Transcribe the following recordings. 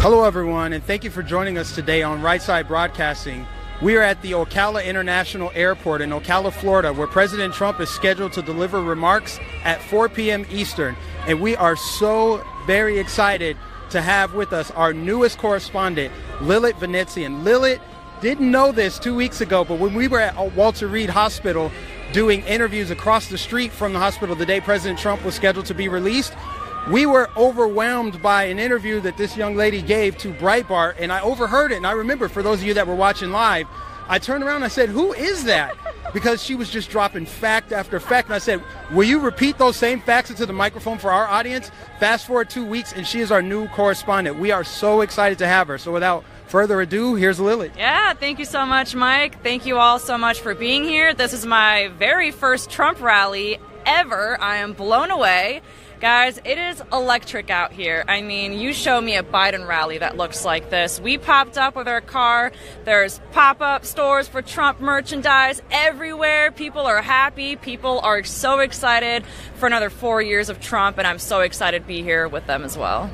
Hello everyone, and thank you for joining us today on Right Side Broadcasting. We are at the Ocala International Airport in Ocala, Florida, where President Trump is scheduled to deliver remarks at 4 p.m. Eastern. And we are so very excited to have with us our newest correspondent, Lilith Venezian. Lilith didn't know this 2 weeks ago, but when we were at Walter Reed Hospital doing interviews across the street from the hospital the day President Trump was scheduled to be released, we were overwhelmed by an interview that this young lady gave to Breitbart, and I overheard it. And I remember, for those of you that were watching live, I turned around and I said, "Who is that?" Because she was just dropping fact after fact. And I said, "Will you repeat those same facts into the microphone for our audience?" Fast forward 2 weeks, and she is our new correspondent. We are so excited to have her. So without further ado, here's Lilith. Yeah, thank you so much, Mike. Thank you all so much for being here. This is my very first Trump rally ever. I am blown away. Guys, it is electric out here. I mean, you show me a Biden rally that looks like this. We popped up with our car. There's pop-up stores for Trump merchandise everywhere. People are happy. People are so excited for another 4 years of Trump, and I'm so excited to be here with them as well.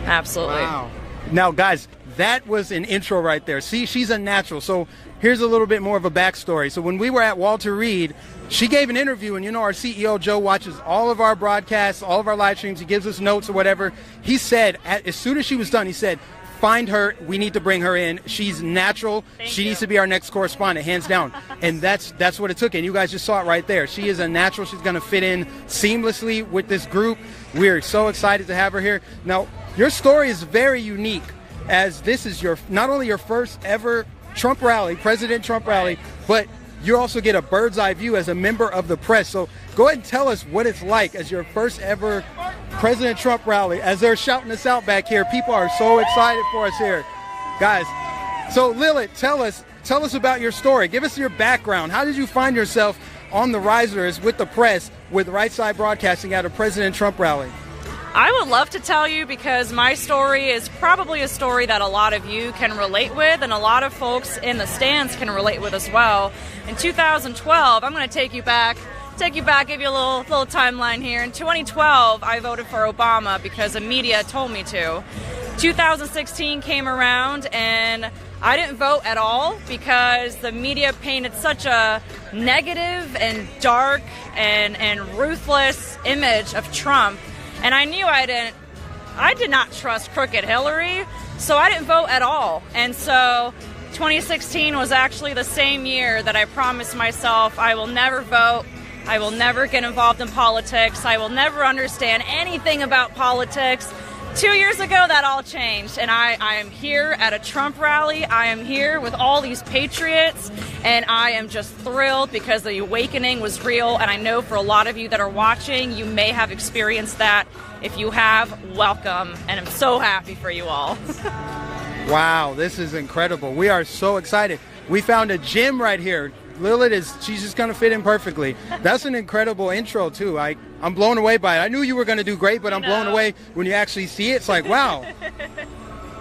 Absolutely. Wow. Now, guys, that was an intro right there. See, she's a natural. So here's a little bit more of a backstory. So when we were at Walter Reed, she gave an interview, and you know our CEO, Joe, watches all of our broadcasts, all of our live streams. He gives us notes or whatever. He said, as soon as she was done, he said, "Find her. We need to bring her in. She's natural. She needs to be our next correspondent, hands down." And that's what it took. And you guys just saw it right there. She is a natural. She's going to fit in seamlessly with this group. We're so excited to have her here. Now, your story is very unique, as this is not only your first ever Trump rally, President Trump rally, but you also get a bird's eye view as a member of the press. So go ahead and tell us what it's like as your first ever President Trump rally. As they're shouting us out back here, people are so excited for us here, guys. So Lilith, tell us about your story. Give us your background. How did you find yourself on the risers with the press, with Right Side Broadcasting at a President Trump rally? I would love to tell you, because my story is probably a story that a lot of you can relate with, and a lot of folks in the stands can relate with as well. In 2012, I'm going to take you back, give you a little timeline here. In 2012, I voted for Obama because the media told me to. 2016 came around, and I didn't vote at all because the media painted such a negative and dark and ruthless image of Trump. And I knew I did not trust crooked Hillary, so I didn't vote at all. And so 2016 was actually the same year that I promised myself I will never vote, I will never get involved in politics, I will never understand anything about politics. 2 years ago, that all changed, and I am here at a Trump rally. I am here with all these patriots, and I am just thrilled because the awakening was real, and I know for a lot of you that are watching, you may have experienced that. If you have, welcome, and I'm so happy for you all. Wow, this is incredible. We are so excited. We found a gym right here. Lilith she's just going to fit in perfectly. That's an incredible intro, too. I'm blown away by it. I knew you were going to do great, but I'm blown away when you actually see it. It's like, wow,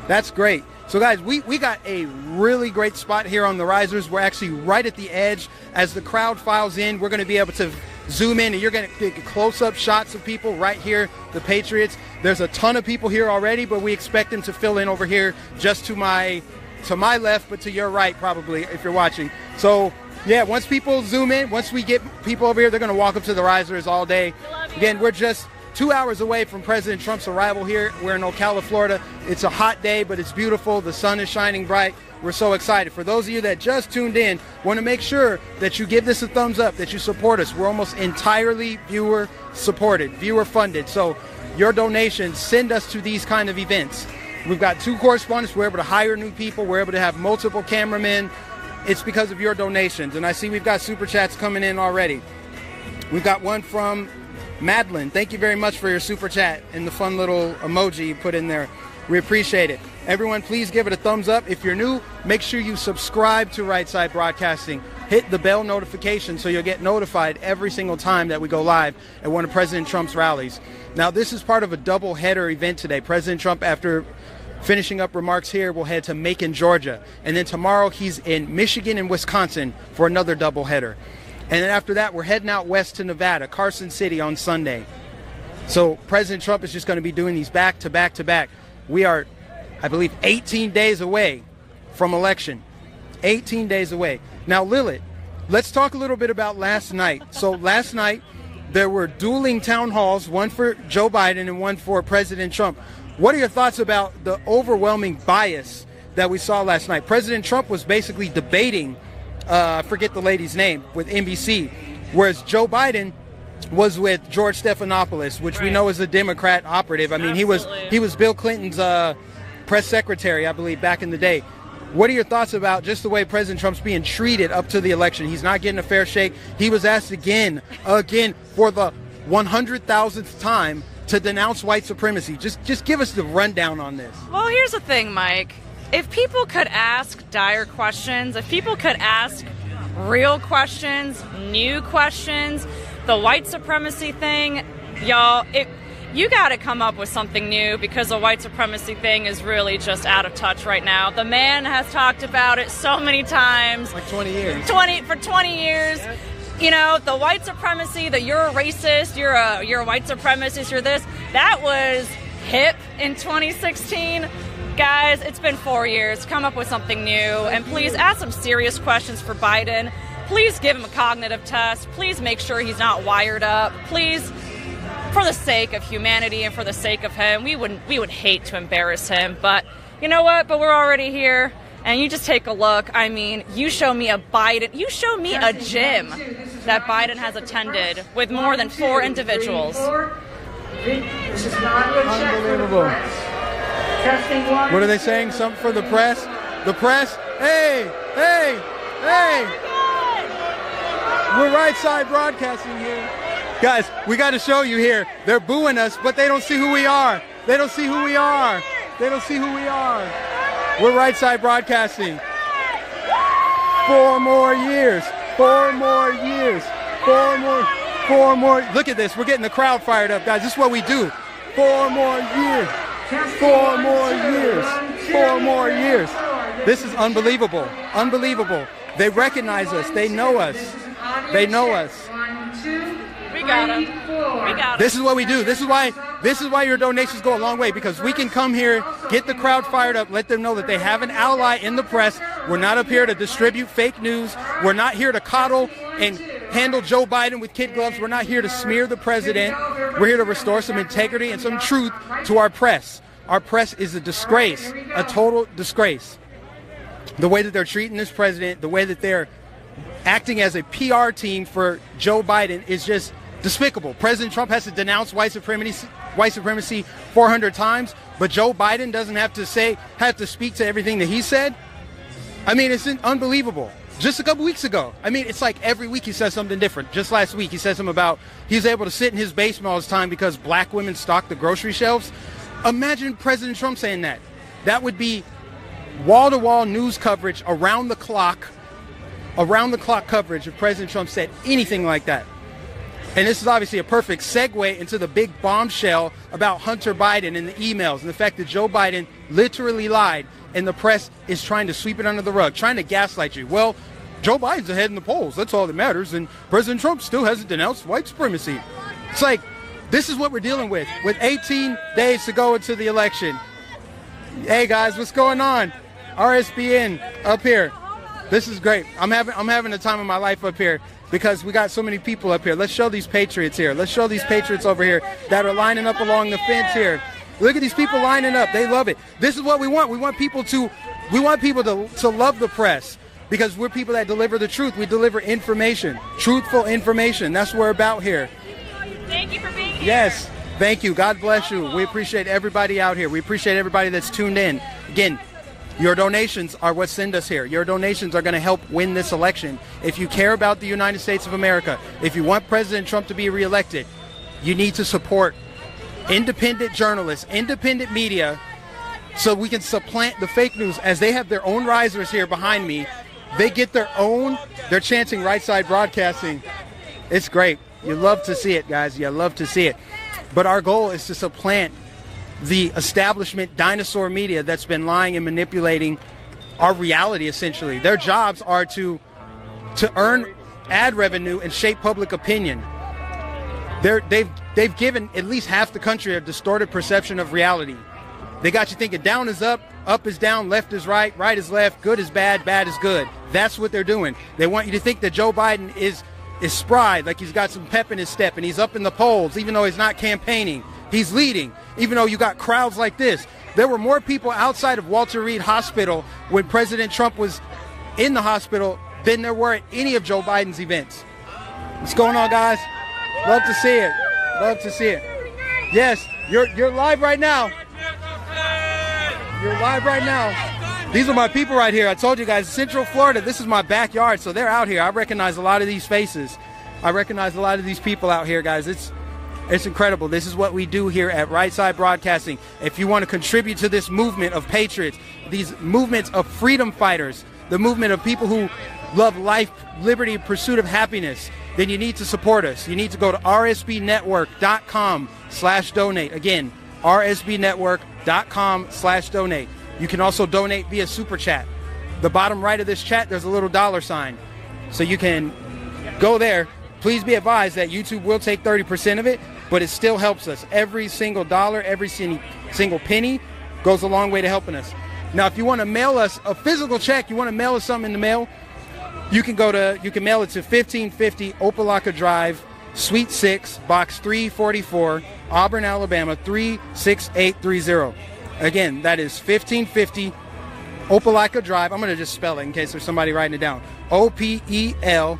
that's great. So, guys, we got a really great spot here on the risers. We're actually right at the edge. As the crowd files in, we're going to be able to zoom in, and you're going to get close-up shots of people right here, the Patriots. There's a ton of people here already, but we expect them to fill in over here just to my left, but to your right probably if you're watching. So, yeah, once people zoom in, once we get people over here, they're going to walk up to the risers all day. Again, we're just 2 hours away from President Trump's arrival here. We're in Ocala, Florida. It's a hot day, but it's beautiful. The sun is shining bright. We're so excited. For those of you that just tuned in, want to make sure that you give this a thumbs up, that you support us. We're almost entirely viewer supported, viewer funded. So your donations send us to these kind of events. We've got 2 correspondents. We're able to hire new people. We're able to have multiple cameramen. It's because of your donations. And I see we've got super chats coming in already. We've got one from Madeline. Thank you very much for your super chat and the fun little emoji you put in there. We appreciate it. Everyone, please give it a thumbs up. If you're new, make sure you subscribe to Right Side Broadcasting. Hit the bell notification so you'll get notified every single time that we go live at one of President Trump's rallies. Now, this is part of a double-header event today. President Trump, after finishing up remarks here, will head to Macon, Georgia. And then tomorrow he's in Michigan and Wisconsin for another doubleheader. And then after that, we're heading out west to Nevada, Carson City on Sunday. So President Trump is just going to be doing these back to back to back. We are I believe, 18 days away from election. 18 days away. Now, Lilith, let's talk a little bit about last night. So last night, there were dueling town halls, one for Joe Biden and one for President Trump. What are your thoughts about the overwhelming bias that we saw last night? President Trump was basically debating, I forget the lady's name, with NBC, whereas Joe Biden was with George Stephanopoulos, which we know is a Democrat operative. I mean, he was Bill Clinton's press secretary, I believe, back in the day. What are your thoughts about just the way President Trump's being treated up to the election? He's not getting a fair shake. He was asked again, for the 100,000th time to denounce white supremacy. Just give us the rundown on this. Well, here's the thing, Mike. If people could ask dire questions, if people could ask real questions, new questions, the white supremacy thing, y'all, you got to come up with something new, because the white supremacy thing is really just out of touch right now. The man has talked about it so many times. Like 20 years. For 20 years. You know, the white supremacy, that you're a racist, you're a white supremacist, you're this, that was hip in 2016. Guys, it's been 4 years. Come up with something new, and please ask some serious questions for Biden. Please give him a cognitive test. Please make sure he's not wired up. Please, for the sake of humanity and for the sake of him, we would hate to embarrass him. But you know what? But we're already here, and you just take a look. I mean, you show me a gym that Biden has attended with more than 4 individuals. This is not your check. Unbelievable. Testing 1. What are they saying? Something for the press? The press? Hey! We're right side broadcasting here. Guys, we got to show you here. They're booing us, but they don't see who we are. They don't see who we are. We're right side broadcasting. 4 more years. 4 more years. 4 more. Look at this. We're getting the crowd fired up, guys. This is what we do. 4 more years. 4 more years. 4 more years. This is unbelievable. They recognize us. They know us. We got him. This is what we do. This is why your donations go a long way, because we can come here, get the crowd fired up, let them know that they have an ally in the press. We're not up here to distribute fake news. We're not here to coddle and handle Joe Biden with kid gloves. We're not here to smear the president. We're here to restore some integrity and some truth to our press. Our press is a disgrace, a total disgrace. The way that they're treating this president, the way that they're acting as a PR team for Joe Biden is just despicable. President Trump has to denounce white supremacy 400 times, but Joe Biden doesn't have to speak to everything that he said. I mean, it's unbelievable. Just a couple weeks ago, I mean, it's like every week he says something different. Just last week, he said something about he's able to sit in his basement all the time because black women stock the grocery shelves. Imagine President Trump saying that. That would be wall-to-wall news coverage, around the clock coverage if President Trump said anything like that. And this is obviously a perfect segue into the big bombshell about Hunter Biden and the emails and the fact that Joe Biden literally lied, and the press is trying to sweep it under the rug, trying to gaslight you. Well, Joe Biden's ahead in the polls. That's all that matters. And President Trump still hasn't denounced white supremacy. It's like, this is what we're dealing with 18 days to go into the election. Hey guys, what's going on? RSBN up here. This is great. I'm having the time of my life up here because we got so many people up here. Let's show these patriots here. Let's show these patriots over here that are lining up along the fence here. Look at these people lining up. They love it. This is what we want. We want people to love the press, because we're people that deliver the truth. We deliver information, truthful information. That's what we're about here. Thank you for being here. Yes. Thank you. God bless you. We appreciate everybody out here. We appreciate everybody that's tuned in. Again, your donations are what send us here. Your donations are going to help win this election. If you care about the United States of America, if you want President Trump to be reelected, you need to support independent journalists, independent media, so we can supplant the fake news. As they have their own risers here behind me, they get their own, they're chanting right side broadcasting. It's great. You love to see it, guys. You love to see it. But our goal is to supplant the establishment dinosaur media that's been lying and manipulating our reality, essentially. Their jobs are to earn ad revenue and shape public opinion. They've given at least half the country a distorted perception of reality. They got you thinking down is up, up is down, left is right, right is left, good is bad, bad is good. That's what they're doing. They want you to think that Joe Biden is spry, like he's got some pep in his step, and he's up in the polls, even though he's not campaigning. He's leading, even though you got crowds like this. There were more people outside of Walter Reed Hospital when President Trump was in the hospital than there were at any of Joe Biden's events. What's going on, guys? Love to see it. Love to see it. Yes, you're live right now. You're live right now. These are my people right here. I told you guys, Central Florida, this is my backyard, so they're out here. I recognize a lot of these faces. I recognize a lot of these people out here, guys. It's incredible. This is what we do here at Right Side Broadcasting. If you want to contribute to this movement of patriots, these movements of freedom fighters, the movement of people who love life, liberty, pursuit of happiness, then you need to support us. You need to go to rsbnetwork.com/donate. Again, rsbnetwork.com/donate. You can also donate via Super Chat. The bottom right of this chat, there's a little $sign. So you can go there. Please be advised that YouTube will take 30% of it, but it still helps us. Every single dollar, every single penny goes a long way to helping us. Now, if you want to mail us a physical check, you want to mail us something in the mail, you can mail it to 1550 Opelika Drive, Suite 6, Box 344, Auburn, Alabama 36830. Again, that is 1550 Opelika Drive. I'm going to just spell it in case there's somebody writing it down. Opelika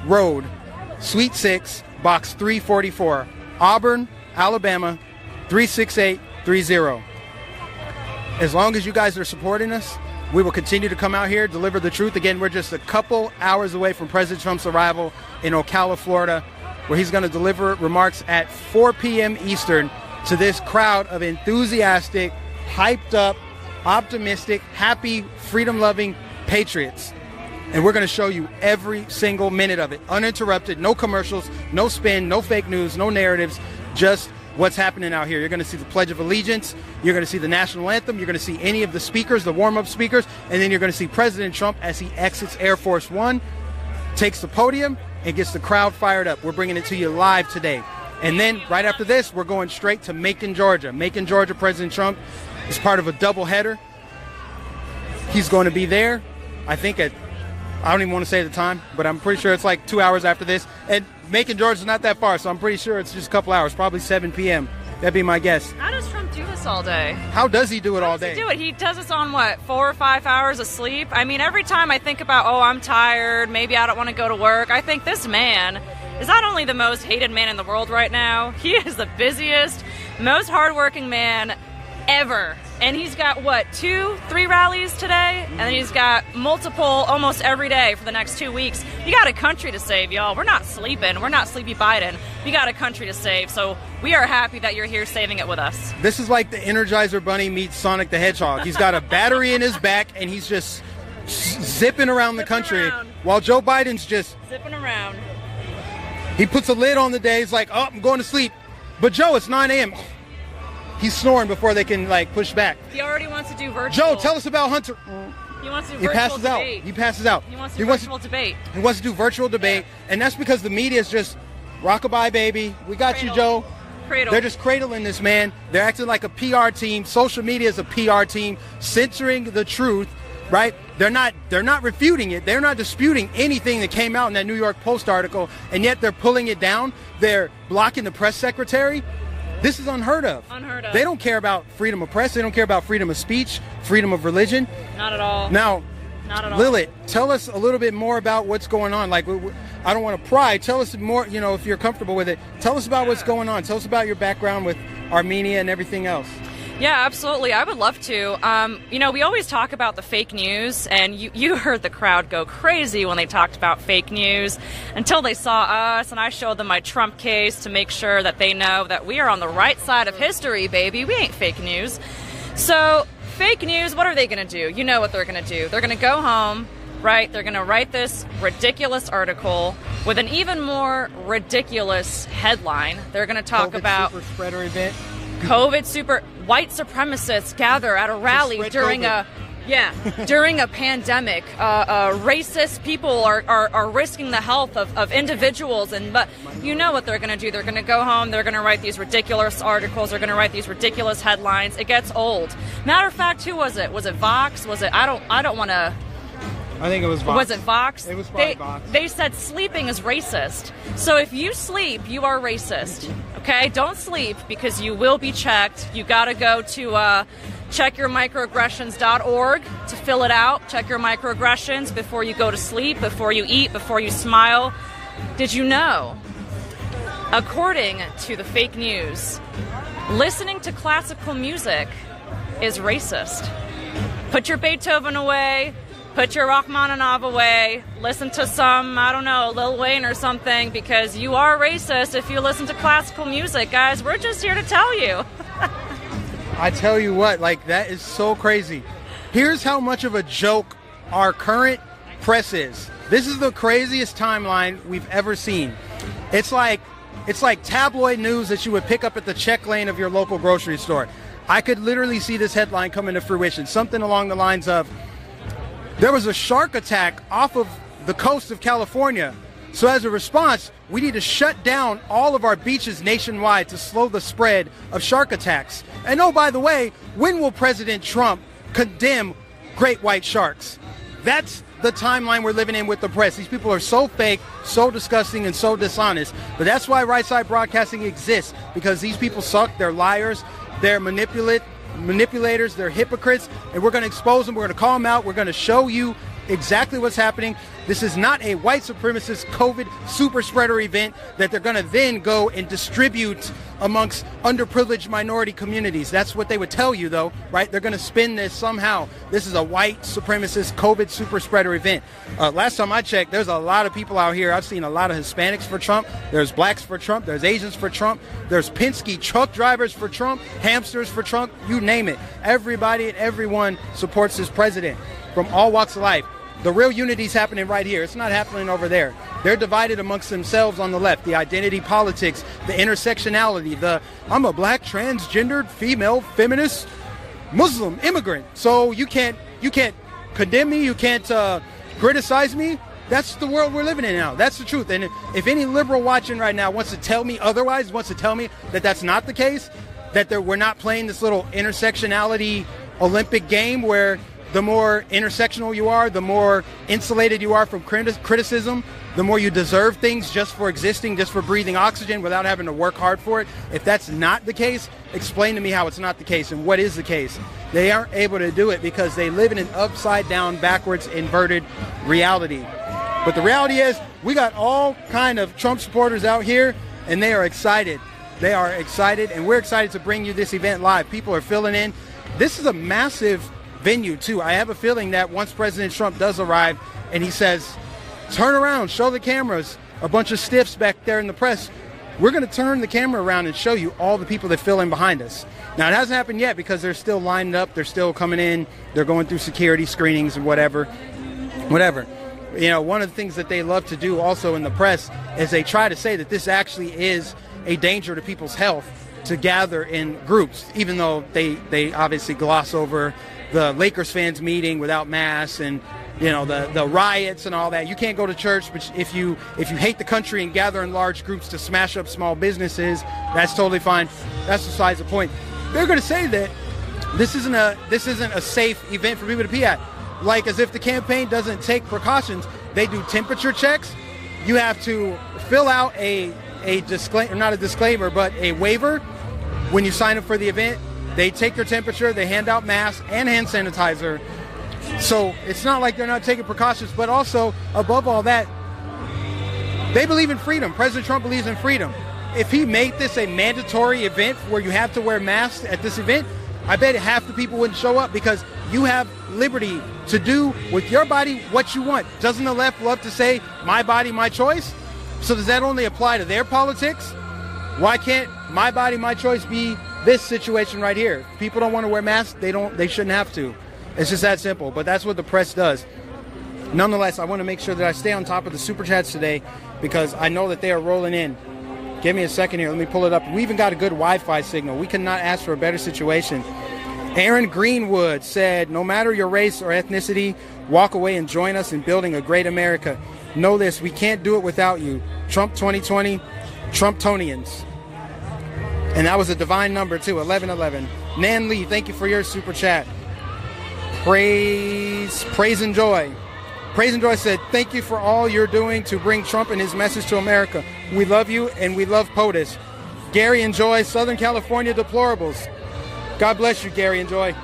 Road, Suite 6, Box 344, Auburn, Alabama 36830. As long as you guys are supporting us, we will continue to come out here, deliver the truth. Again, we're just a couple hours away from President Trump's arrival in Ocala, Florida, where he's going to deliver remarks at 4 p.m. Eastern to this crowd of enthusiastic, hyped up, optimistic, happy, freedom-loving patriots. And we're going to show you every single minute of it, uninterrupted, no commercials, no spin, no fake news, no narratives, just what's happening out here. You're going to see the Pledge of Allegiance, you're going to see the national anthem, you're going to see any of the speakers, the warm-up speakers, and then you're going to see President Trump as he exits Air Force One, takes the podium, and gets the crowd fired up. We're bringing it to you live today. And then right after this, we're going straight to Macon, Georgia. Macon, Georgia, President Trump is part of a doubleheader. He's going to be there, I think I don't even want to say the time, but I'm pretty sure it's like 2 hours after this. And Macon, Georgia's not that far, so I'm pretty sure it's just a couple hours, probably 7 p.m. That'd be my guess. How does Trump do this all day? How does he do it all day? He does this on, what, 4 or 5 hours of sleep? I mean, every time I think about, oh, I'm tired, maybe I don't want to go to work, I think this man is not only the most hated man in the world right now, he is the busiest, most hardworking man ever. And he's got, what, 2-3 rallies today? And then he's got multiple almost every day for the next 2 weeks. You got a country to save, y'all. We're not sleeping. We're not sleepy Biden. We got a country to save. So we are happy that you're here saving it with us. This is like the Energizer Bunny meets Sonic the Hedgehog. He's got a battery in his back, and he's just zipping around the country. While Joe Biden's just zipping around. He puts a lid on the day. He's like, oh, I'm going to sleep. But Joe, it's 9 a.m. He's snoring before they can, like, push back. He already wants to do virtual. Joe, tell us about Hunter. He wants to do virtual debate. He passes out. He wants to do virtual debate. He wants to do virtual debate, and that's because the media is just, rockabye, baby. We got you, Joe. Cradle. They're just cradling this man. They're acting like a PR team. Social media is a PR team, censoring the truth, right? They're not refuting it. They're not disputing anything that came out in that New York Post article, and yet they're pulling it down. They're blocking the press secretary. This is unheard of. Unheard of. They don't care about freedom of press. They don't care about freedom of speech, freedom of religion. Not at all. Now, not at all. Lilith, tell us a little bit more about what's going on. Like, I don't want to pry. Tell us more, if you're comfortable with it. Tell us about what's going on. Tell us about your background with Armenia and everything else. Yeah, absolutely. I would love to. We always talk about the fake news, and you heard the crowd go crazy when they talked about fake news until they saw us, and I showed them my Trump case to make sure that they know that we are on the right side of history, baby. We ain't fake news. So, fake news, what are they going to do? You know what they're going to do. They're going to go home, right? They're going to write this ridiculous article with an even more ridiculous headline. They're going to talk about super spreader event. COVID super white supremacists gather at a rally during a Yeah, during a pandemic, racist people are risking the health of individuals, but you know what they're going to do. They're going to go home, they're going to write these ridiculous articles, they're going to write these ridiculous headlines. It gets old. Matter of fact, who was it? Was it Vox? Was it, I don't want to... I think it was Vox. Was it Vox? It was probably Vox. They said sleeping is racist. So if you sleep, you are racist. Okay? Don't sleep because you will be checked. You got to go to checkyourmicroaggressions.org to fill it out. Check your microaggressions before you go to sleep, before you eat, before you smile. Did you know, according to the fake news, listening to classical music is racist? Put your Beethoven away. Put your Rachmaninoff away, listen to some, I don't know, Lil Wayne or something, because you are racist if you listen to classical music, guys. We're just here to tell you. I tell you what, like, that is so crazy. Here's how much of a joke our current press is. This is the craziest timeline we've ever seen. It's like tabloid news that you would pick up at the check lane of your local grocery store. I could literally see this headline come into fruition, something along the lines of, there was a shark attack off of the coast of California. So as a response, we need to shut down all of our beaches nationwide to slow the spread of shark attacks. And oh, by the way, when will President Trump condemn great white sharks? That's the timeline we're living in with the press. These people are so fake, so disgusting, and so dishonest. But that's why Right Side Broadcasting exists, because these people suck, they're liars, they're manipulators, they're hypocrites, and we're going to expose them, we're going to call them out, we're going to show you exactly what's happening. This is not a white supremacist COVID super spreader event that they're going to then go and distribute amongst underprivileged minority communities. That's what they would tell you, though, right? They're going to spin this somehow. This is a white supremacist COVID super spreader event. Last time I checked, there's a lot of people out here. I've seen a lot of Hispanics for Trump. There's blacks for Trump. There's Asians for Trump. There's Penske truck drivers for Trump, hamsters for Trump, you name it. Everybody and everyone supports this president from all walks of life. The real unity is happening right here. It's not happening over there. They're divided amongst themselves on the left. The identity politics, the intersectionality, I'm a black, transgendered, female, feminist, Muslim, immigrant. So you can't condemn me. You can't criticize me. That's the world we're living in now. That's the truth. And if any liberal watching right now wants to tell me otherwise, wants to tell me that that's not the case, that we're not playing this little intersectionality Olympic game where the more intersectional you are, the more insulated you are from criticism, the more you deserve things just for existing, just for breathing oxygen without having to work hard for it. If that's not the case, explain to me how it's not the case and what is the case. They aren't able to do it because they live in an upside down, backwards, inverted reality. But the reality is we got all kind of Trump supporters out here and they are excited. They are excited, and we're excited to bring you this event live. People are filling in. This is a massive venue too. I have a feeling that once President Trump does arrive and he says, turn around, show the cameras, a bunch of stiffs back there in the press, we're going to turn the camera around and show you all the people that fill in behind us. Now, it hasn't happened yet because they're still lined up, they're still coming in, they're going through security screenings and whatever. You know, one of the things that they love to do also in the press is they try to say that this actually is a danger to people's health to gather in groups, even though they obviously gloss over the Lakers fans meeting without masks and, you know, the riots and all that. You can't go to church, but if you hate the country and gather in large groups to smash up small businesses, that's totally fine. That's besides the point. They're going to say that this isn't a safe event for people to be at. Like as if the campaign doesn't take precautions. They do temperature checks. You have to fill out a disclaimer, not a disclaimer, but a waiver when you sign up for the event. They take your temperature, they hand out masks and hand sanitizer. So it's not like they're not taking precautions, but also, above all that, they believe in freedom. President Trump believes in freedom. If he made this a mandatory event where you have to wear masks at this event, I bet half the people wouldn't show up because you have liberty to do with your body what you want. Doesn't the left love to say, my body, my choice? So does that only apply to their politics? Why can't my body, my choice be this situation right here? If people don't want to wear masks, they shouldn't have to. It's just that simple, but that's what the press does. Nonetheless, I want to make sure that I stay on top of the super chats today because I know that they are rolling in. Give me a second here. Let me pull it up. We even got a good Wi-Fi signal. We could not ask for a better situation. Aaron Greenwood said, no matter your race or ethnicity, walk away and join us in building a great America. Know this, we can't do it without you. Trump 2020, Trumptonians. And that was a divine number too, 1111. Nan Lee, thank you for your super chat. Praise and Joy. Praise and Joy said, thank you for all you're doing to bring Trump and his message to America. We love you and we love POTUS. Gary and Joy, Southern California deplorables. God bless you, Gary and Joy.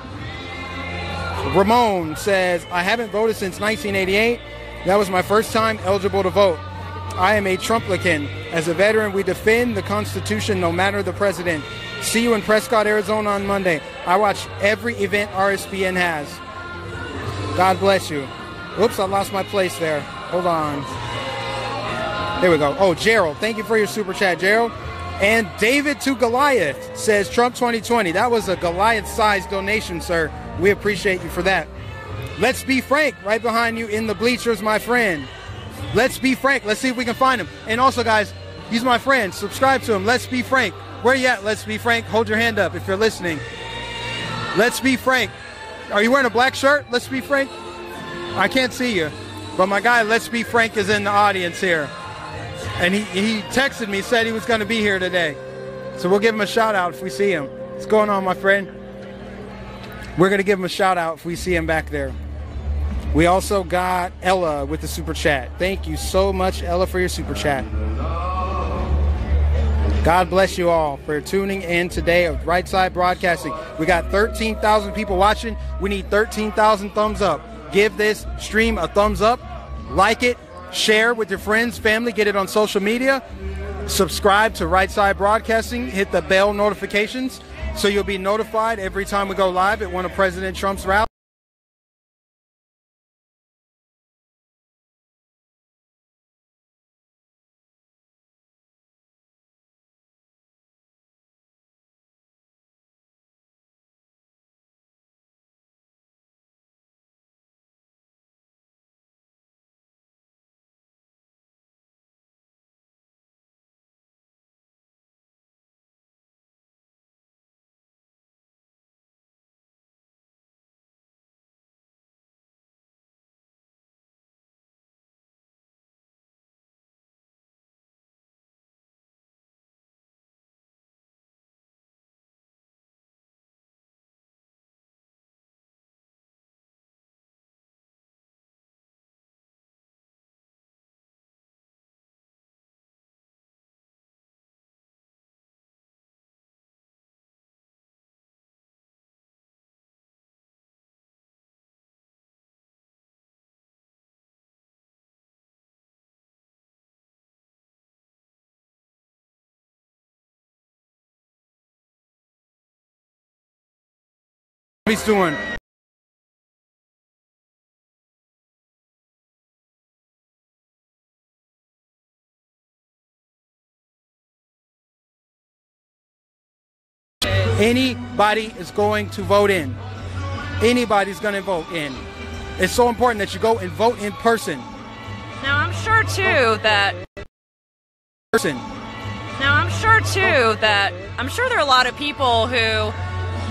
Ramon says, I haven't voted since 1988. That was my first time eligible to vote. I am a Trumplican. As a veteran, we defend the Constitution no matter the president. See you in Prescott, Arizona on Monday. I watch every event RSBN has. God bless you. Oops, I lost my place there. Hold on. There we go. Oh, Gerald, thank you for your super chat, Gerald. And David to Goliath says, Trump 2020. That was a Goliath-sized donation, sir. We appreciate you for that. Let's be frank, right behind you in the bleachers, my friend. Let's be frank. Let's see if we can find him. And also, guys, he's my friend. Subscribe to him. Let's be frank. Where you at? Let's be frank. Hold your hand up if you're listening. Let's be frank. Are you wearing a black shirt? Let's be frank. I can't see you. But my guy, Let's Be Frank, is in the audience here. And he texted me, said he was going to be here today. So we'll give him a shout out if we see him. What's going on, my friend? We're going to give him a shout out if we see him back there. We also got Ella with the super chat. Thank you so much, Ella, for your super chat. God bless you all for tuning in today of Right Side Broadcasting. We got 13,000 people watching. We need 13,000 thumbs up. Give this stream a thumbs up. Like it. Share with your friends, family. Get it on social media. Subscribe to Right Side Broadcasting. Hit the bell notifications so you'll be notified every time we go live at one of President Trump's rallies. He's doing. Anybody is going to vote in. Anybody's going to vote in. It's so important that you go and vote in person. Now, I'm sure, too, that... I'm sure there are a lot of people who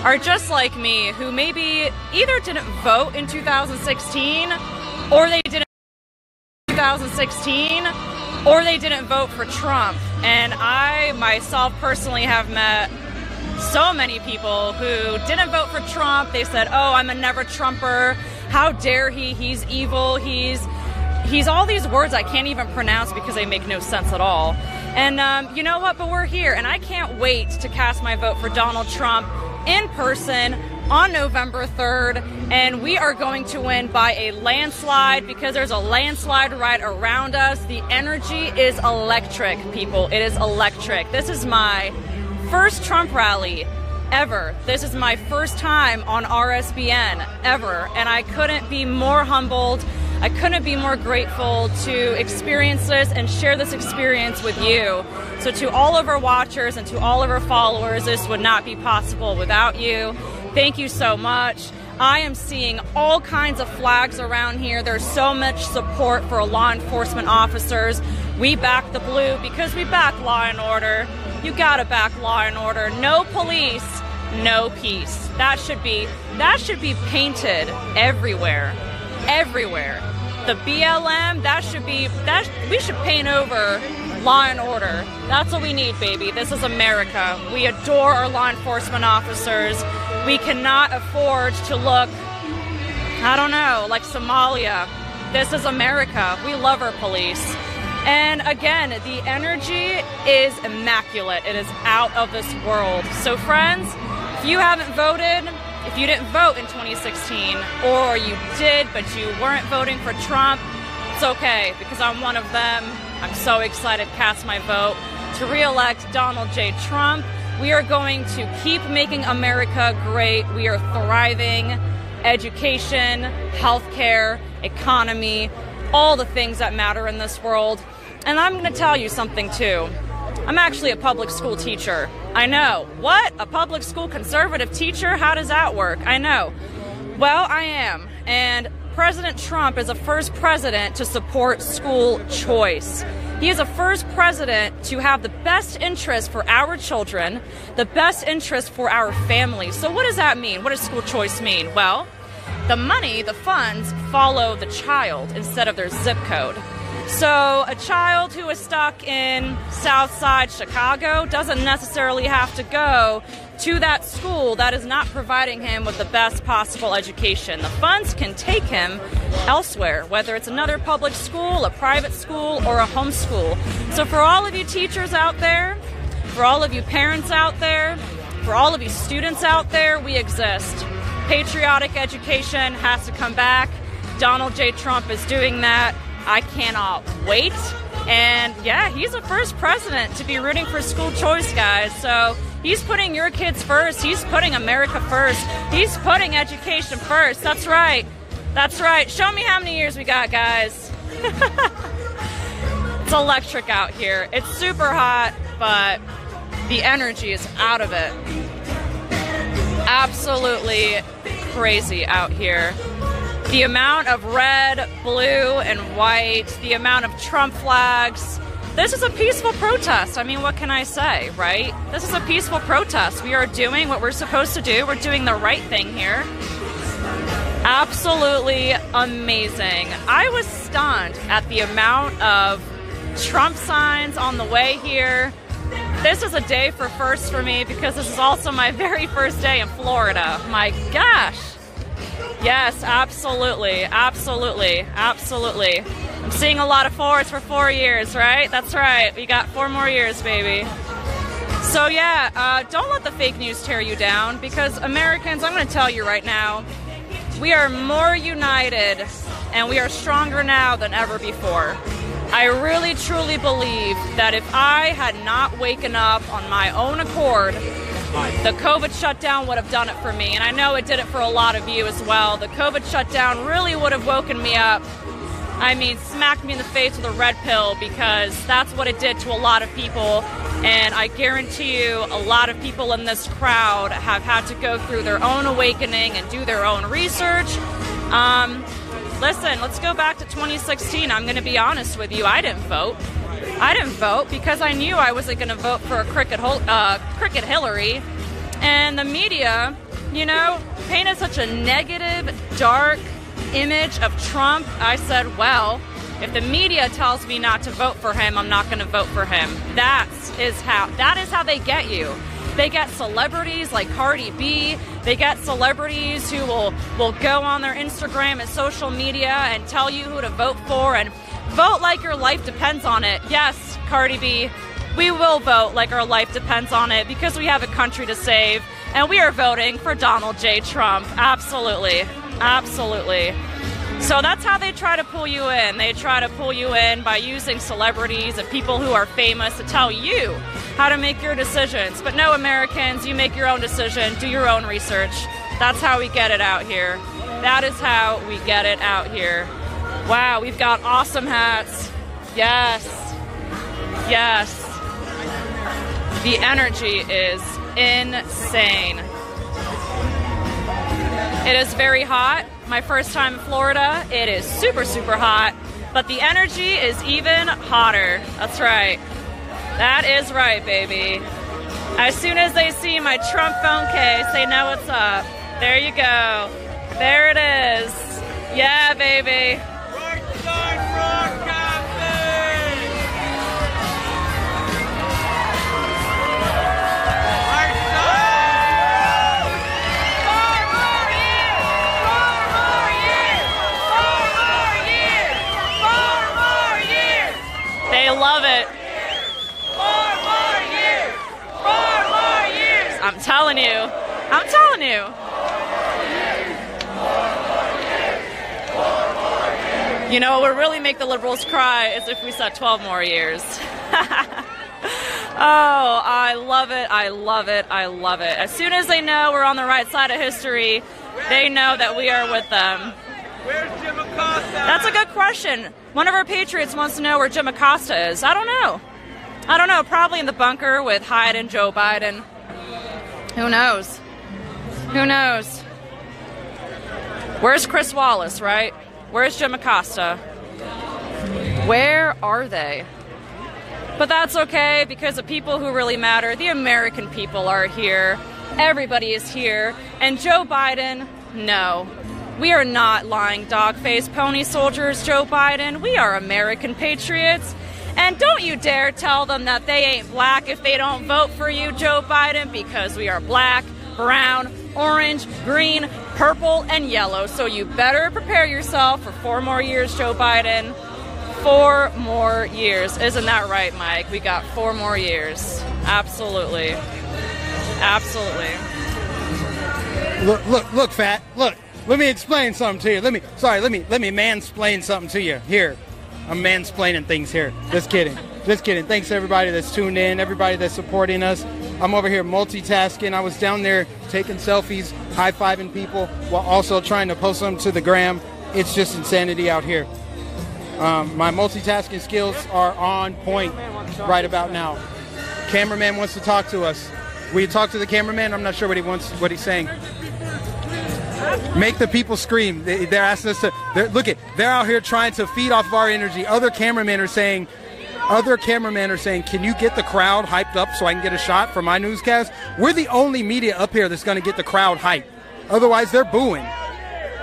are just like me, who maybe either didn't vote in 2016, or they didn't vote for Trump. And I myself personally have met so many people who didn't vote for Trump. They said, oh, I'm a never Trumper. How dare he? He's evil. He's all these words I can't even pronounce because they make no sense at all. And you know what? But we're here, and I can't wait to cast my vote for Donald Trump in person on November 3rd, and we are going to win by a landslide because there's a landslide right around us. The energy is electric, people. It is electric. This is my first Trump rally ever. This is my first time on RSBN ever, and I couldn't be more humbled. I couldn't be more grateful to experience this and share this experience with you. So to all of our watchers and to all of our followers, this would not be possible without you. Thank you so much. I am seeing all kinds of flags around here. There's so much support for law enforcement officers. We back the blue because we back law and order. You gotta back law and order. No police, no peace. That should be painted everywhere. Everywhere. The BLM, we should paint over law and order. That's what we need, baby. This is America. We adore our law enforcement officers. We cannot afford to look, I don't know, like Somalia. This is America. We love our police. And again, the energy is immaculate. It is out of this world. So friends, if you haven't voted, if you didn't vote in 2016, or you did but you weren't voting for Trump, it's okay, because I'm one of them. I'm so excited to cast my vote to re-elect Donald J. Trump. We are going to keep making America great. We are thriving. Education, healthcare, economy, all the things that matter in this world. And I'm going to tell you something too. I'm actually a public school teacher. I know. What? A public school conservative teacher? How does that work? I know. Well, I am. And President Trump is the first president to support school choice. He is the first president to have the best interest for our children, the best interest for our families. So what does that mean? What does school choice mean? Well, the money, the funds, follow the child instead of their zip code. So a child who is stuck in Southside Chicago doesn't necessarily have to go to that school that is not providing him with the best possible education. The funds can take him elsewhere, whether it's another public school, a private school, or a homeschool. So for all of you teachers out there, for all of you parents out there, for all of you students out there, we exist. Patriotic education has to come back. Donald J. Trump is doing that. I cannot wait. And yeah, he's the first president to be rooting for school choice, guys. So he's putting your kids first. He's putting America first. He's putting education first. That's right. That's right. Show me how many years we got, guys. It's electric out here. It's super hot, but the energy is out of it. Absolutely crazy out here. The amount of red, blue, and white, the amount of Trump flags. This is a peaceful protest. I mean, what can I say, right? This is a peaceful protest. We are doing what we're supposed to do. We're doing the right thing here. Absolutely amazing. I was stunned at the amount of Trump signs on the way here. This is a day for firsts for me because this is also my very first day in Florida. My gosh. Yes, absolutely, absolutely, absolutely. I'm seeing a lot of fours for 4 years, right? That's right. We got 4 more years, baby. So yeah, don't let the fake news tear you down, because Americans, I'm going to tell you right now, we are more united and we are stronger now than ever before. I really truly believe that if I had not waken up on my own accord, the COVID shutdown would have done it for me, and I know it did it for a lot of you as well. The COVID shutdown really would have woken me up. I mean, smacked me in the face with a red pill, because that's what it did to a lot of people, and I guarantee you a lot of people in this crowd have had to go through their own awakening and do their own research. Listen, let's go back to 2016. I'm going to be honest with you. I didn't vote. I didn't vote because I knew I wasn't going to vote for a cricket Hillary. And the media, you know, painted such a negative, dark image of Trump. I said, well, if the media tells me not to vote for him, I'm not going to vote for him. That is how they get you. They get celebrities like Cardi B. They get celebrities who will go on their Instagram and social media and tell you who to vote for and vote like your life depends on it. Yes, Cardi B, we will vote like our life depends on it because we have a country to save, and we are voting for Donald J. Trump. Absolutely. Absolutely. So that's how they try to pull you in. They try to pull you in by using celebrities and people who are famous to tell you how to make your decisions. But no, Americans, you make your own decision, do your own research. That's how we get it out here. That is how we get it out here. Wow, we've got awesome hats. Yes. Yes. The energy is insane. It is very hot. My first time in Florida, it is super, super hot, but the energy is even hotter. That's right. That is right, baby. As soon as they see my Trump phone case, they know what's up. There you go. There it is. Yeah, baby. Right side broadcasting! Right side! 4 more years! 4 more years! 4 more years! 4 more years! They love it. 4 more years! 4 more years! I'm telling you. I'm telling you. You know, what would really make the liberals cry is if we said 12 more years. Oh, I love it. I love it. I love it. As soon as they know we're on the right side of history, they know that we are with them. Where's Jim Acosta? That's a good question. One of our patriots wants to know where Jim Acosta is. I don't know. I don't know. Probably in the bunker with Hyde and Joe Biden. Who knows? Who knows? Where's Chris Wallace, right? Where's Jim Acosta? Where are they? But that's okay, because the people who really matter, the American people, are here. Everybody is here. And Joe Biden, no. We are not lying dog-faced pony soldiers, Joe Biden. We are American patriots. And don't you dare tell them that they ain't black if they don't vote for you, Joe Biden, because we are black, brown, orange, green, purple, and yellow. So you better prepare yourself for 4 more years, Joe Biden. 4 more years. Isn't that right, Mike? We got 4 more years. Absolutely. Absolutely. Look, Fat. Look. Let me explain something to you. Let me mansplain something to you. Here. I'm mansplaining things here. Just kidding. Just kidding. Thanks to everybody that's tuned in, everybody that's supporting us. I'm over here multitasking. I was down there taking selfies, high-fiving people, while also trying to post them to the gram. It's just insanity out here. My multitasking skills are on point right about now. Cameraman wants to talk to us. Will you talk to the cameraman? I'm not sure what he's saying. Make the people scream. They're asking us to. They're out here trying to feed off of our energy. Other cameramen are saying, can you get the crowd hyped up so I can get a shot for my newscast? We're the only media up here that's going to get the crowd hyped. Otherwise, they're booing.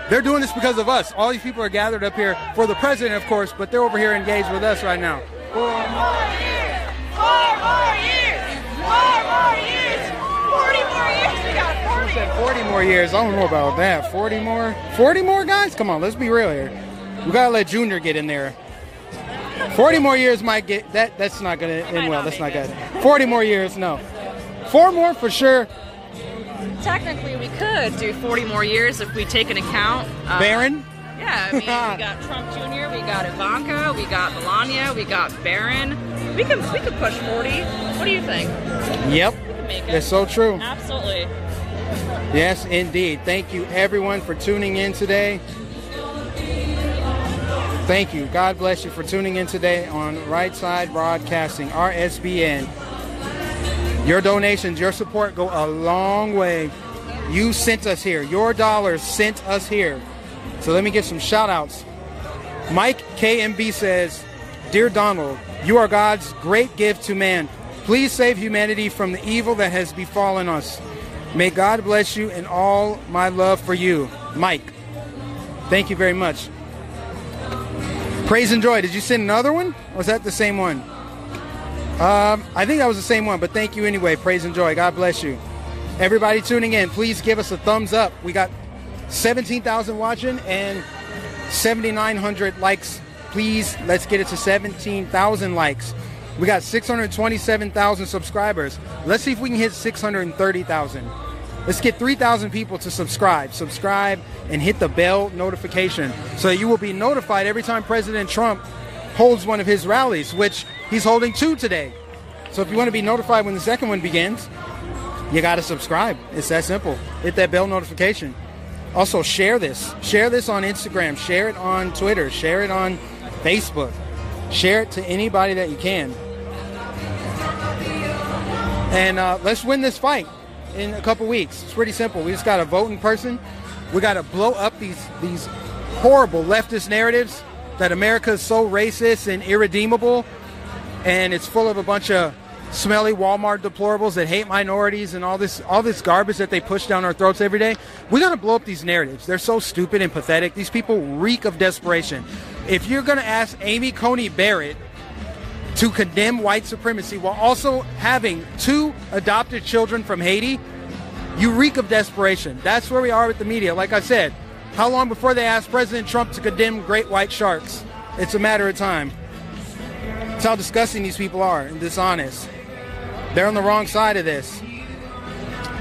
They're doing this because of us. All these people are gathered up here for the president, of course, but they're over here engaged with us right now. 4 more years! 4 more years! 4 more years! 40 more years! We got 40! Said 40 more years. I don't know about that. 40 more? 40 more, guys? Come on, let's be real here. We got to let Junior get in there. 40 more years might get... That's not going to end well. That's not good. 40 more years, no. 4 more for sure. Technically, we could do 40 more years if we take an account. Barron? Yeah, I mean, we got Trump Jr., we got Ivanka, we got Melania, we got Barron. We could push 40. What do you think? Yep. We can make it. That's so true. Absolutely. Yes, indeed. Thank you, everyone, for tuning in today. Thank you. God bless you for tuning in today on Right Side Broadcasting, RSBN. Your donations, your support go a long way. You sent us here. Your dollars sent us here. So let me give some shout outs. Mike KMB says, Dear Donald, you are God's great gift to man. Please save humanity from the evil that has befallen us. May God bless you and all my love for you. Mike. Thank you very much. Praise and Joy. Did you send another one? Or was that the same one? I think that was the same one, but thank you anyway. Praise and Joy. God bless you. Everybody tuning in, please give us a thumbs up. We got 17,000 watching and 7,900 likes. Please, let's get it to 17,000 likes. We got 627,000 subscribers. Let's see if we can hit 630,000. Let's get 3,000 people to subscribe. Subscribe and hit the bell notification so that you will be notified every time President Trump holds one of his rallies, which he's holding 2 today. So if you want to be notified when the second one begins, you got to subscribe. It's that simple. Hit that bell notification. Also, share this. Share this on Instagram. Share it on Twitter. Share it on Facebook. Share it to anybody that you can. And let's win this fight in a couple weeks. It's pretty simple. We just got to vote in person. We got to blow up these horrible leftist narratives that America is so racist and irredeemable, and it's full of a bunch of smelly Walmart deplorables that hate minorities and all this garbage that they push down our throats every day. We got to blow up these narratives. They're so stupid and pathetic. These people reek of desperation. If you're going to ask Amy Coney Barrett to condemn white supremacy while also having 2 adopted children from Haiti, you reek of desperation. That's where we are with the media. Like I said, how long before they ask President Trump to condemn great white sharks? It's a matter of time. It's how disgusting these people are and dishonest. They're on the wrong side of this.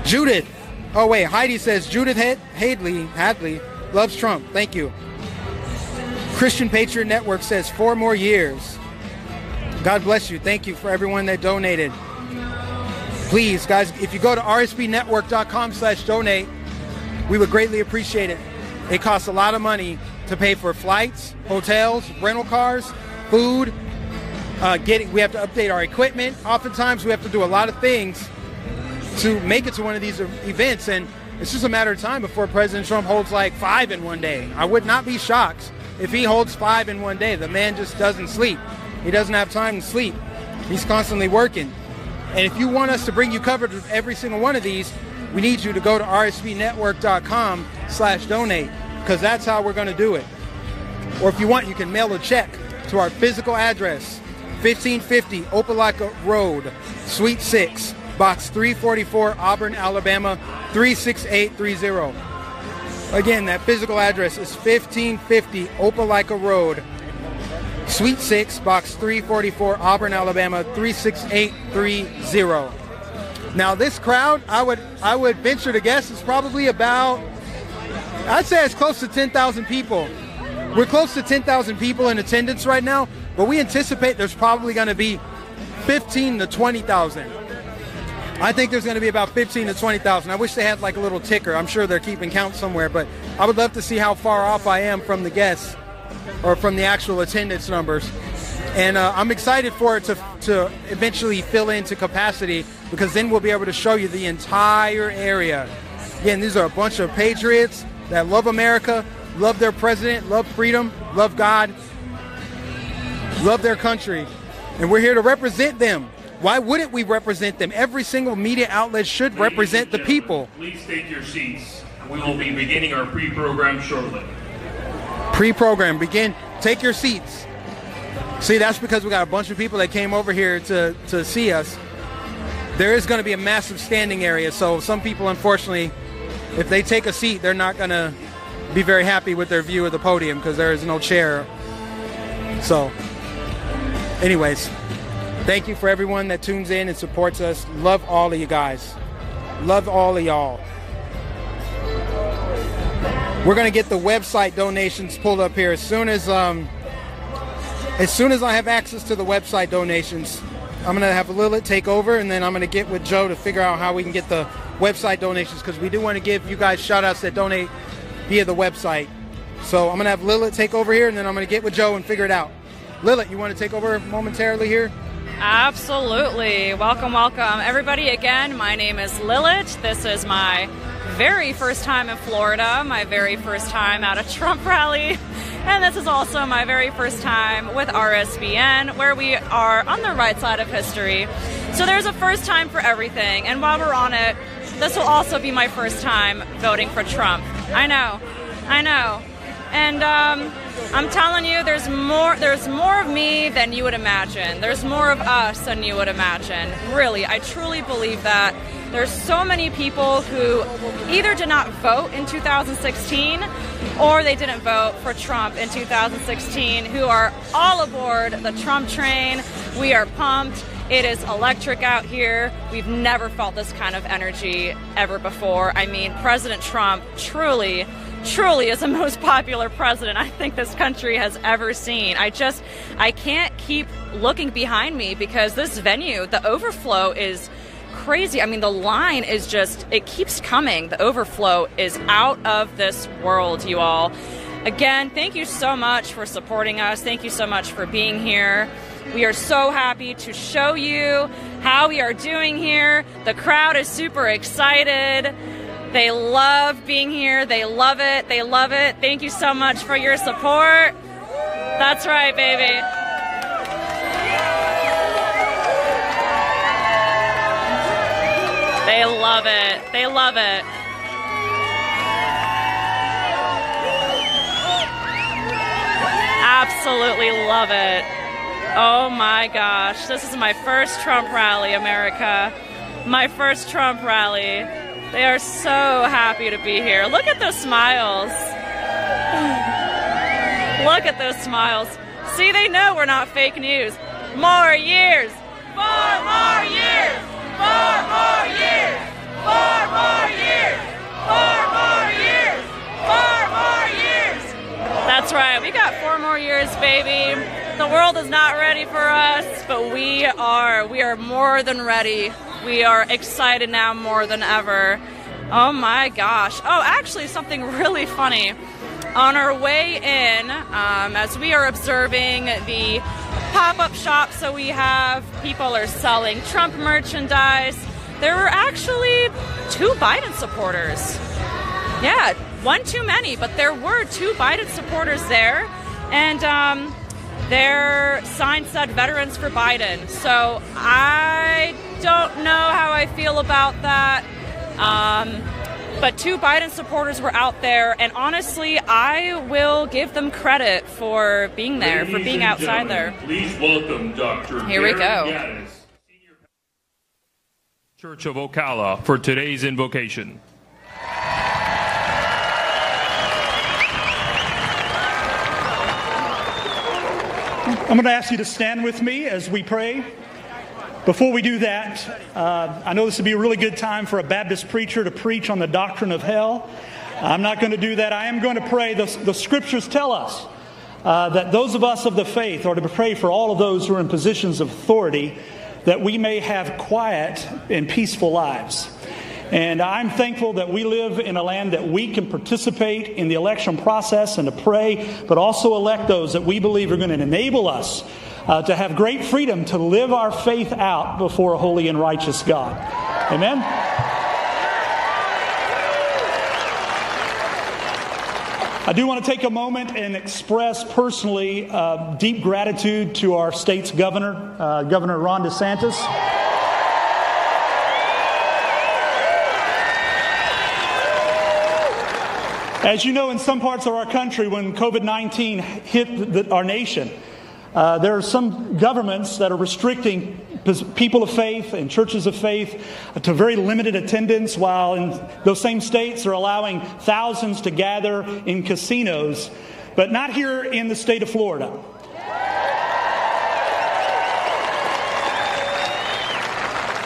Judith. Oh, wait. Heidi says Judith Hadley loves Trump. Thank you. Christian Patriot Network says 4 more years. God bless you. Thank you for everyone that donated. Please, guys, if you go to rsbnetwork.com/donate, we would greatly appreciate it. It costs a lot of money to pay for flights, hotels, rental cars, food. We have to update our equipment. Oftentimes, we have to do a lot of things to make it to one of these events, and it's just a matter of time before President Trump holds like 5 in one day. I would not be shocked if he holds 5 in one day. The man just doesn't sleep. He doesn't have time to sleep. He's constantly working. And if you want us to bring you coverage of every single one of these, we need you to go to rsbnetwork.com/donate, because that's how we're going to do it. Or if you want, you can mail a check to our physical address, 1550 Opelika Road, Suite 6, Box 344, Auburn, Alabama, 36830. Again, that physical address is 1550 Opelika Road, Suite 6, Box 344, Auburn, Alabama, 36830. Now, this crowd, I would venture to guess, is probably about, I'd say it's close to 10,000 people. We're close to 10,000 people in attendance right now, but we anticipate there's probably going to be 15 to 20,000. I think there's going to be about 15 to 20,000. I wish they had like a little ticker. I'm sure they're keeping count somewhere, but I would love to see how far off I am from the guests or from the actual attendance numbers. And I'm excited for it to eventually fill into capacity, because then we'll be able to show you the entire area. Again, these are a bunch of patriots that love America, love their president, love freedom, love God, love their country. And we're here to represent them. Why wouldn't we represent them? Every single media outlet should represent the people. Please take your seats. We will be beginning our pre-program shortly. Pre-program, begin. Take your seats. See, that's because we got a bunch of people that came over here to see us. There is going to be a massive standing area, so some people, unfortunately, if they take a seat, they're not going to be very happy with their view of the podium because there is no chair. So, anyways, thank you for everyone that tunes in and supports us. Love all of you guys. Love all of y'all. We're going to get the website donations pulled up here as soon as I have access to the website donations. I'm going to have Lilith take over, and then I'm going to get with Joe to figure out how we can get the website donations, because we do want to give you guys shout-outs that donate via the website. So I'm going to have Lilith take over here, and then I'm going to get with Joe and figure it out. Lilith, you want to take over momentarily here? Absolutely. Welcome, welcome. Everybody, again, my name is Lilith. This is my very first time in Florida, my very first time at a Trump rally, and this is also my very first time with RSBN, where we are on the right side of history. So there's a first time for everything, and while we're on it, this will also be my first time voting for Trump. I know. And I'm telling you, there's more of me than you would imagine. There's more of us than you would imagine. Really, I truly believe that. There's so many people who either did not vote in 2016 or they didn't vote for Trump in 2016 who are all aboard the Trump train. We are pumped. It is electric out here. We've never felt this kind of energy ever before. I mean, President Trump truly is the most popular president I think this country has ever seen. I can't keep looking behind me because this venue, the overflow is crazy. I mean, the line is just, it keeps coming. The overflow is out of this world, you all. Again, thank you so much for supporting us. Thank you so much for being here. We are so happy to show you how we are doing here. The crowd is super excited. They love being here. They love it. They love it. Thank you so much for your support. That's right, baby. They love it. They love it. Absolutely love it. Oh my gosh. This is my first Trump rally, America. My first Trump rally. They are so happy to be here. Look at those smiles. Look at those smiles. See, they know we're not fake news. More years. 4 more years. 4 more years. 4 more years. 4 more years. 4 more years. That's right. We got 4 more years, baby. The world is not ready for us, but we are. We are more than ready. We are excited now more than ever. Oh my gosh. Oh, actually something really funny. On our way in, as we are observing the pop-up shop, so we have people are selling Trump merchandise. There were actually 2 Biden supporters. Yeah, 1 too many, but there were 2 Biden supporters there. And their sign said Veterans for Biden. So I don't know how I feel about that. But 2 Biden supporters were out there, and honestly, I will give them credit for being there, for being outside there. Please welcome Dr. Here we go. Gaddis, Senior Church of Ocala, for today's invocation. I'm going to ask you to stand with me as we pray. Before we do that, I know this would be a really good time for a Baptist preacher to preach on the doctrine of hell. I'm not going to do that. I am going to pray. The scriptures tell us that those of us of the faith are to pray for all of those who are in positions of authority, that we may have quiet and peaceful lives. And I'm thankful that we live in a land that we can participate in the election process and to pray, but also elect those that we believe are going to enable us to have great freedom to live our faith out before a holy and righteous God. Amen? I do want to take a moment and express personally deep gratitude to our state's governor, Governor Ron DeSantis. As you know, in some parts of our country, when COVID-19 hit our nation, there are some governments that are restricting people of faith and churches of faith to very limited attendance, while in those same states they're allowing thousands to gather in casinos, but not here in the state of Florida.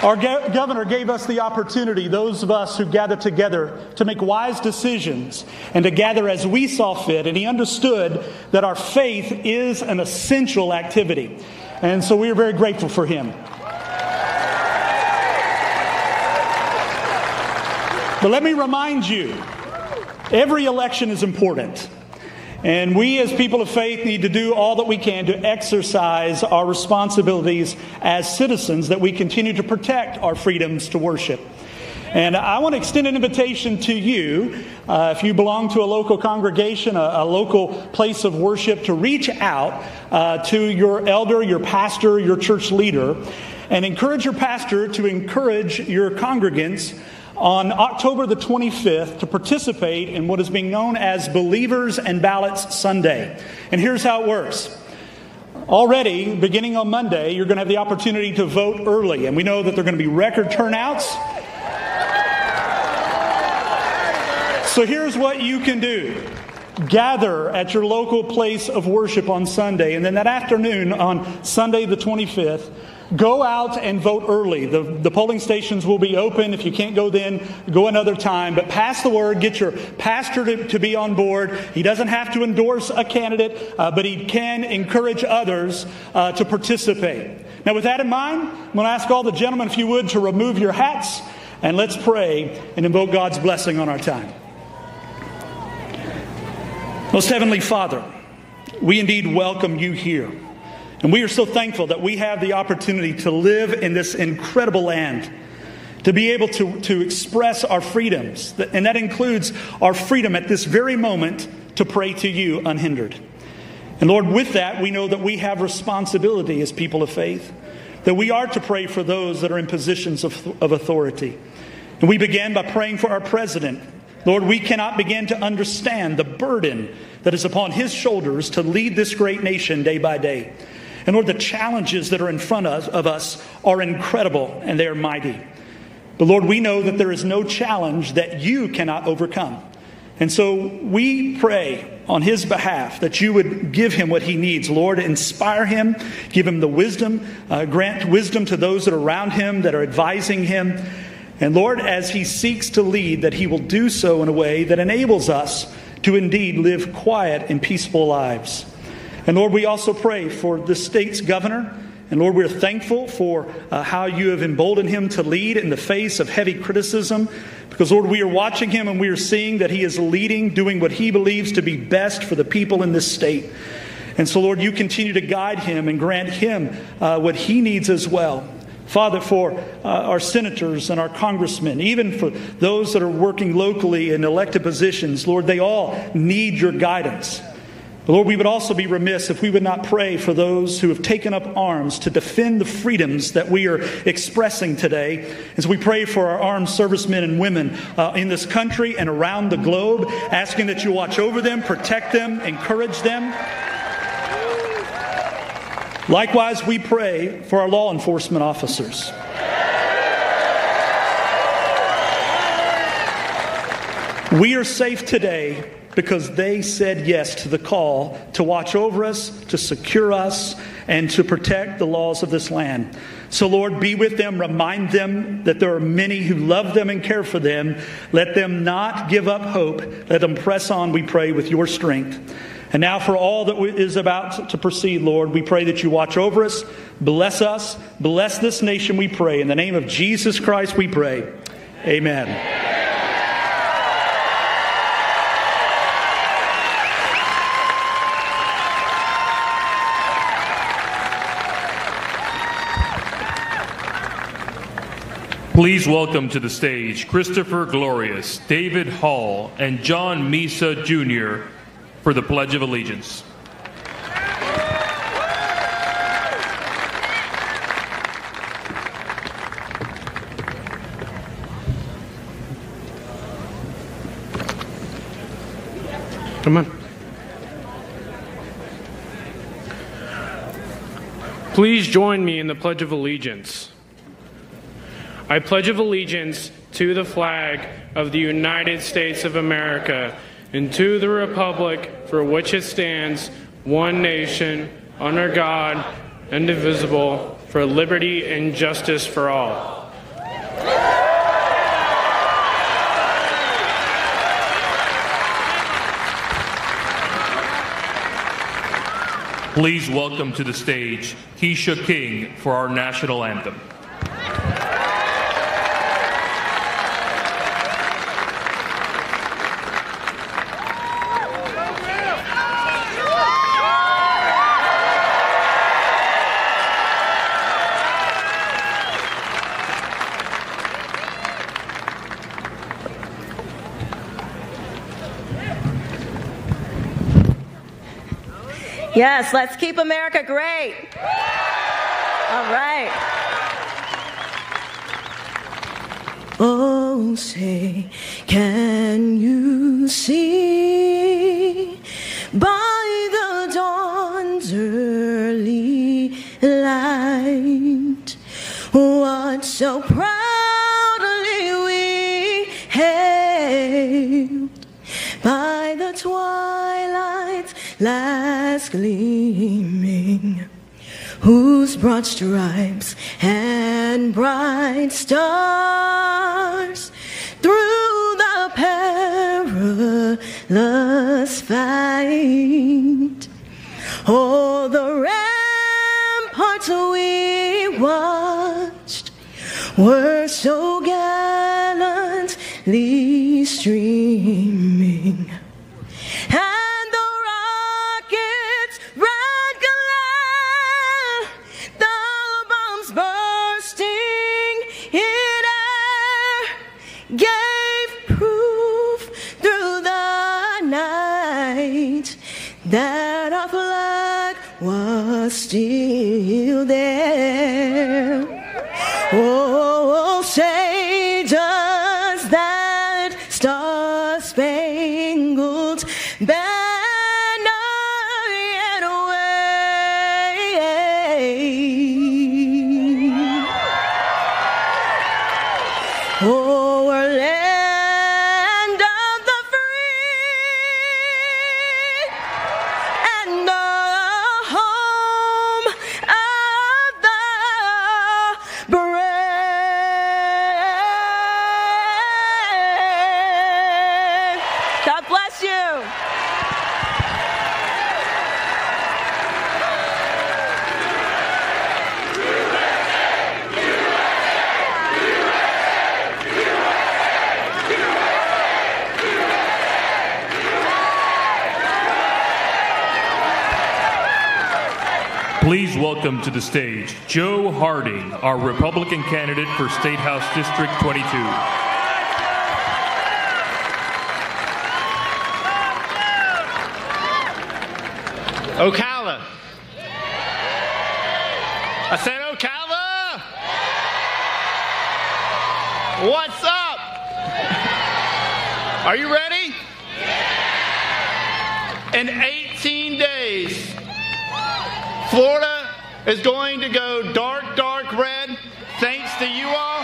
Our governor gave us the opportunity, those of us who gather together, to make wise decisions and to gather as we saw fit. And he understood that our faith is an essential activity. And so we are very grateful for him. But let me remind you, every election is important. And we as people of faith need to do all that we can to exercise our responsibilities as citizens, that we continue to protect our freedoms to worship. And I want to extend an invitation to you, if you belong to a local congregation, a local place of worship, to reach out to your elder, your pastor, your church leader, and encourage your pastor to encourage your congregants on October the 25th to participate in what is being known as Believers and Ballots Sunday. And here's how it works. Already, beginning on Monday, you're going to have the opportunity to vote early. And we know that there are going to be record turnouts. So here's what you can do. Gather at your local place of worship on Sunday. And then that afternoon, on Sunday the 25th, go out and vote early. The polling stations will be open. If you can't go then, go another time. But pass the word. Get your pastor to be on board. He doesn't have to endorse a candidate, but he can encourage others to participate. Now, with that in mind, I'm going to ask all the gentlemen, if you would, to remove your hats. And let's pray and invoke God's blessing on our time. Most Heavenly Father, we indeed welcome you here. And we are so thankful that we have the opportunity to live in this incredible land, to be able to express our freedoms. And that includes our freedom at this very moment to pray to you unhindered. And Lord, with that, we know that we have responsibility as people of faith, that we are to pray for those that are in positions of authority. And we began by praying for our president. Lord, we cannot begin to understand the burden that is upon his shoulders to lead this great nation day by day. And Lord, the challenges that are in front of us are incredible and they are mighty. But Lord, we know that there is no challenge that you cannot overcome. And so we pray on his behalf that you would give him what he needs. Lord, inspire him, give him the wisdom, grant wisdom to those that are around him, that are advising him. And Lord, as he seeks to lead, that he will do so in a way that enables us to indeed live quiet and peaceful lives. And Lord, we also pray for the state's governor. And Lord, we're thankful for how you have emboldened him to lead in the face of heavy criticism. Because Lord, we are watching him and we are seeing that he is leading, doing what he believes to be best for the people in this state. And so Lord, you continue to guide him and grant him what he needs as well. Father, for our senators and our congressmen, even for those that are working locally in elected positions, Lord, they all need your guidance. But Lord, we would also be remiss if we would not pray for those who have taken up arms to defend the freedoms that we are expressing today. And so we pray for our armed servicemen and women in this country and around the globe, asking that you watch over them, protect them, encourage them. Likewise, we pray for our law enforcement officers. We are safe today because they said yes to the call to watch over us, to secure us, and to protect the laws of this land. So Lord, be with them, remind them that there are many who love them and care for them. Let them not give up hope. Let them press on, we pray, with your strength. And now for all that is about to proceed, Lord, we pray that you watch over us, bless this nation, we pray. In the name of Jesus Christ, we pray. Amen. Please welcome to the stage Christopher Glorious, David Hall, and John Misa Jr. for the Pledge of Allegiance. Come on. Please join me in the Pledge of Allegiance. I pledge of allegiance to the flag of the United States of America and to the republic for which it stands, one nation, under God, indivisible, for liberty and justice for all. Please welcome to the stage Keisha King for our national anthem. Yes, let's keep America great. All right. Oh, say, can you see by the dawn's early light what so proudly we hailed by the twilight's last gleaming, whose broad stripes and bright stars through the perilous fight, oh, the ramparts we watched were so gallantly streaming, and the rockets' red glare, the bombs bursting in air, gave proof through the night that our flag was still there. Oh, say does Oh, our land of the free and the home of the brave. God bless you. Please welcome to the stage Joe Harding, our Republican candidate for State House District 22. Ocala. I said Ocala. What's up? Are you ready? In 18 days, Florida is going to go dark, dark red thanks to you all.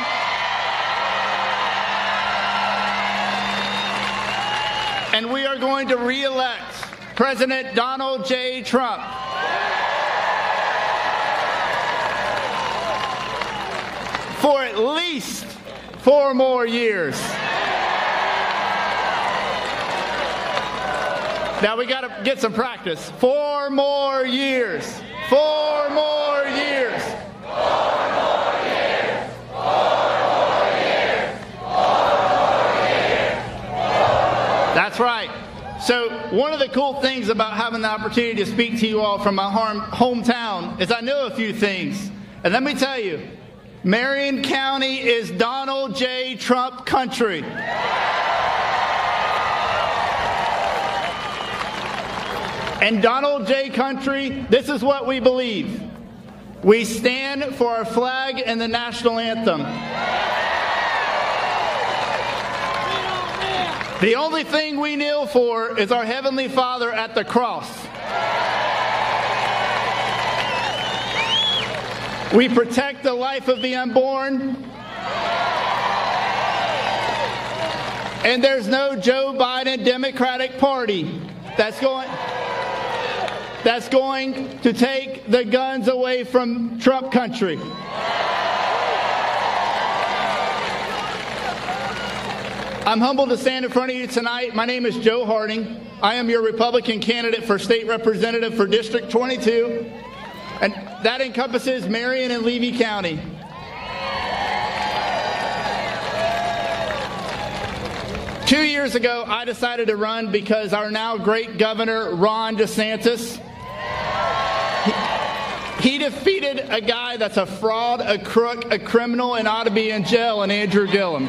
And we are going to re-elect President Donald J. Trump. For at least 4 more years. Now we got to get some practice. 4 more years. 4 more years. 4 more years. 4 more years. 4 more years. That's right. So one of the cool things about having the opportunity to speak to you all from my hometown is I know a few things. And let me tell you, Marion County is Donald J. Trump country. And Donald J. country, this is what we believe. We stand for our flag and the national anthem. The only thing we kneel for is our Heavenly Father at the cross. We protect the life of the unborn. And there's no Joe Biden Democratic Party that's going to take the guns away from Trump country. I'm humbled to stand in front of you tonight. My name is Joe Harding. I am your Republican candidate for state representative for District 22, and that encompasses Marion and Levy County. Two years ago, I decided to run because our now great governor, Ron DeSantis, he defeated a guy that's a fraud, a crook, a criminal, and ought to be in jail, and Andrew Gillum.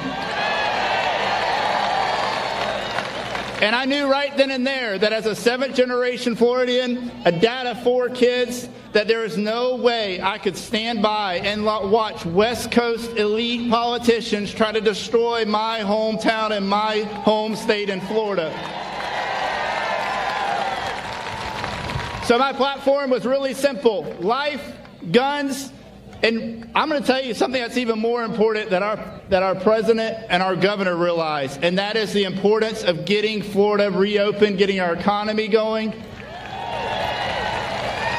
And I knew right then and there that as a 7th-generation Floridian, a dad of 4 kids, that there is no way I could stand by and watch West Coast elite politicians try to destroy my hometown and my home state in Florida. So my platform was really simple: life, guns, and I'm going to tell you something that's even more important that our president and our governor realize, and that is the importance of getting Florida reopened, getting our economy going.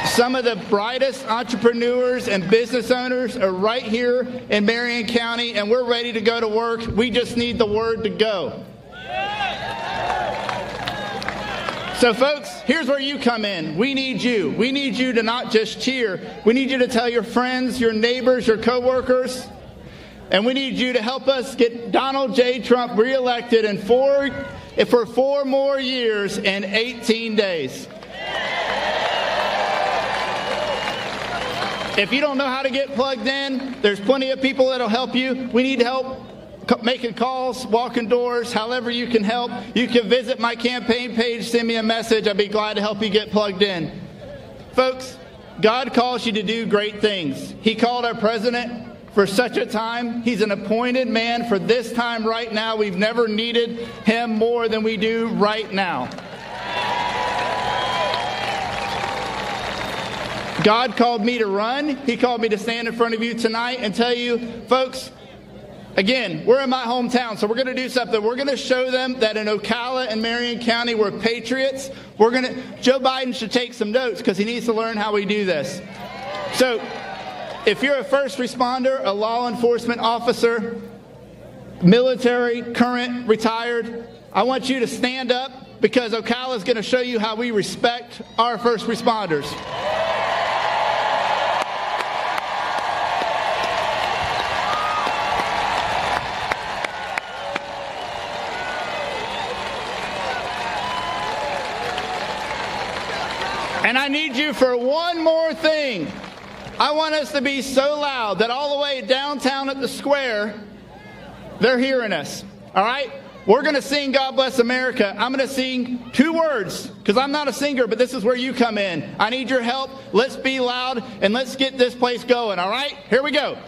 Some of the brightest entrepreneurs and business owners are right here in Marion County, and we're ready to go to work. We just need the word to go. So folks, here's where you come in. We need you. We need you to not just cheer. We need you to tell your friends, your neighbors, your coworkers. And we need you to help us get Donald J. Trump reelected for 4 more years and 18 days. If you don't know how to get plugged in, there's plenty of people that'll help you. We need help making calls, walking doors, however you can help. You can visit my campaign page, send me a message. I'd be glad to help you get plugged in. Folks, God calls you to do great things. He called our president for such a time. He's an appointed man for this time right now. We've never needed him more than we do right now. God called me to run. He called me to stand in front of you tonight and tell you, folks, Again, we're in my hometown, so we're going to do something. We're going to show them that in Ocala and Marion County, we're patriots. Joe Biden should take some notes because he needs to learn how we do this. So if you're a first responder, a law enforcement officer, military, current, retired, I want you to stand up because Ocala is going to show you how we respect our first responders. And I need you for one more thing. I want us to be so loud that all the way downtown at the square, they're hearing us. All right? We're going to sing God Bless America. I'm going to sing 2 words because I'm not a singer, but this is where you come in. I need your help. Let's be loud and let's get this place going. All right? Here we go.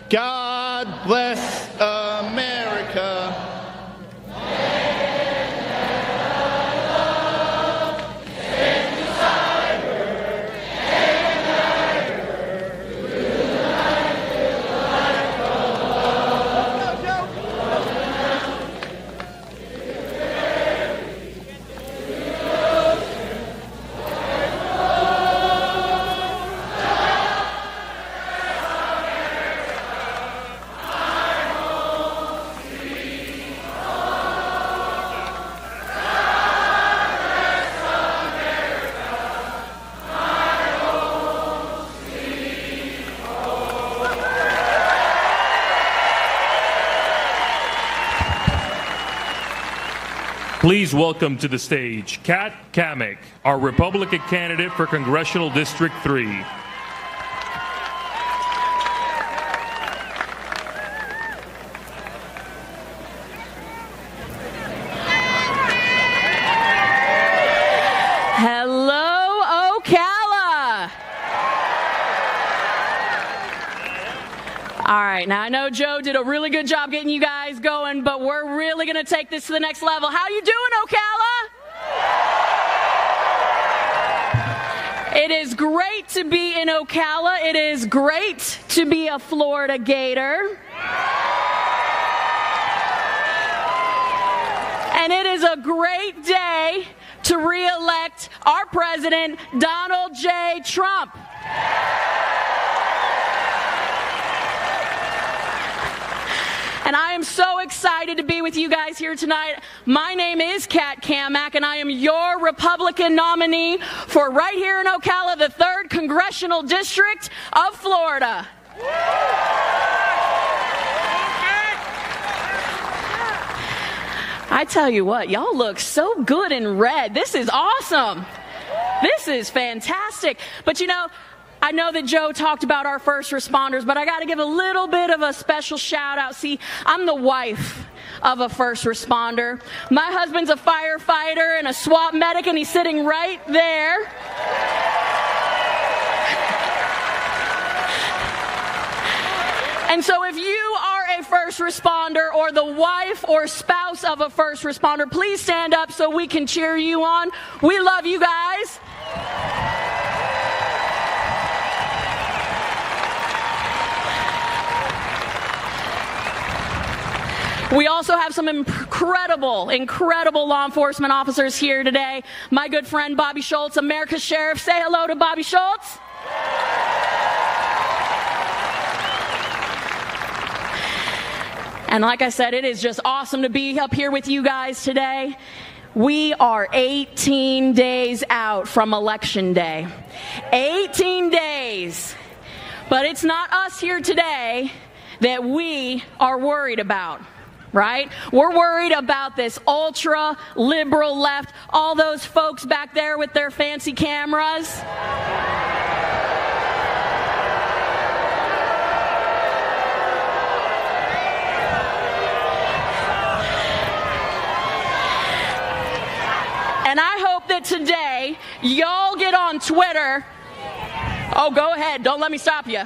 God bless America. Please welcome to the stage Kat Kamek, our Republican candidate for Congressional District 3. Hello, Ocala. All right, now I know Joe did a really good job getting you guys going, but we're really going to take this to the next level. How you doing, Ocala? It is great to be in Ocala. It is great to be a Florida Gator. And it is a great day to re-elect our president, Donald J. Trump. And I am so excited to be with you guys here tonight. My name is Kat Kamek, and I am your Republican nominee for right here in Ocala, the 3rd Congressional District of Florida. I tell you what, y'all look so good in red. This is awesome. This is fantastic. But you know, I know that Joe talked about our first responders, but I got to give a little bit of a special shout out. See, I'm the wife of a first responder. My husband's a firefighter and a SWAT medic, and he's sitting right there. And so if you are a first responder or the wife or spouse of a first responder, please stand up so we can cheer you on. We love you guys. We also have some incredible law enforcement officers here today. My good friend Bobby Schultz, America's Sheriff. Say hello to Bobby Schultz. And like I said, it is just awesome to be up here with you guys today. We are 18 days out from Election Day. 18 days. But it's not us here today that we are worried about. Right? We're worried about this ultra-liberal left, all those folks back there with their fancy cameras. And I hope that today, y'all get on Twitter. Oh, go ahead. Don't let me stop you.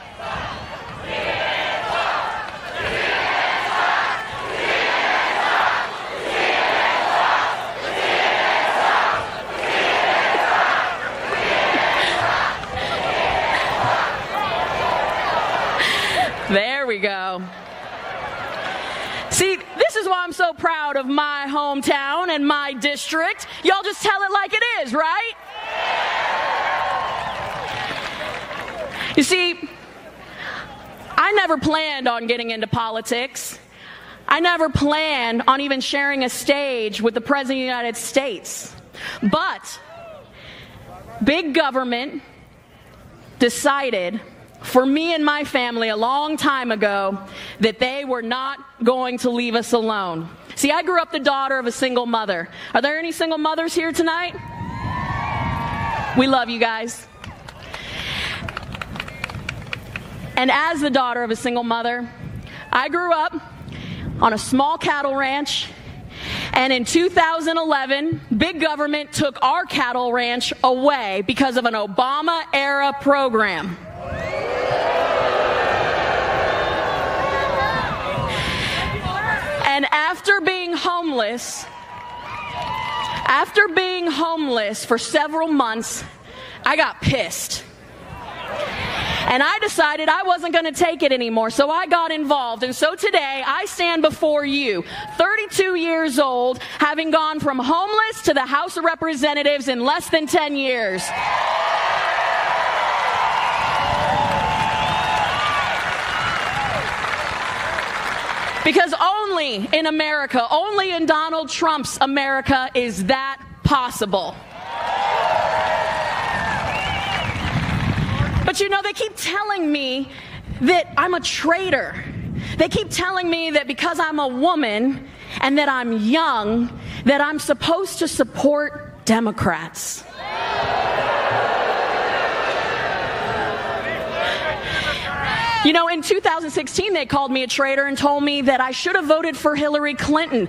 There we go. See, this is why I'm so proud of my hometown and my district. Y'all just tell it like it is, right? You see, I never planned on getting into politics. I never planned on even sharing a stage with the President of the United States. But big government decided for me and my family a long time ago that they were not going to leave us alone. See, I grew up the daughter of a single mother. Are there any single mothers here tonight? We love you guys. And as the daughter of a single mother, I grew up on a small cattle ranch, and in 2011, big government took our cattle ranch away because of an Obama-era program. And after being homeless for several months, I got pissed. And I decided I wasn't going to take it anymore, so I got involved. And so today, I stand before you, 32 years old, having gone from homeless to the House of Representatives in less than 10 years. Because only in America, only in Donald Trump's America is that possible. But you know, they keep telling me that I'm a traitor. They keep telling me that because I'm a woman and that I'm young, that I'm supposed to support Democrats. You know, in 2016, they called me a traitor and told me that I should have voted for Hillary Clinton.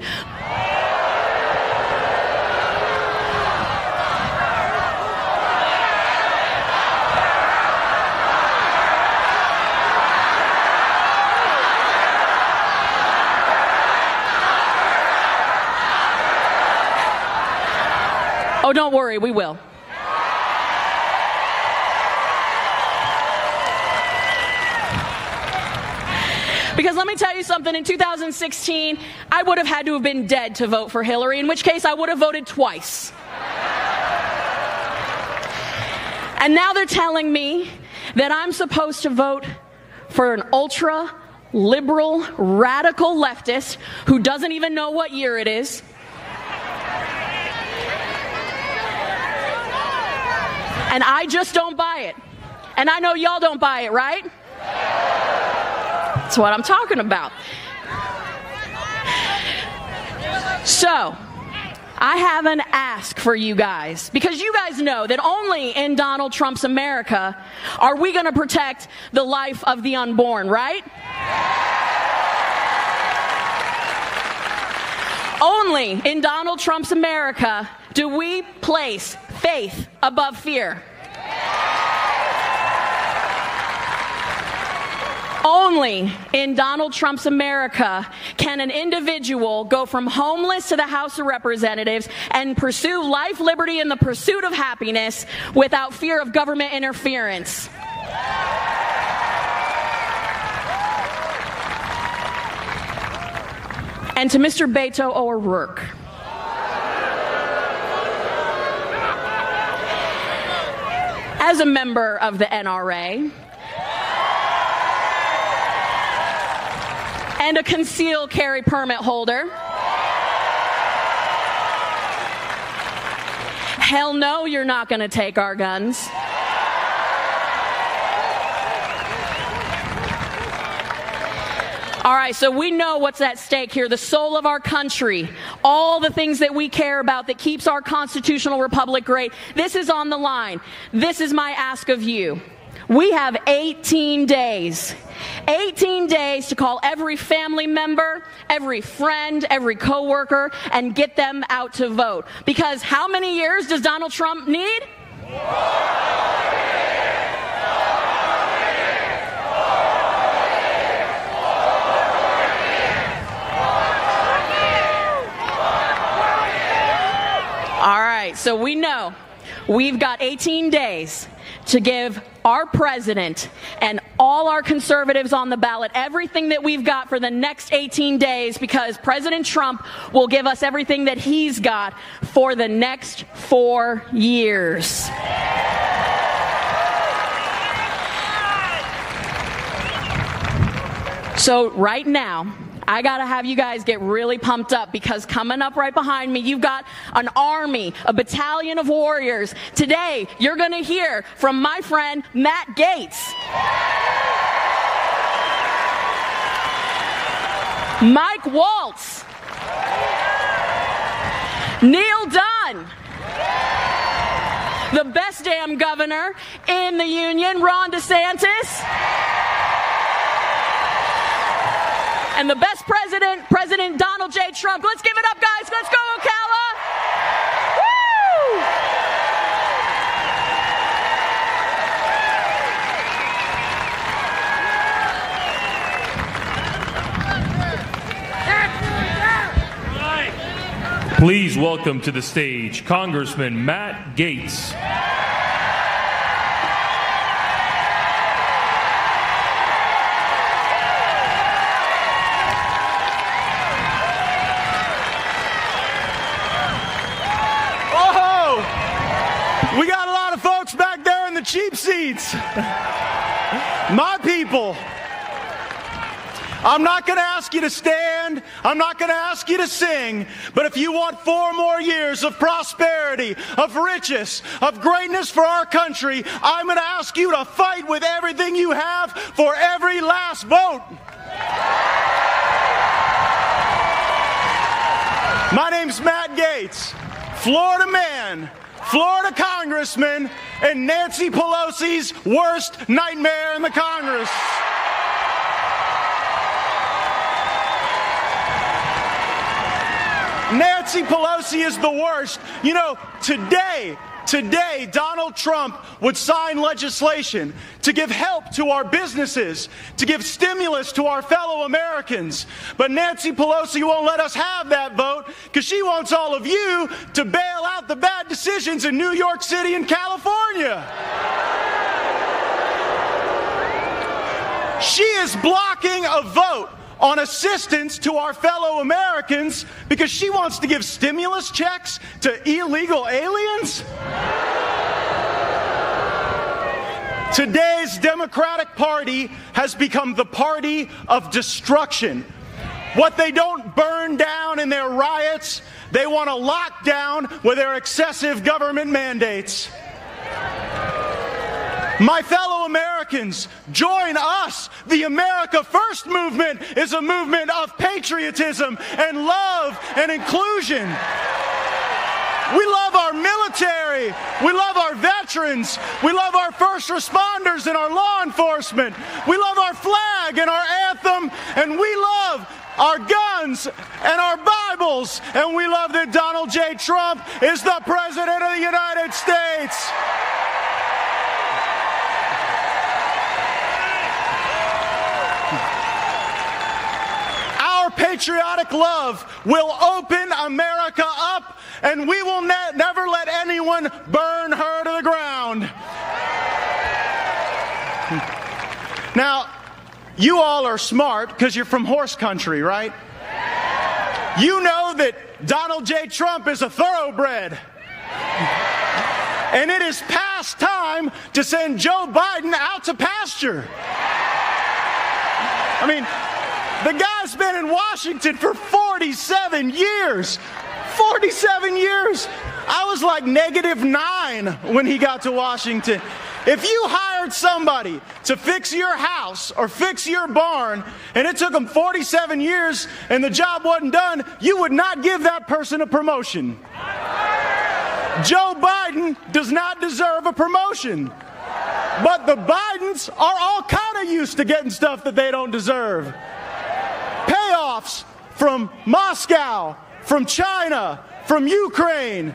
Oh, don't worry, we will. Because let me tell you something, in 2016, I would have had to have been dead to vote for Hillary, in which case I would have voted twice. And now they're telling me that I'm supposed to vote for an ultra-liberal, radical leftist who doesn't even know what year it is. And I just don't buy it. And I know y'all don't buy it, right? That's what I'm talking about. So, I have an ask for you guys, because you guys know that only in Donald Trump's America are we going to protect the life of the unborn, right? Only in Donald Trump's America do we place faith above fear. Only in Donald Trump's America can an individual go from homeless to the House of Representatives and pursue life, liberty, and the pursuit of happiness without fear of government interference. And to Mr. Beto O'Rourke, as a member of the NRA and a concealed carry permit holder, hell no, you're not going to take our guns. All right, so we know what's at stake here, the soul of our country, all the things that we care about that keeps our constitutional republic great. This is on the line. This is my ask of you. We have 18 days. 18 days to call every family member, every friend, every coworker, and get them out to vote. Because how many years does Donald Trump need? All right, so we know we've got 18 days to give our president and all all our conservatives on the ballot, everything that we've got for the next 18 days, because President Trump will give us everything that he's got for the next 4 years. So right now, I gotta have you guys get really pumped up, because coming up right behind me, you've got an army, a battalion of warriors. Today, you're gonna hear from my friend Matt Gaetz, Mike Waltz, Neil Dunn, the best damn governor in the union, Ron DeSantis, and the best president, President Donald J. Trump. Let's give it up, guys. Let's go, Ocala. Woo! Please welcome to the stage Congressman Matt Gaetz. We got a lot of folks back there in the cheap seats. My people, I'm not going to ask you to stand. I'm not going to ask you to sing. But if you want 4 more years of prosperity, of riches, of greatness for our country, I'm going to ask you to fight with everything you have for every last vote. My name's Matt Gaetz, Florida man, Florida congressman, and Nancy Pelosi's worst nightmare in the Congress. Nancy Pelosi is the worst. You know, today, Donald Trump would sign legislation to give help to our businesses, to give stimulus to our fellow Americans. But Nancy Pelosi won't let us have that vote because she wants all of you to bail out the bad decisions in New York City and California. She is blocking a vote on assistance to our fellow Americans because she wants to give stimulus checks to illegal aliens? Today's Democratic Party has become the party of destruction. What they don't burn down in their riots, they want to lock down with their excessive government mandates. My fellow Americans, join us. The America First movement is a movement of patriotism and love and inclusion. We love our military. We love our veterans. We love our first responders and our law enforcement. We love our flag and our anthem. And we love our guns and our Bibles. And we love that Donald J. Trump is the President of the United States. Patriotic love will open America up, and we will never let anyone burn her to the ground. Now, you all are smart because you're from horse country, right? You know that Donald J. Trump is a thoroughbred. And it is past time to send Joe Biden out to pasture. I mean, the guy's been in Washington for 47 years. 47 years. I was like -9 when he got to Washington. If you hired somebody to fix your house or fix your barn and it took them 47 years and the job wasn't done, you would not give that person a promotion. Joe Biden does not deserve a promotion. But the Bidens are all kind of used to getting stuff that they don't deserve. Payoffs from Moscow, from China, from Ukraine.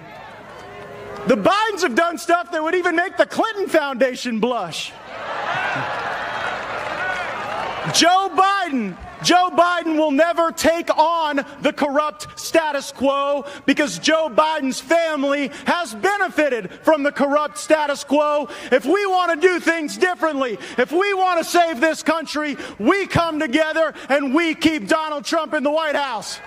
The Bidens have done stuff that would even make the Clinton Foundation blush. Joe Biden Joe Biden will never take on the corrupt status quo because Joe Biden's family has benefited from the corrupt status quo. If we want to do things differently, if we want to save this country, we come together and we keep Donald Trump in the White House.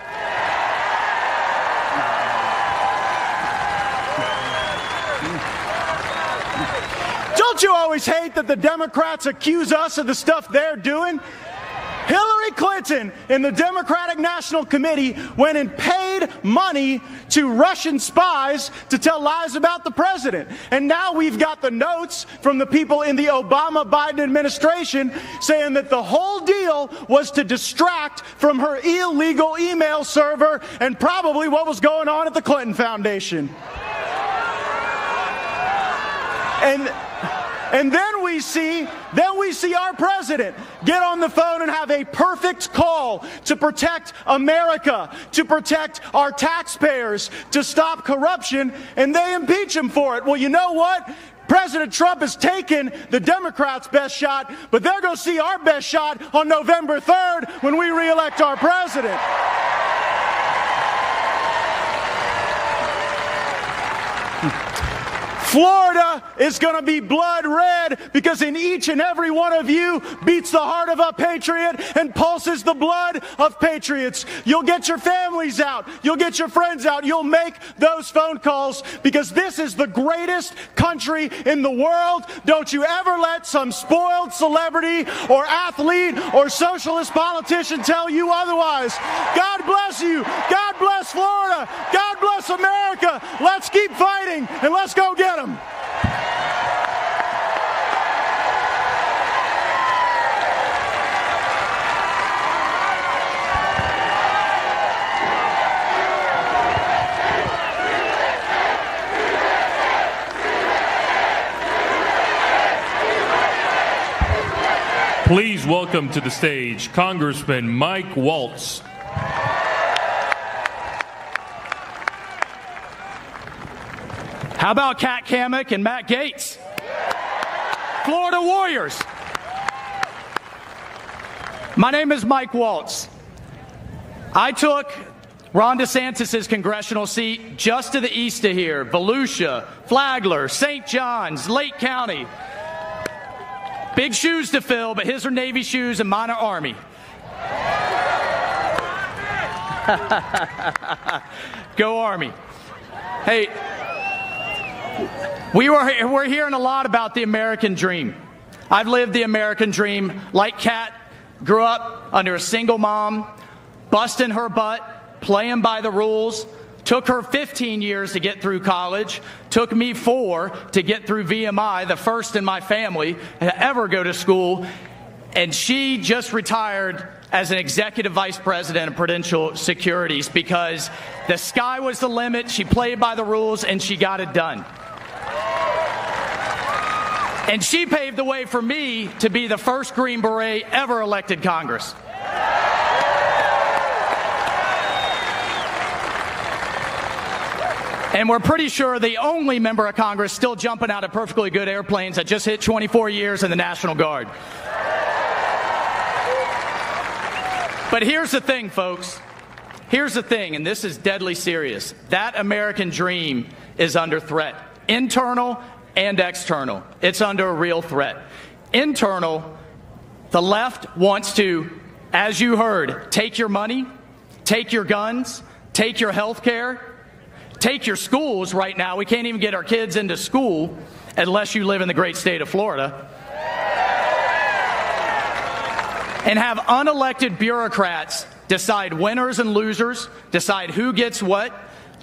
Don't you always hate that the Democrats accuse us of the stuff they're doing? Hillary Clinton and the Democratic National Committee went and paid money to Russian spies to tell lies about the president. And now we've got the notes from the people in the Obama-Biden administration saying that the whole deal was to distract from her illegal email server and probably what was going on at the Clinton Foundation. And then we see our president get on the phone and have a perfect call to protect America, to protect our taxpayers, to stop corruption, and they impeach him for it. Well, you know what? President Trump has taken the Democrats' best shot, but they're going to see our best shot on November 3rd when we reelect our president. Florida is going to be blood red because in each and every one of you beats the heart of a patriot and pulses the blood of patriots. You'll get your families out. You'll get your friends out. You'll make those phone calls because this is the greatest country in the world. Don't you ever let some spoiled celebrity or athlete or socialist politician tell you otherwise. God bless you. God bless Florida. God bless America. Let's keep fighting and let's go get them. Please welcome to the stage Congressman Mike Waltz. How about Kat Kammack and Matt Gaetz? Florida Warriors. My name is Mike Waltz. I took Ron DeSantis' congressional seat just to the east of here, Volusia, Flagler, St. John's, Lake County. Big shoes to fill, but his are Navy shoes and mine are Army. Go Army. Hey, we're hearing a lot about the American dream. I've lived the American dream like Kat, grew up under a single mom, busting her butt, playing by the rules. Took her 15 years to get through college. Took me 4 to get through VMI, the first in my family to ever go to school. And she just retired as an executive vice president of Prudential Securities because the sky was the limit. She played by the rules and she got it done. And she paved the way for me to be the first Green Beret ever elected Congress. And we're pretty sure the only member of Congress still jumping out of perfectly good airplanes that just hit 24 years in the National Guard. But here's the thing, folks. Here's the thing, and this is deadly serious. That American dream is under threat. Internal and external. It's under a real threat. Internal, the left wants to, as you heard, take your money, take your guns, take your health care, take your schools. Right now, we can't even get our kids into school unless you live in the great state of Florida. And have unelected bureaucrats decide winners and losers, decide who gets what,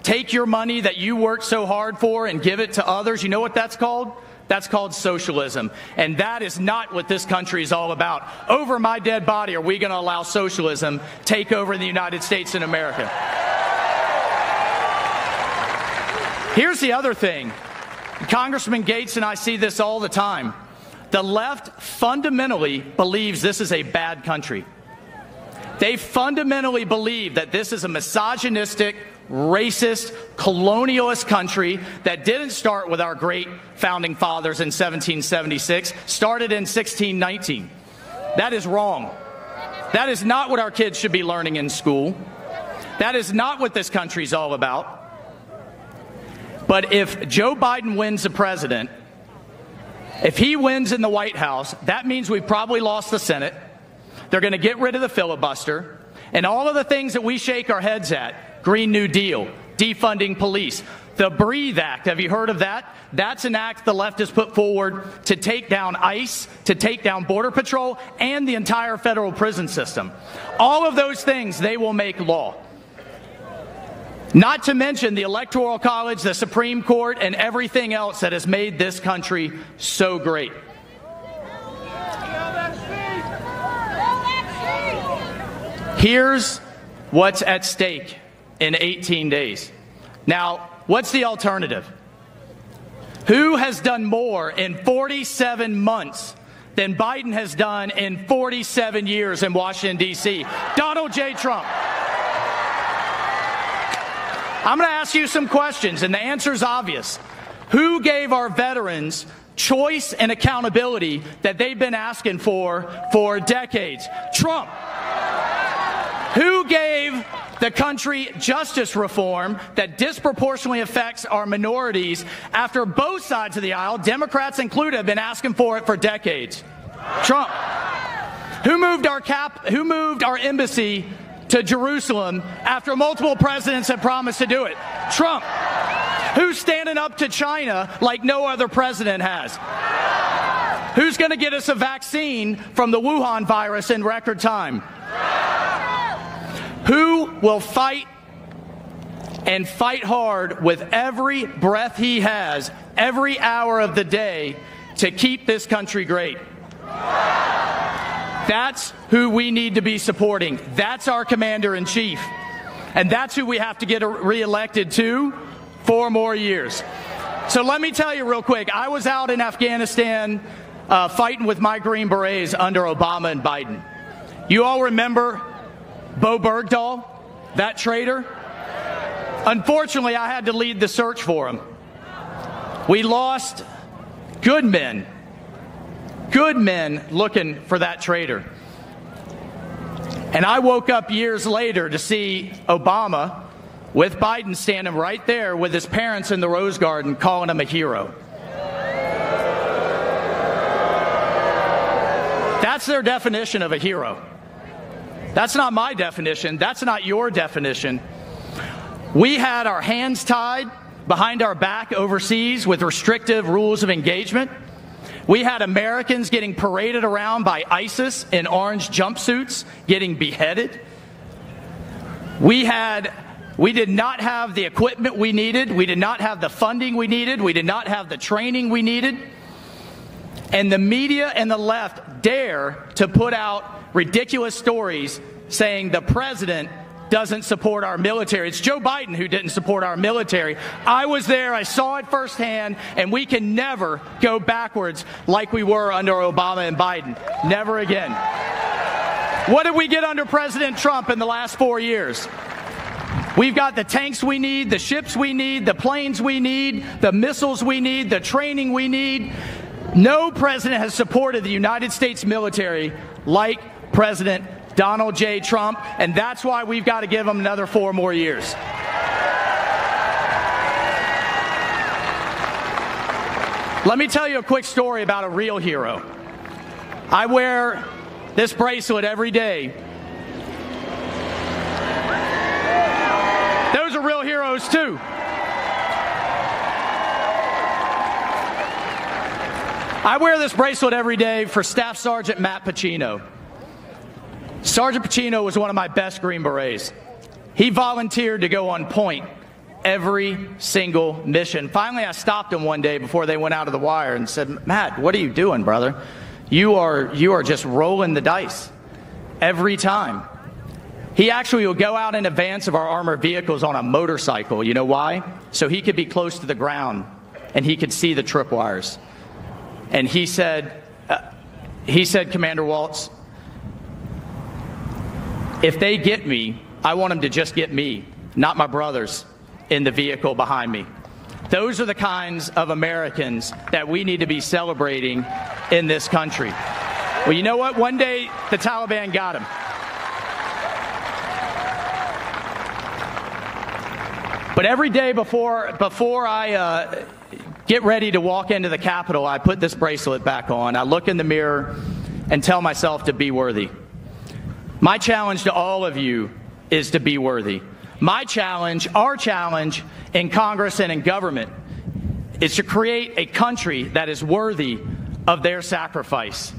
take your money that you worked so hard for and give it to others. You know what that's called? That's called socialism. And that is not what this country is all about. Over my dead body, are we going to allow socialism take over the United States and America? Here's the other thing. Congressman Gaetz and I see this all the time. The left fundamentally believes this is a bad country. They fundamentally believe that this is a misogynistic, racist, colonialist country that didn't start with our great founding fathers in 1776, started in 1619. That is wrong. That is not what our kids should be learning in school. That is not what this country's all about. But if Joe Biden wins the president, if he wins in the White House, that means we've probably lost the Senate. They're going to get rid of the filibuster and all of the things that we shake our heads at. Green New Deal, defunding police, the Breathe Act. Have you heard of that? That's an act the left has put forward to take down ICE, to take down Border Patrol, and the entire federal prison system. All of those things they will make law. Not to mention the Electoral College, the Supreme Court, and everything else that has made this country so great. Here's what's at stake in 18 days. Now, what's the alternative? Who has done more in 47 months than Biden has done in 47 years in Washington, D.C.? Donald J. Trump. I'm going to ask you some questions, and the answer is obvious. Who gave our veterans choice and accountability that they've been asking for decades? Trump. Who gave the country justice reform that disproportionately affects our minorities after both sides of the aisle, Democrats included, have been asking for it for decades? Trump. Who moved our embassy to Jerusalem after multiple presidents had promised to do it? Trump. Who's standing up to China like no other president has? Who's going to get us a vaccine from the Wuhan virus in record time? Who will fight and fight hard with every breath he has, every hour of the day, to keep this country great? That's who we need to be supporting. That's our commander-in-chief. And that's who we have to get reelected to 4 more years. So let me tell you real quick. I was out in Afghanistan fighting with my Green Berets under Obama and Biden. You all remember Bo Bergdahl, that traitor? Unfortunately, I had to lead the search for him. We lost good men looking for that traitor. And I woke up years later to see Obama with Biden standing right there with his parents in the Rose Garden calling him a hero. That's their definition of a hero. That's not my definition. That's not your definition. We had our hands tied behind our back overseas with restrictive rules of engagement. We had Americans getting paraded around by ISIS in orange jumpsuits, getting beheaded. We did not have the equipment we needed. We did not have the funding we needed. We did not have the training we needed. And the media and the left dare to put out ridiculous stories saying the president doesn't support our military. It's Joe Biden who didn't support our military. I was there. I saw it firsthand, and we can never go backwards like we were under Obama and Biden. Never again. What did we get under President Trump in the last 4 years? We've got the tanks we need, the ships we need, the planes we need, the missiles we need, the training we need. No president has supported the United States military like President Donald J. Trump, and that's why we've got to give him another 4 more years. Let me tell you a quick story about a real hero. I wear this bracelet every day. Those are real heroes too. I wear this bracelet every day for Staff Sergeant Matt Pacino. Sergeant Pacino was one of my best Green Berets. He volunteered to go on point every single mission. Finally, I stopped him one day before they went out of the wire and said, "Matt, what are you doing, brother? You are just rolling the dice every time." He actually would go out in advance of our armored vehicles on a motorcycle. You know why? So he could be close to the ground and he could see the tripwires. And he said, Commander Waltz, if they get me, I want them to just get me, not my brothers in the vehicle behind me. Those are the kinds of Americans that we need to be celebrating in this country. Well, you know what? One day the Taliban got him. But every day before I get ready to walk into the Capitol, I put this bracelet back on. I look in the mirror and tell myself to be worthy. My challenge to all of you is to be worthy. My challenge, our challenge in Congress and in government is to create a country that is worthy of their sacrifice.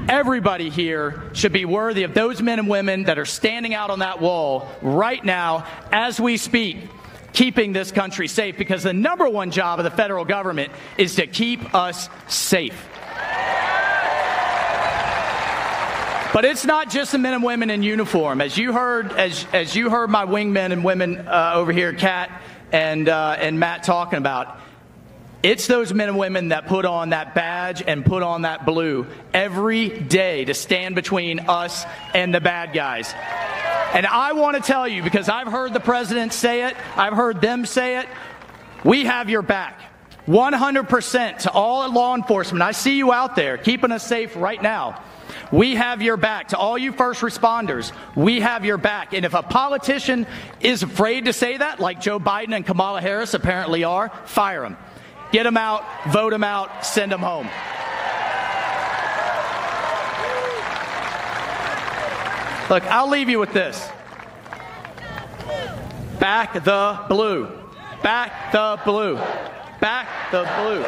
Everybody here should be worthy of those men and women that are standing out on that wall right now as we speak, keeping this country safe, because the number one job of the federal government is to keep us safe. But it's not just the men and women in uniform. As you heard my wingmen and women over here, Kat and Matt, talking about, it's those men and women that put on that badge and put on that blue every day to stand between us and the bad guys. And I want to tell you, because I've heard the president say it, I've heard them say it, we have your back. 100% to all law enforcement. I see you out there keeping us safe right now. We have your back. To all you first responders, we have your back. And if a politician is afraid to say that, like Joe Biden and Kamala Harris apparently are, fire them. Get them out, vote them out, send them home. Look, I'll leave you with this. Back the blue. Back the blue. Back the blue.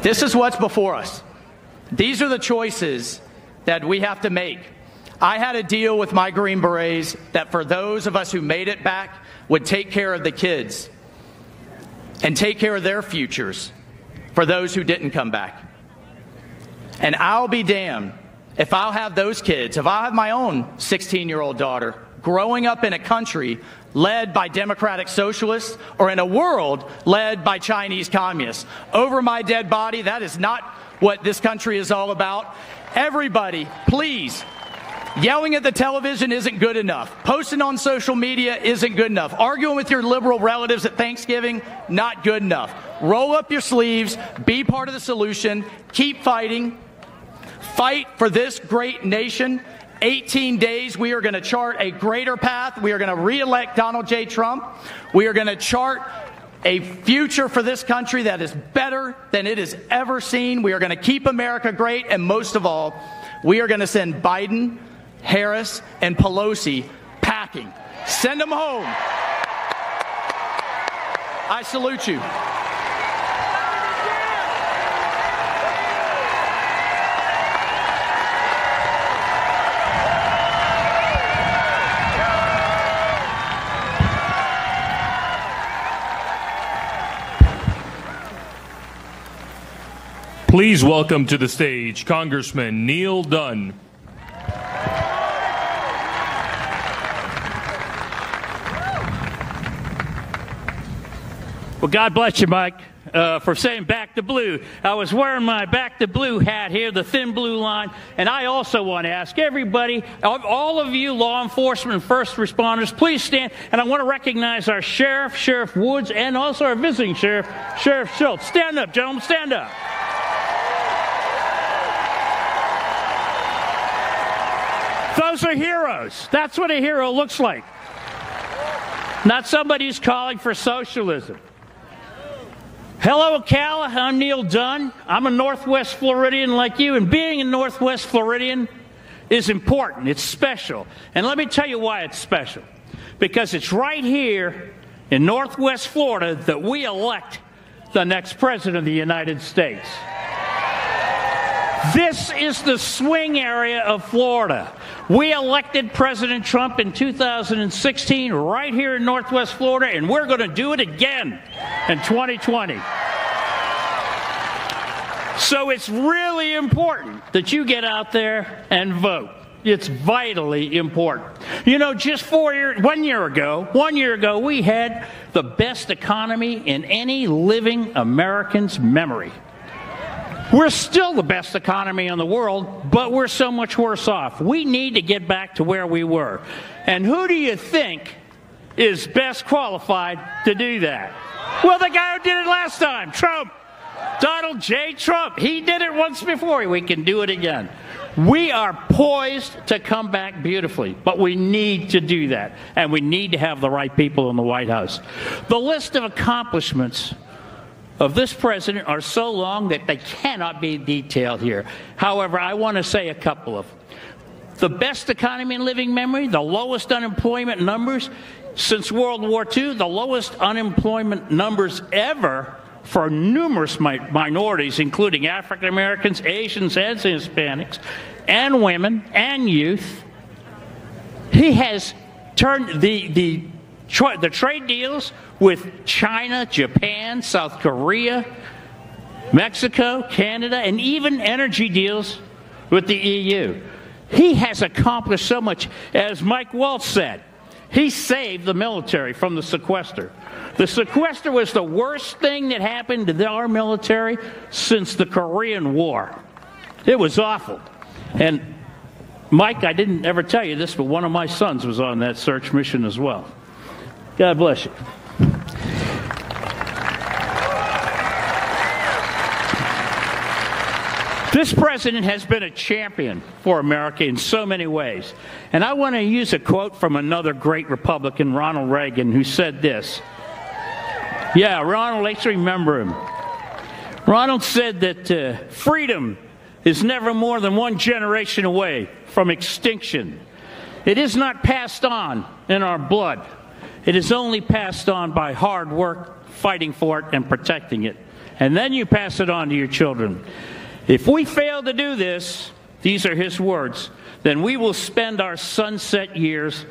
This is what's before us. These are the choices that we have to make. I had a deal with my Green Berets that for those of us who made it back would take care of the kids and take care of their futures for those who didn't come back. And I'll be damned if I'll have those kids, if I have my own 16-year-old daughter growing up in a country led by democratic socialists or in a world led by Chinese communists. Over my dead body, that is not what this country is all about. Everybody, please, yelling at the television isn't good enough. Posting on social media isn't good enough. Arguing with your liberal relatives at Thanksgiving, not good enough. Roll up your sleeves, be part of the solution, keep fighting, fight for this great nation. 18 days, we are going to chart a greater path. We are going to re-elect Donald J. Trump. We are going to chart a future for this country that is better than it has ever seen. We are going to keep America great. And most of all, we are going to send Biden, Harris, and Pelosi packing. Send them home. I salute you. Please welcome to the stage Congressman Neil Dunn. Well, God bless you, Mike, for saying back to blue. I was wearing my back to blue hat here, the thin blue line, and I also want to ask everybody, all of you law enforcement and first responders, please stand, and I want to recognize our sheriff, Sheriff Woods, and also our visiting sheriff, Sheriff Schultz. Stand up, gentlemen, stand up. Those are heroes. That's what a hero looks like. Not somebody who's calling for socialism. Hello, Ocala. I'm Neil Dunn. I'm a Northwest Floridian like you, and being a Northwest Floridian is important. It's special. And let me tell you why it's special. Because it's right here in Northwest Florida that we elect the next president of the United States. This is the swing area of Florida. We elected President Trump in 2016 right here in Northwest Florida, and we're going to do it again in 2020. So it's really important that you get out there and vote. It's vitally important. You know, just 1 year ago, we had the best economy in any living American's memory. We're still the best economy in the world, but we're so much worse off. We need to get back to where we were. And who do you think is best qualified to do that? Well, the guy who did it last time, Trump. Donald J. Trump. He did it once before. We can do it again. We are poised to come back beautifully, but we need to do that, and we need to have the right people in the White House. The list of accomplishments of this president are so long that they cannot be detailed here. However, I want to say a couple of them. The best economy in living memory, the lowest unemployment numbers since World War II, the lowest unemployment numbers ever for numerous minorities, including African Americans, Asians, and Hispanics, and women, and youth. He has turned the trade deals with China, Japan, South Korea, Mexico, Canada, and even energy deals with the EU. He has accomplished so much. As Mike Waltz said, he saved the military from the sequester. The sequester was the worst thing that happened to our military since the Korean War. It was awful. And Mike, I didn't ever tell you this, but one of my sons was on that search mission as well. God bless you. This president has been a champion for America in so many ways. And I want to use a quote from another great Republican, Ronald Reagan, who said this. Yeah, Ronald, let's remember him. Ronald said that freedom is never more than one generation away from extinction. It is not passed on in our blood. It is only passed on by hard work, fighting for it, and protecting it. And then you pass it on to your children. If we fail to do this, these are his words, then we will spend our sunset years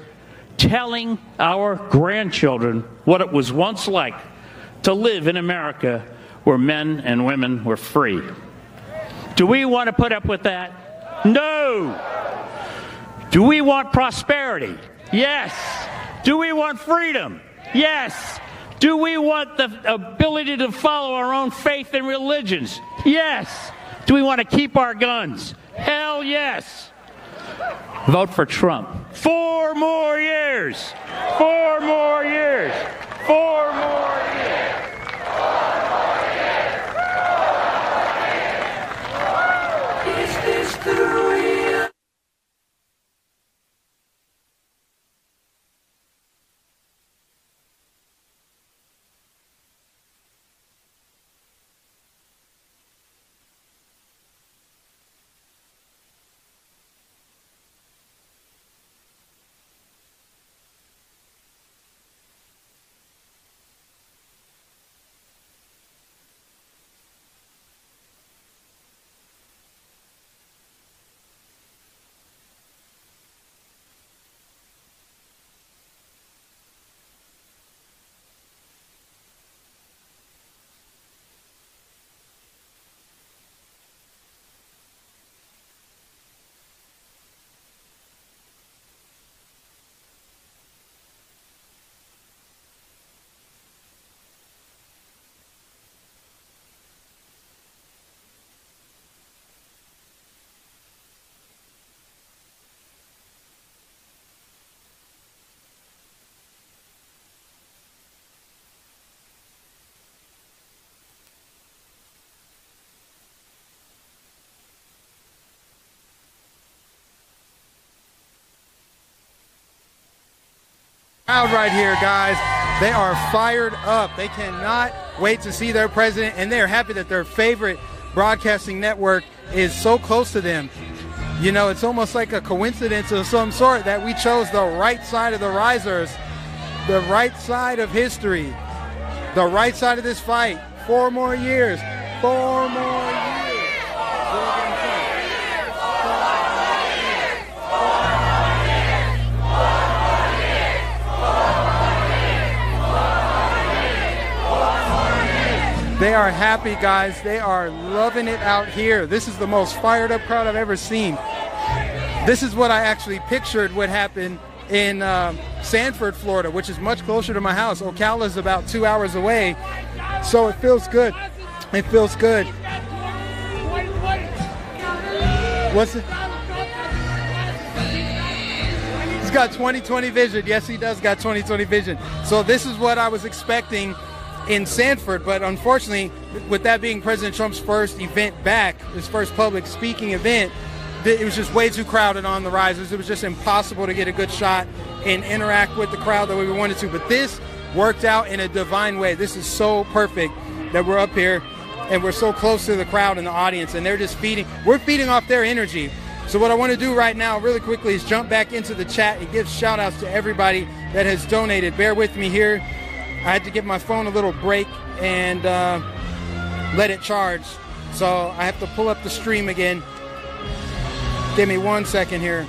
telling our grandchildren what it was once like to live in America where men and women were free. Do we want to put up with that? No. Do we want prosperity? Yes. Do we want freedom? Yes. Do we want the ability to follow our own faith and religions? Yes. Do we want to keep our guns? Hell yes. Vote for Trump. 4 more years. 4 more years. 4 more years. 4 more years. 4 more years. Is this the real? Crowd right here, guys. They are fired up. They cannot wait to see their president, and they're happy that their favorite broadcasting network is so close to them. You know, it's almost like a coincidence of some sort that we chose the right side of the risers, the right side of history, the right side of this fight. 4 more years. 4 more years. They are happy, guys. They are loving it out here. This is the most fired up crowd I've ever seen. This is what I actually pictured would happen in Sanford, Florida, which is much closer to my house. Ocala is about 2 hours away, so it feels good. It feels good. What's it? got 20/20 vision. Yes, he does got 20/20 vision. So this is what I was expecting in Sanford, but unfortunately, with that being President Trump's first event back, his first public speaking event, it was just way too crowded on the risers. It was just impossible to get a good shot and interact with the crowd the way we wanted to. But this worked out in a divine way. This is so perfect that we're up here and we're so close to the crowd and the audience, and they're just we're feeding off their energy. So what I want to do right now really quickly is jump back into the chat and give shout outs to everybody that has donated. Bear with me here. I had to give my phone a little break and let it charge. So I have to pull up the stream again. Give me 1 second here.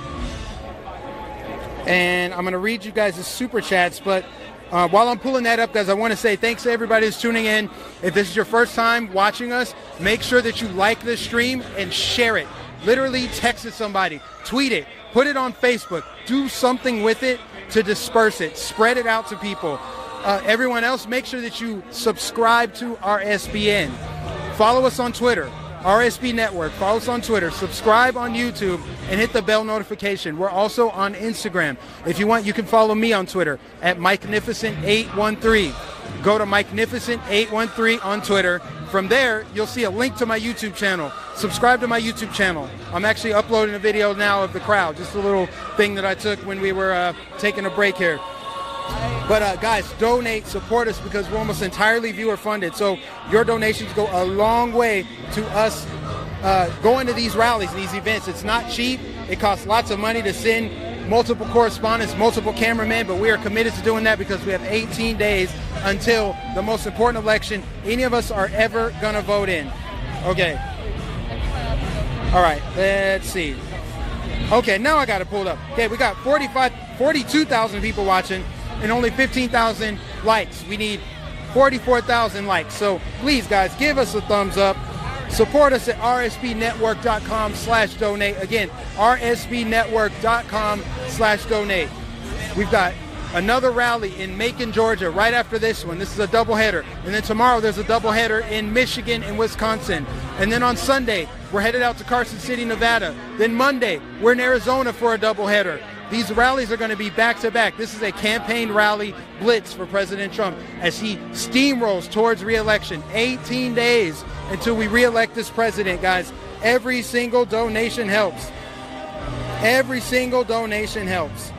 And I'm going to read you guys' super chats. But while I'm pulling that up, guys, I want to say thanks to everybody who's tuning in. If this is your first time watching us, make sure that you like this stream and share it. Literally text it to somebody, tweet it, put it on Facebook, do something with it to disperse it, spread it out to people. Everyone else, make sure that you subscribe to RSBN. Follow us on Twitter, RSB Network. Follow us on Twitter. Subscribe on YouTube and hit the bell notification. We're also on Instagram. If you want, you can follow me on Twitter at Magnificent813. Go to Magnificent813 on Twitter. From there, you'll see a link to my YouTube channel. Subscribe to my YouTube channel. I'm actually uploading a video now of the crowd, just a little thing that I took when we were taking a break here. But guys, donate, support us, because we're almost entirely viewer funded. So your donations go a long way to us going to these rallies, these events. It's not cheap. It costs lots of money to send multiple correspondents, multiple cameramen, but we are committed to doing that because we have 18 days until the most important election any of us are ever going to vote in. Okay. All right, let's see. Okay, now I got it pulled up. Okay, we got 42,000 people watching and only 15,000 likes. We need 44,000 likes. So please, guys, give us a thumbs up. Support us at rsbnetwork.com/donate. Again, rsbnetwork.com/donate. We've got another rally in Macon, Georgia, right after this one. This is a doubleheader. And then tomorrow there's a doubleheader in Michigan and Wisconsin. And then on Sunday, we're headed out to Carson City, Nevada. Then Monday, we're in Arizona for a doubleheader. These rallies are going to be back-to-back. This is a campaign rally blitz for President Trump as he steamrolls towards re-election. 18 days until we re-elect this president, guys. Every single donation helps. Every single donation helps.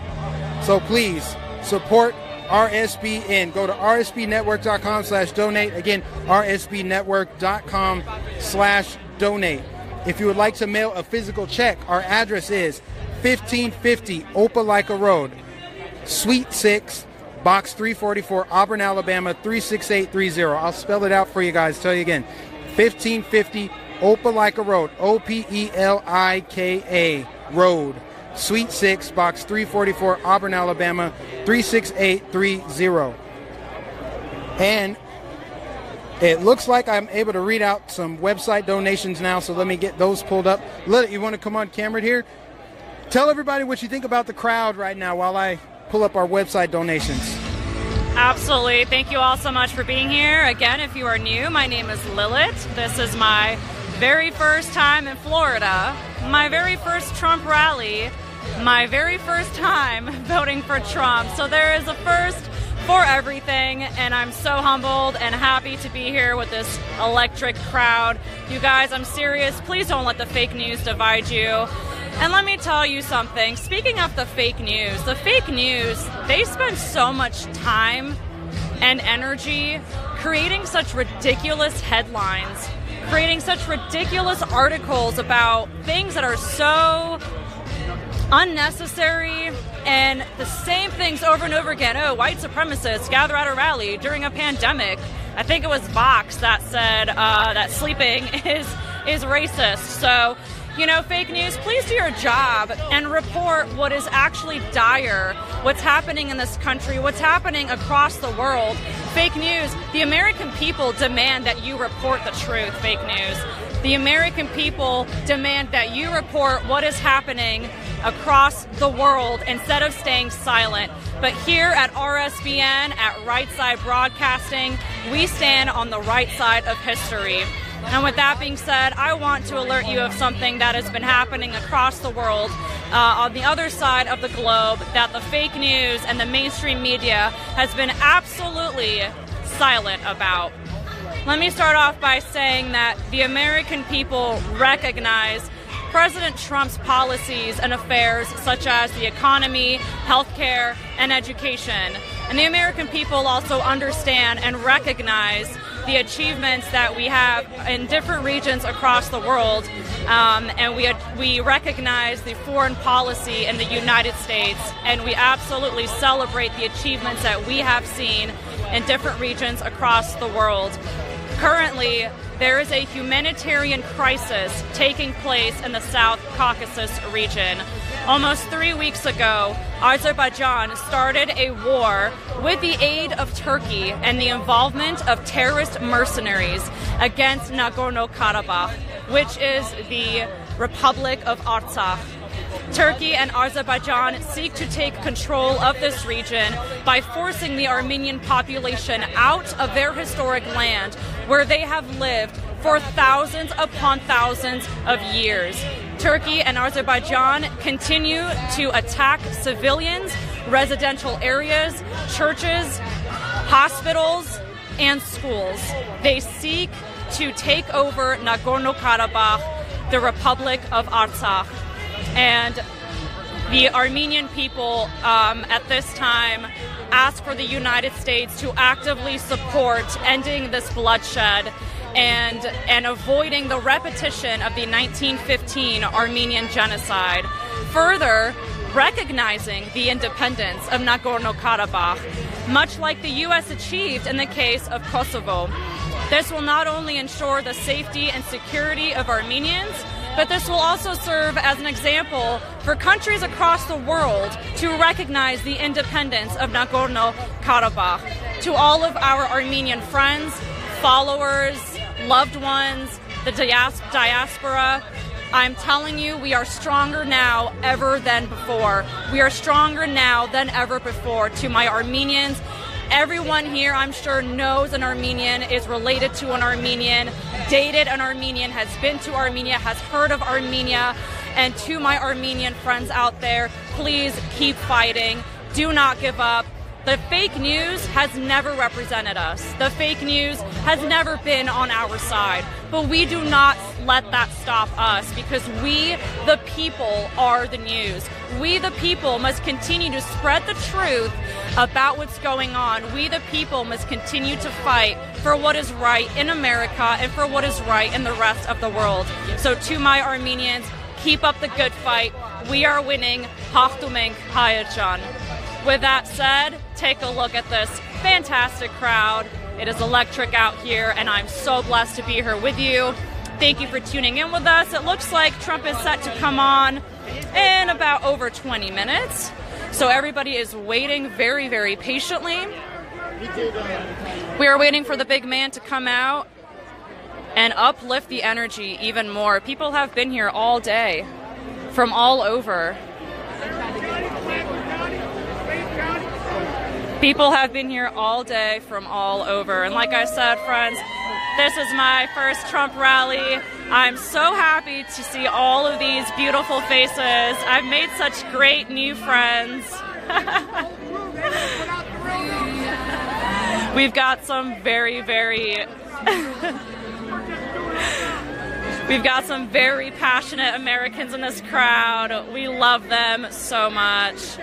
So please, support RSBN. Go to rsbnetwork.com/donate. Again, rsbnetwork.com/donate. If you would like to mail a physical check, our address is 1550 Opelika Road, Suite 6, Box 344, Auburn, Alabama 36830. I'll spell it out for you guys. Tell you again. 1550 Opelika Road, Opelika Road, Suite 6, Box 344, Auburn, Alabama 36830. And it looks like I'm able to read out some website donations now, so let me get those pulled up. Lily, you want to come on camera here? Tell everybody what you think about the crowd right now while I pull up our website donations. Absolutely. Thank you all so much for being here. Again, if you are new, my name is Lilith. This is my very first time in Florida, my very first Trump rally, my very first time voting for Trump. So there is a first for everything, and I'm so humbled and happy to be here with this electric crowd. You guys, I'm serious. Please don't let the fake news divide you. And let me tell you something. Speaking of the fake news, they spend so much time and energy creating such ridiculous headlines, creating such ridiculous articles about things that are so unnecessary, and the same things over and over again. Oh, white supremacists gather at a rally during a pandemic. I think it was Vox that said that sleeping is racist. So, you know, fake news, please do your job and report what is actually dire, what's happening in this country, what's happening across the world. Fake news, the American people demand that you report the truth, fake news. The American people demand that you report what is happening across the world instead of staying silent. But here at RSBN, at Right Side Broadcasting, we stand on the right side of history. And with that being said, I want to alert you of something that has been happening across the world. on the other side of the globe that the fake news and the mainstream media has been absolutely silent about. Let me start off by saying that the American people recognize President Trump's policies and affairs such as the economy, healthcare, and education. And the American people also understand and recognize the achievements that we have in different regions across the world. And we recognize the foreign policy in the United States, and we absolutely celebrate the achievements that we have seen in different regions across the world. Currently, there is a humanitarian crisis taking place in the South Caucasus region. Almost 3 weeks ago, Azerbaijan started a war with the aid of Turkey and the involvement of terrorist mercenaries against Nagorno-Karabakh, which is the Republic of Artsakh. Turkey and Azerbaijan seek to take control of this region by forcing the Armenian population out of their historic land where they have lived for thousands upon thousands of years. Turkey and Azerbaijan continue to attack civilians, residential areas, churches, hospitals, and schools. They seek to take over Nagorno-Karabakh, the Republic of Artsakh. And the Armenian people at this time ask for the United States to actively support ending this bloodshed and avoiding the repetition of the 1915 Armenian genocide. Further, recognizing the independence of Nagorno-Karabakh, much like the U.S. achieved in the case of Kosovo. This will not only ensure the safety and security of Armenians, but this will also serve as an example for countries across the world to recognize the independence of Nagorno-Karabakh. To all of our Armenian friends, followers, loved ones, the diaspora, I'm telling you, we are stronger now ever than before. We are stronger now than ever before. To my Armenians, everyone here, I'm sure, knows an Armenian, is related to an Armenian, dated an Armenian, has been to Armenia, has heard of Armenia. And to my Armenian friends out there, please keep fighting. Do not give up. The fake news has never represented us. The fake news has never been on our side. But we do not let that stop us, because we, the people, are the news. We, the people, must continue to spread the truth about what's going on. We, the people, must continue to fight for what is right in America and for what is right in the rest of the world. So to my Armenians, keep up the good fight. We are winning. Hachtumeng Hayajan. With that said, take a look at this fantastic crowd. It is electric out here, and I'm so blessed to be here with you. Thank you for tuning in with us. It looks like Trump is set to come on in about over 20 minutes. So everybody is waiting very, very patiently. We are waiting for the big man to come out and uplift the energy even more. People have been here all day from all over. People have been here all day from all over. And like I said, friends, this is my first Trump rally. I'm so happy to see all of these beautiful faces. I've made such great new friends. We've got some very, very... We've got some very passionate Americans in this crowd. We love them so much.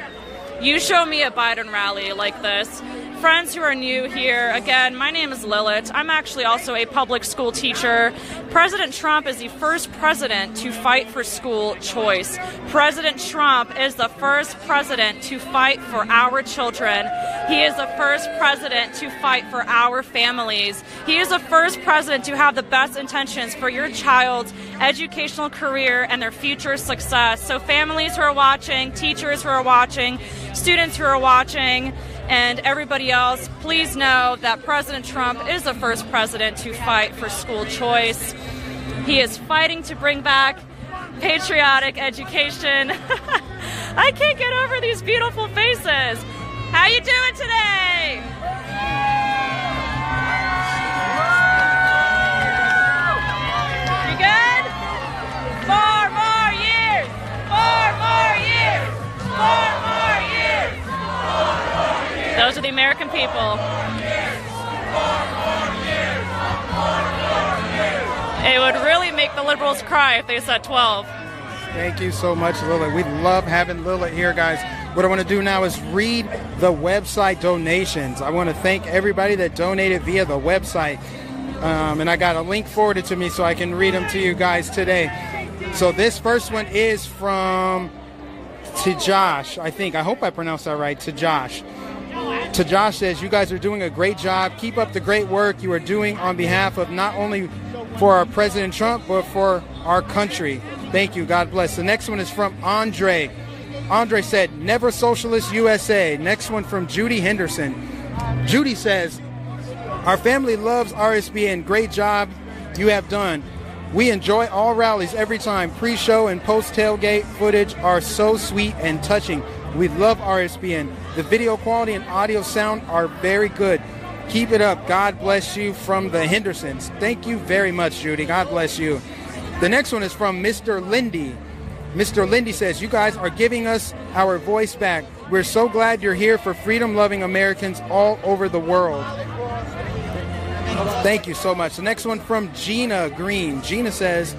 You show me a Biden rally like this. Friends who are new here, again, my name is Lilith. I'm actually also a public school teacher. President Trump is the first president to fight for school choice. President Trump is the first president to fight for our children. He is the first president to fight for our families. He is the first president to have the best intentions for your child's educational career and their future success. So families who are watching, teachers who are watching, students who are watching, and everybody else, please know that President Trump is the first president to fight for school choice. He is fighting to bring back patriotic education. I can't get over these beautiful faces. How you doing today? You good? 4 more years! 4 more years! people. It would really make the Liberals cry if they said 12. Thank you so much, Lilith. We love having Lilith here, guys. What I want to do now is read the website donations. I want to thank everybody that donated via the website. And I got a link forwarded to me so I can read them to you guys today. So this first one is from Tajosh, I think. I hope I pronounced that right. Tajosh. Tajosh says, you guys are doing a great job. Keep up the great work you are doing on behalf of not only for our President Trump, but for our country. Thank you. God bless. The next one is from Andre. Andre said, never socialist USA. Next one from Judy Henderson. Judy says, our family loves RSBN. Great job you have done. We enjoy all rallies every time. Pre-show and post-tailgate footage are so sweet and touching. We love RSBN. The video quality and audio sound are very good. Keep it up. God bless you from the Hendersons. Thank you very much, Judy. God bless you. The next one is from Mr. Lindy. Mr. Lindy says, you guys are giving us our voice back. We're so glad you're here for freedom-loving Americans all over the world. Thank you so much. The next one from Gina Green. Gina says,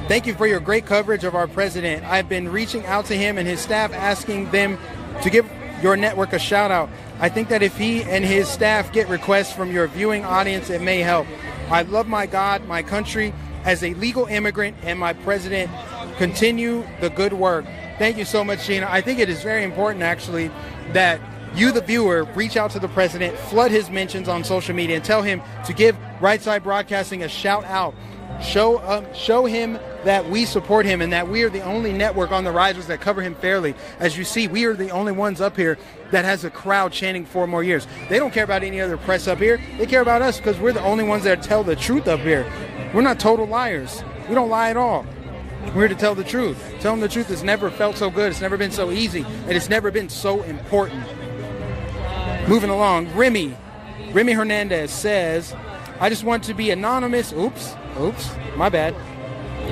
thank you for your great coverage of our president. I've been reaching out to him and his staff asking them to give your network a shout out. I think that if he and his staff get requests from your viewing audience, it may help. I love my God, my country, as a legal immigrant, and my president. Continue the good work. Thank you so much, Gina. I think it is very important, actually, that you, the viewer, reach out to the president, flood his mentions on social media, and tell him to give Right Side Broadcasting a shout out. Show him that we support him and that we are the only network on the risers that cover him fairly. As you see, we are the only ones up here that has a crowd chanting 4 more years. They don't care about any other press up here. They care about us because we're the only ones that tell the truth up here. We're not total liars. We don't lie at all. We're here to tell the truth. Telling the truth has never felt so good. It's never been so easy. And it's never been so important. Moving along, Remy Hernandez says, I just want to be anonymous. Oops, my bad.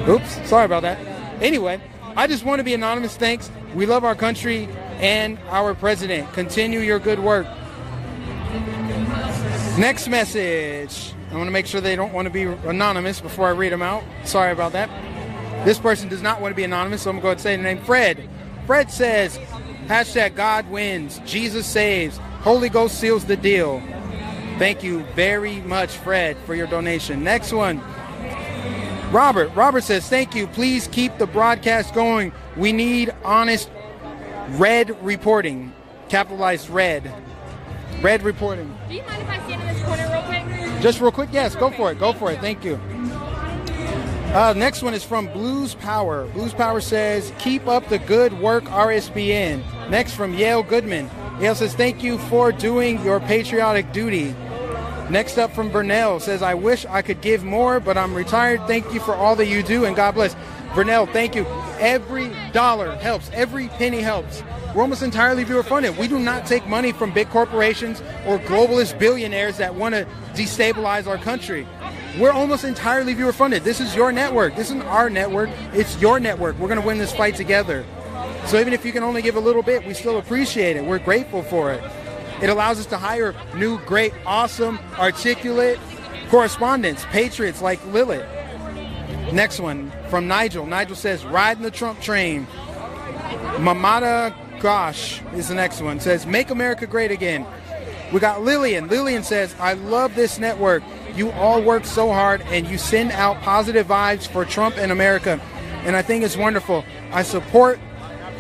Oops, sorry about that. Anyway, I just want to be anonymous. Thanks. We love our country and our president. Continue your good work. Next message. I want to make sure they don't want to be anonymous before I read them out. Sorry about that. This person does not want to be anonymous, so I'm going to go ahead and say the name. Fred. Fred says, hashtag God wins. Jesus saves. Holy Ghost seals the deal. Thank you very much, Fred, for your donation. Next one. Robert says, thank you. Please keep the broadcast going. We need honest red reporting. Capitalized red. Red reporting. Do you mind if I stand in this corner real quick? Just real quick? Yes, go for it. Go for it. Thank you. Next one is from Blues Power. Blues Power says, keep up the good work, RSBN. Next from Yale Goodman. Yale says, thank you for doing your patriotic duty. Next up from Burnell says, I wish I could give more, but I'm retired. Thank you for all that you do, and God bless. Burnell, thank you. Every dollar helps. Every penny helps. We're almost entirely viewer funded. We do not take money from big corporations or globalist billionaires that want to destabilize our country. We're almost entirely viewer funded. This is your network. This isn't our network. It's your network. We're going to win this fight together. So even if you can only give a little bit, we still appreciate it. We're grateful for it. It allows us to hire new, great, awesome, articulate correspondents, patriots like Lilith. Next one from Nigel. Nigel says, riding the Trump train. Mamada Gosh is the next one. Says, make America great again. We got Lillian. Lillian says, I love this network. You all work so hard and you send out positive vibes for Trump and America. And I think it's wonderful. I support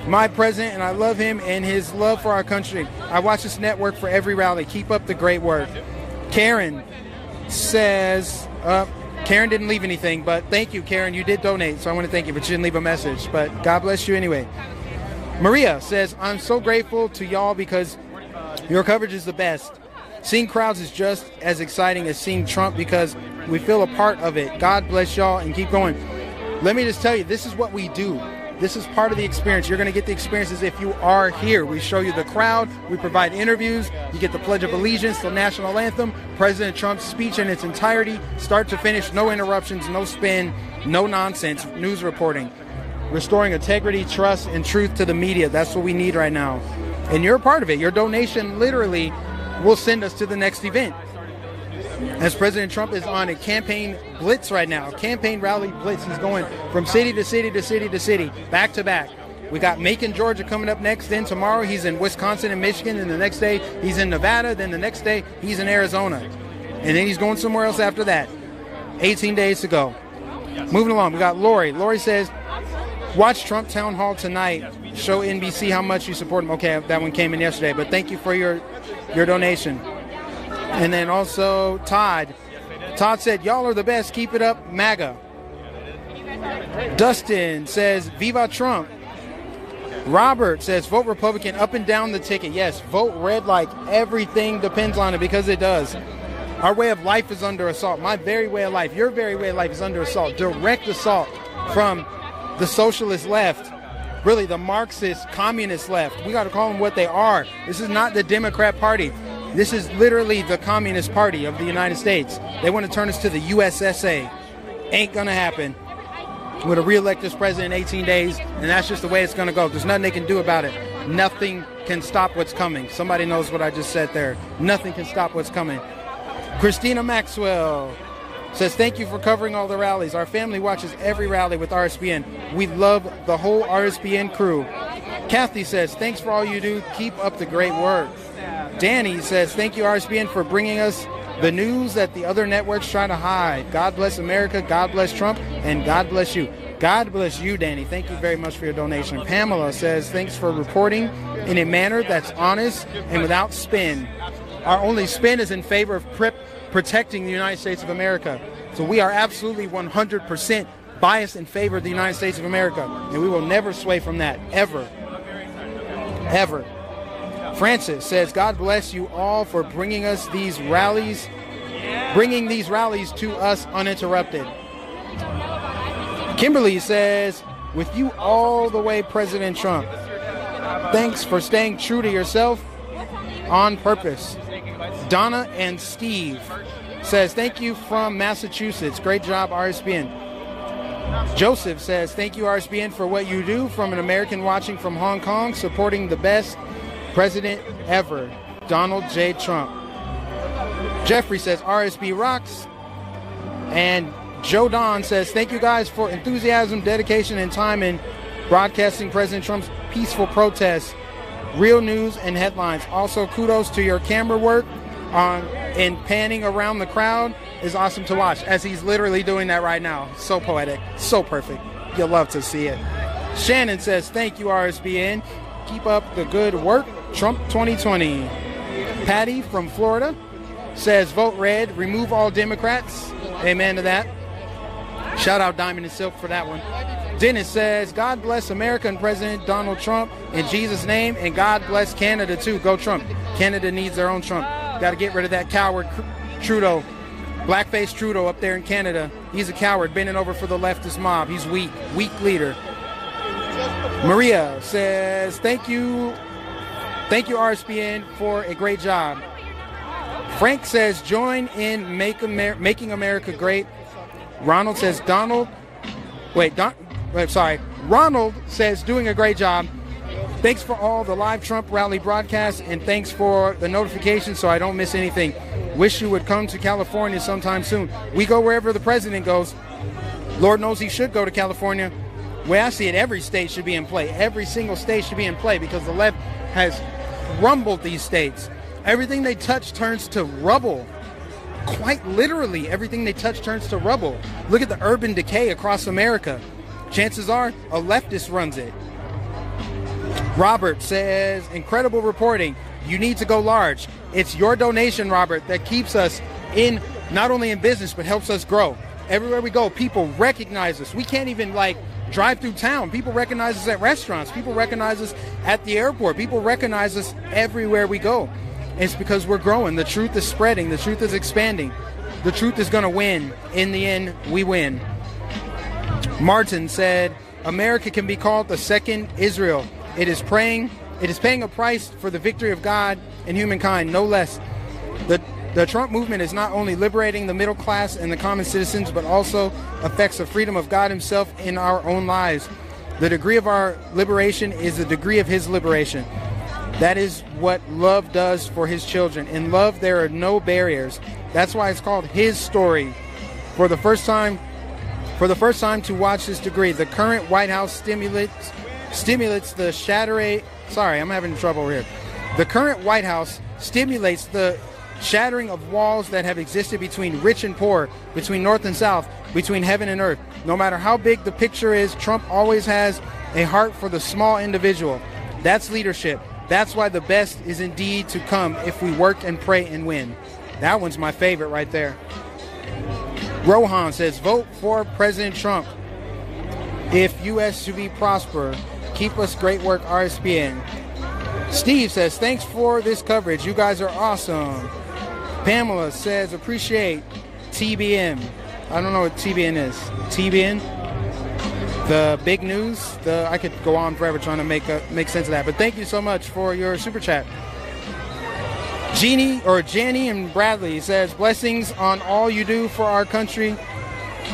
my president and I love him and his love for our country. I watch this network for every rally. Keep up the great work. Karen says, Karen didn't leave anything, but thank you, Karen. You did donate, so I want to thank you, but you didn't leave a message. But God bless you anyway. Maria says, I'm so grateful to y'all because your coverage is the best. Seeing crowds is just as exciting as seeing Trump because we feel a part of it. God bless y'all and keep going. Let me just tell you, this is what we do. This is part of the experience. You're going to get the experiences if you are here. We show you the crowd. We provide interviews. You get the Pledge of Allegiance, the national anthem, President Trump's speech in its entirety, start to finish, no interruptions, no spin, no nonsense, news reporting. Restoring integrity, trust, and truth to the media. That's what we need right now. And you're a part of it. Your donation literally will send us to the next event. As President Trump is on a campaign blitz right now, campaign rally blitz. He's going from city to city to city to city, back to back. We got Macon, Georgia coming up next. Then tomorrow he's in Wisconsin and Michigan. And the next day he's in Nevada. Then the next day he's in Arizona. And then he's going somewhere else after that. 18 days to go. Moving along, we got Lori. Lori says, watch Trump Town Hall tonight. Show NBC how much you support him. Okay, that one came in yesterday. But thank you for your donation. And then also Todd. Todd said, y'all are the best. Keep it up, MAGA. Dustin says, Viva Trump. Robert says, vote Republican up and down the ticket. Yes, vote red like everything depends on it, because it does. Our way of life is under assault. My very way of life, your very way of life is under assault. Direct assault from the socialist left. Really, the Marxist, communist left. We got to call them what they are. This is not the Democrat Party. This is literally the Communist Party of the United States. They want to turn us to the USSA. Ain't going to happen. We're going to re-elect this president in 18 days, and that's just the way it's going to go. There's nothing they can do about it. Nothing can stop what's coming. Somebody knows what I just said there. Nothing can stop what's coming. Christina Maxwell says, thank you for covering all the rallies. Our family watches every rally with RSBN. We love the whole RSBN crew. Kathy says, thanks for all you do. Keep up the great work. Danny says, thank you, RSBN, for bringing us the news that the other networks try to hide. God bless America, God bless Trump, and God bless you. God bless you, Danny. Thank you very much for your donation. Pamela says, thanks for reporting in a manner that's honest and without spin. Our only spin is in favor of protecting the United States of America. So we are absolutely 100% biased in favor of the United States of America. And we will never sway from that, ever. Ever. Francis says, God bless you all for bringing these rallies to us uninterrupted. Kimberly says, with you all the way, President Trump. Thanks for staying true to yourself on purpose. Donna and Steve says, thank you from Massachusetts. Great job, RSBN. Joseph says, thank you, RSBN, for what you do. From an American watching from Hong Kong, supporting the best president ever, Donald J. Trump. Jeffrey says, RSB rocks. And Joe Don says, thank you guys for enthusiasm, dedication, and time in broadcasting President Trump's peaceful protests, real news and headlines. Also, kudos to your camera work in panning around the crowd is awesome to watch, as he's literally doing that right now. So poetic, so perfect. You'll love to see it. Shannon says, thank you, RSBN. Keep up the good work, Trump 2020. Patty from Florida says, vote red, remove all Democrats. Amen to that. Shout out Diamond and Silk for that one. Dennis says, God bless America and President Donald Trump in Jesus' name, and God bless Canada too. Go Trump. Canada needs their own Trump. Got to get rid of that coward Trudeau. Blackface Trudeau up there in Canada. He's a coward, bending over for the leftist mob. He's weak leader. Maria says, thank you, RSBN, for a great job. Frank says, join in making America great. Ronald says, Ronald says, doing a great job. Thanks for all the live Trump rally broadcasts, and thanks for the notifications so I don't miss anything. Wish you would come to California sometime soon. We go wherever the president goes. Lord knows he should go to California. The way I see it, every state should be in play. Every single state should be in play, because the left has rumbled these states. Everything they touch turns to rubble. Quite literally, everything they touch turns to rubble. Look at the urban decay across America. Chances are a leftist runs it. Robert says, incredible reporting. You need to go large. It's your donation, Robert, that keeps us not only in business, but helps us grow. Everywhere we go, people recognize us. We can't even drive through town. People recognize us at restaurants. People recognize us at the airport. People recognize us everywhere we go. It's because we're growing. The truth is spreading. The truth is expanding. The truth is going to win. In the end, we win. Martin said, America can be called the second Israel. It is paying a price for the victory of God and humankind, no less. The Trump movement is not only liberating the middle class and the common citizens, but also affects the freedom of God himself in our own lives. The degree of our liberation is the degree of his liberation. That is what love does for his children. In love, there are no barriers. That's why it's called his story. For the first time to watch this degree, the current White House stimulates the shattering. Sorry, I'm having trouble here. The current White House stimulates the shattering of walls that have existed between rich and poor, between North and South, between heaven and earth. No matter how big the picture is, Trump always has a heart for the small individual. That's leadership. That's why the best is indeed to come if we work and pray and win. That one's my favorite right there. Rohan says, vote for President Trump. If U.S. to be prosper, keep us great work, RSBN. Steve says, thanks for this coverage. You guys are awesome. Pamela says, appreciate TBN. I don't know what TBN is. TBN? The big news? I could go on forever trying to make sense of that. But thank you so much for your super chat. Jenny and Bradley says, blessings on all you do for our country.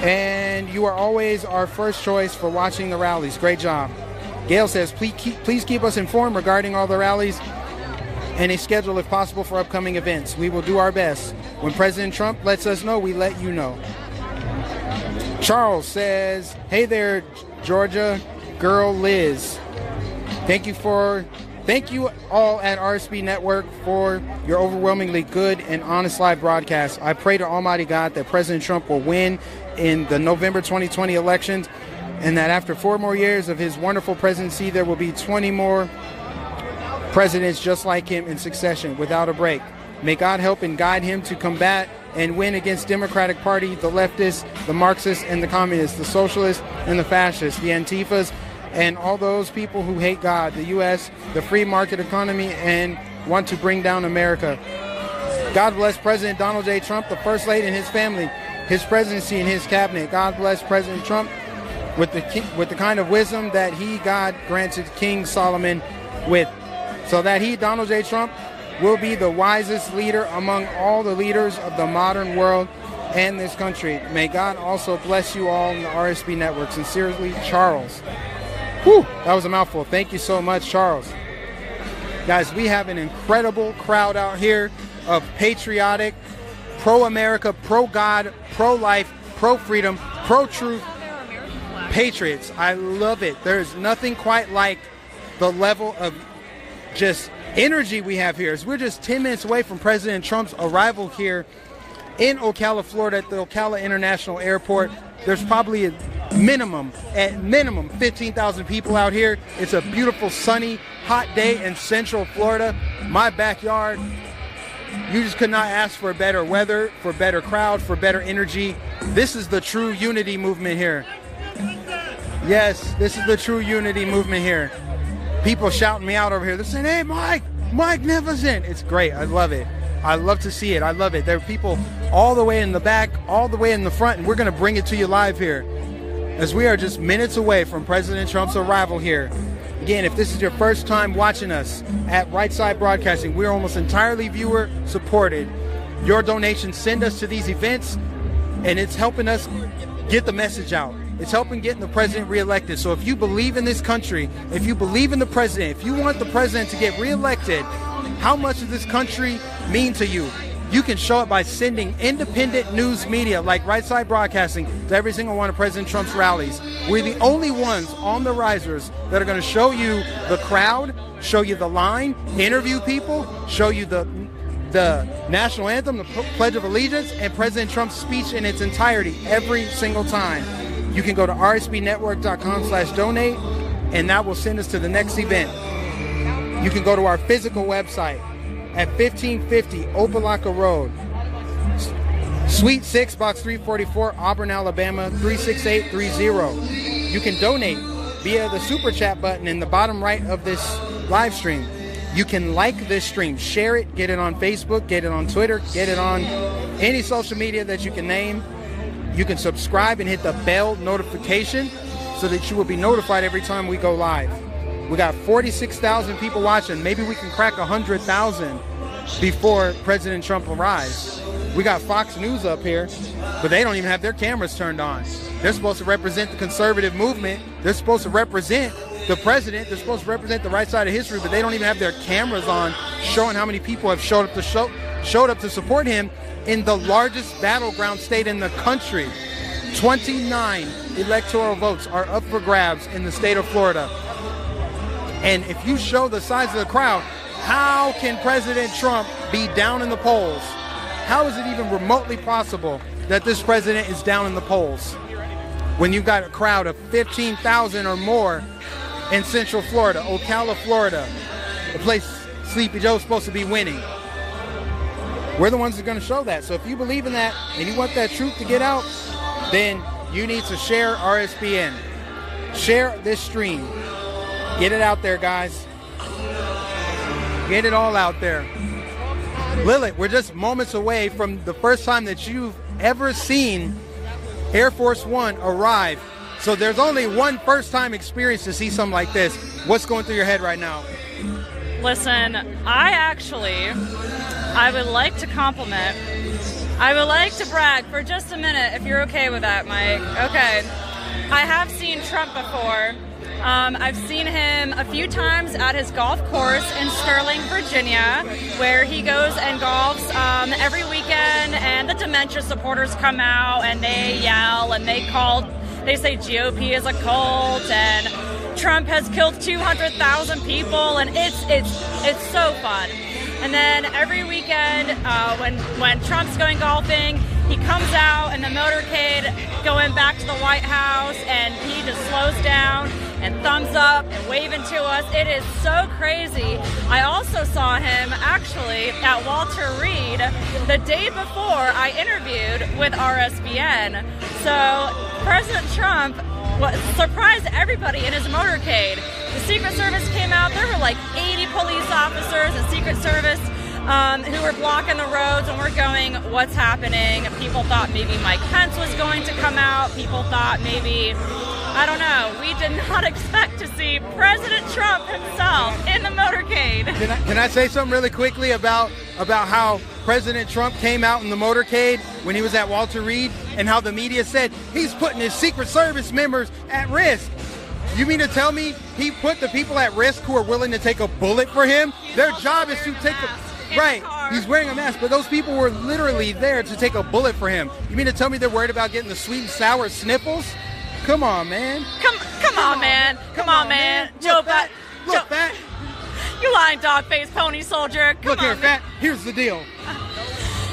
And you are always our first choice for watching the rallies. Great job. Gail says, please keep us informed regarding all the rallies and a schedule if possible for upcoming events. We will do our best. When President Trump lets us know, we let you know. Charles says, hey there, Georgia girl Liz. Thank you all at RSB Network for your overwhelmingly good and honest live broadcast. I pray to Almighty God that President Trump will win in the November 2020 elections, and that after 4 more years of his wonderful presidency, there will be 20 more presidents just like him in succession without a break. May God help and guide him to combat and win against Democratic Party, the leftists, the Marxists, and the communists, the socialists and the fascists, the Antifas, and all those people who hate God, the U.S., the free market economy, and want to bring down America. God bless President Donald J. Trump, the First Lady, and his family, his presidency, and his cabinet. God bless President Trump with the kind of wisdom that God granted King Solomon with, so that Donald J. Trump, will be the wisest leader among all the leaders of the modern world and this country. May God also bless you all in the RSB Network. Sincerely, Charles. Whew, that was a mouthful. Thank you so much, Charles. Guys, we have an incredible crowd out here of patriotic, pro-America, pro-God, pro-life, pro-freedom, pro-truth patriots. I love it. There's nothing quite like the level of just energy we have here. We're just 10 minutes away from President Trump's arrival here in Ocala, Florida at the Ocala International Airport. There's probably at minimum 15,000 people out here. It's a beautiful, sunny, hot day in Central Florida. My backyard. You just could not ask for better weather, for better crowd, for better energy. This is the true unity movement here. Yes, this is the true unity movement here. People shouting me out over here. They're saying, hey, Mike, magnificent. It's great. I love it. I love to see it. I love it. There are people all the way in the back, all the way in the front, and we're going to bring it to you live here as we are just minutes away from President Trump's arrival here. Again, if this is your first time watching us at Right Side Broadcasting, we're almost entirely viewer supported. Your donations send us to these events, and it's helping us get the message out. It's helping getting the president reelected. So if you believe in this country, if you believe in the president, if you want the president to get reelected, how much does this country mean to you? You can show it by sending independent news media like Right Side Broadcasting to every single one of President Trump's rallies. We're the only ones on the risers that are going to show you the crowd, show you the line, interview people, show you the national anthem, the Pledge of Allegiance, and President Trump's speech in its entirety every single time. You can go to rsbnetwork.com/donate, and that will send us to the next event. You can go to our physical website at 1550 Opelika Road, Suite 6, Box 344, Auburn, Alabama, 36830. You can donate via the Super Chat button in the bottom right of this live stream. You can like this stream, share it, get it on Facebook, get it on Twitter, get it on any social media that you can name. You can subscribe and hit the bell notification so that you will be notified every time we go live. We got 46,000 people watching. Maybe we can crack 100,000 before President Trump arrives. We got Fox News up here, but they don't even have their cameras turned on. They're supposed to represent the conservative movement. They're supposed to represent the president. They're supposed to represent the right side of history, but they don't even have their cameras on showing how many people have showed up to support him in the largest battleground state in the country. 29 electoral votes are up for grabs in the state of Florida. And if you show the size of the crowd, how can President Trump be down in the polls? How is it even remotely possible that this president is down in the polls when you've got a crowd of 15,000 or more in Central Florida, Ocala, Florida, the place Sleepy Joe's supposed to be winning? We're the ones that are going to show that. So if you believe in that and you want that truth to get out, then you need to share RSBN. Share this stream. Get it out there, guys. Get it all out there. Lilith, we're just moments away from the first time that you've ever seen Air Force One arrive. So there's only one first-time experience to see something like this. What's going through your head right now? Listen, I would like to compliment. I would like to brag for just a minute, if you're okay with that, Mike. Okay. I have seen Trump before. I've seen him a few times at his golf course in Sterling, Virginia, where he goes and golfs every weekend, and the dementia supporters come out and they yell and they say GOP is a cult and Trump has killed 200,000 people, and it's so fun. And then every weekend when Trump's going golfing, he comes out in the motorcade going back to the White House, and he just slows down and thumbs up and waving to us. It is so crazy. I also saw him actually at Walter Reed the day before I interviewed with RSBN. So President Trump surprised everybody in his motorcade. The Secret Service came out. There were like 80 police officers and Secret Service who were blocking the roads, and we're going, what's happening? People thought maybe Mike Pence was going to come out. People thought maybe, I don't know. We did not expect to see President Trump himself in the motorcade. Can I say something really quickly about how President Trump came out in the motorcade when he was at Walter Reed, and how the media said he's putting his Secret Service members at risk? You mean to tell me he put the people at risk who are willing to take a bullet for him? Their job is to take a... Right, he's wearing a mask, but those people were literally there to take a bullet for him. You mean to tell me they're worried about getting the sweet and sour sniffles? Come on, man. Come on, man. Come on, man. Joe, Look, Fat. You lying dog-faced pony soldier. Look here, Fat. Here's the deal.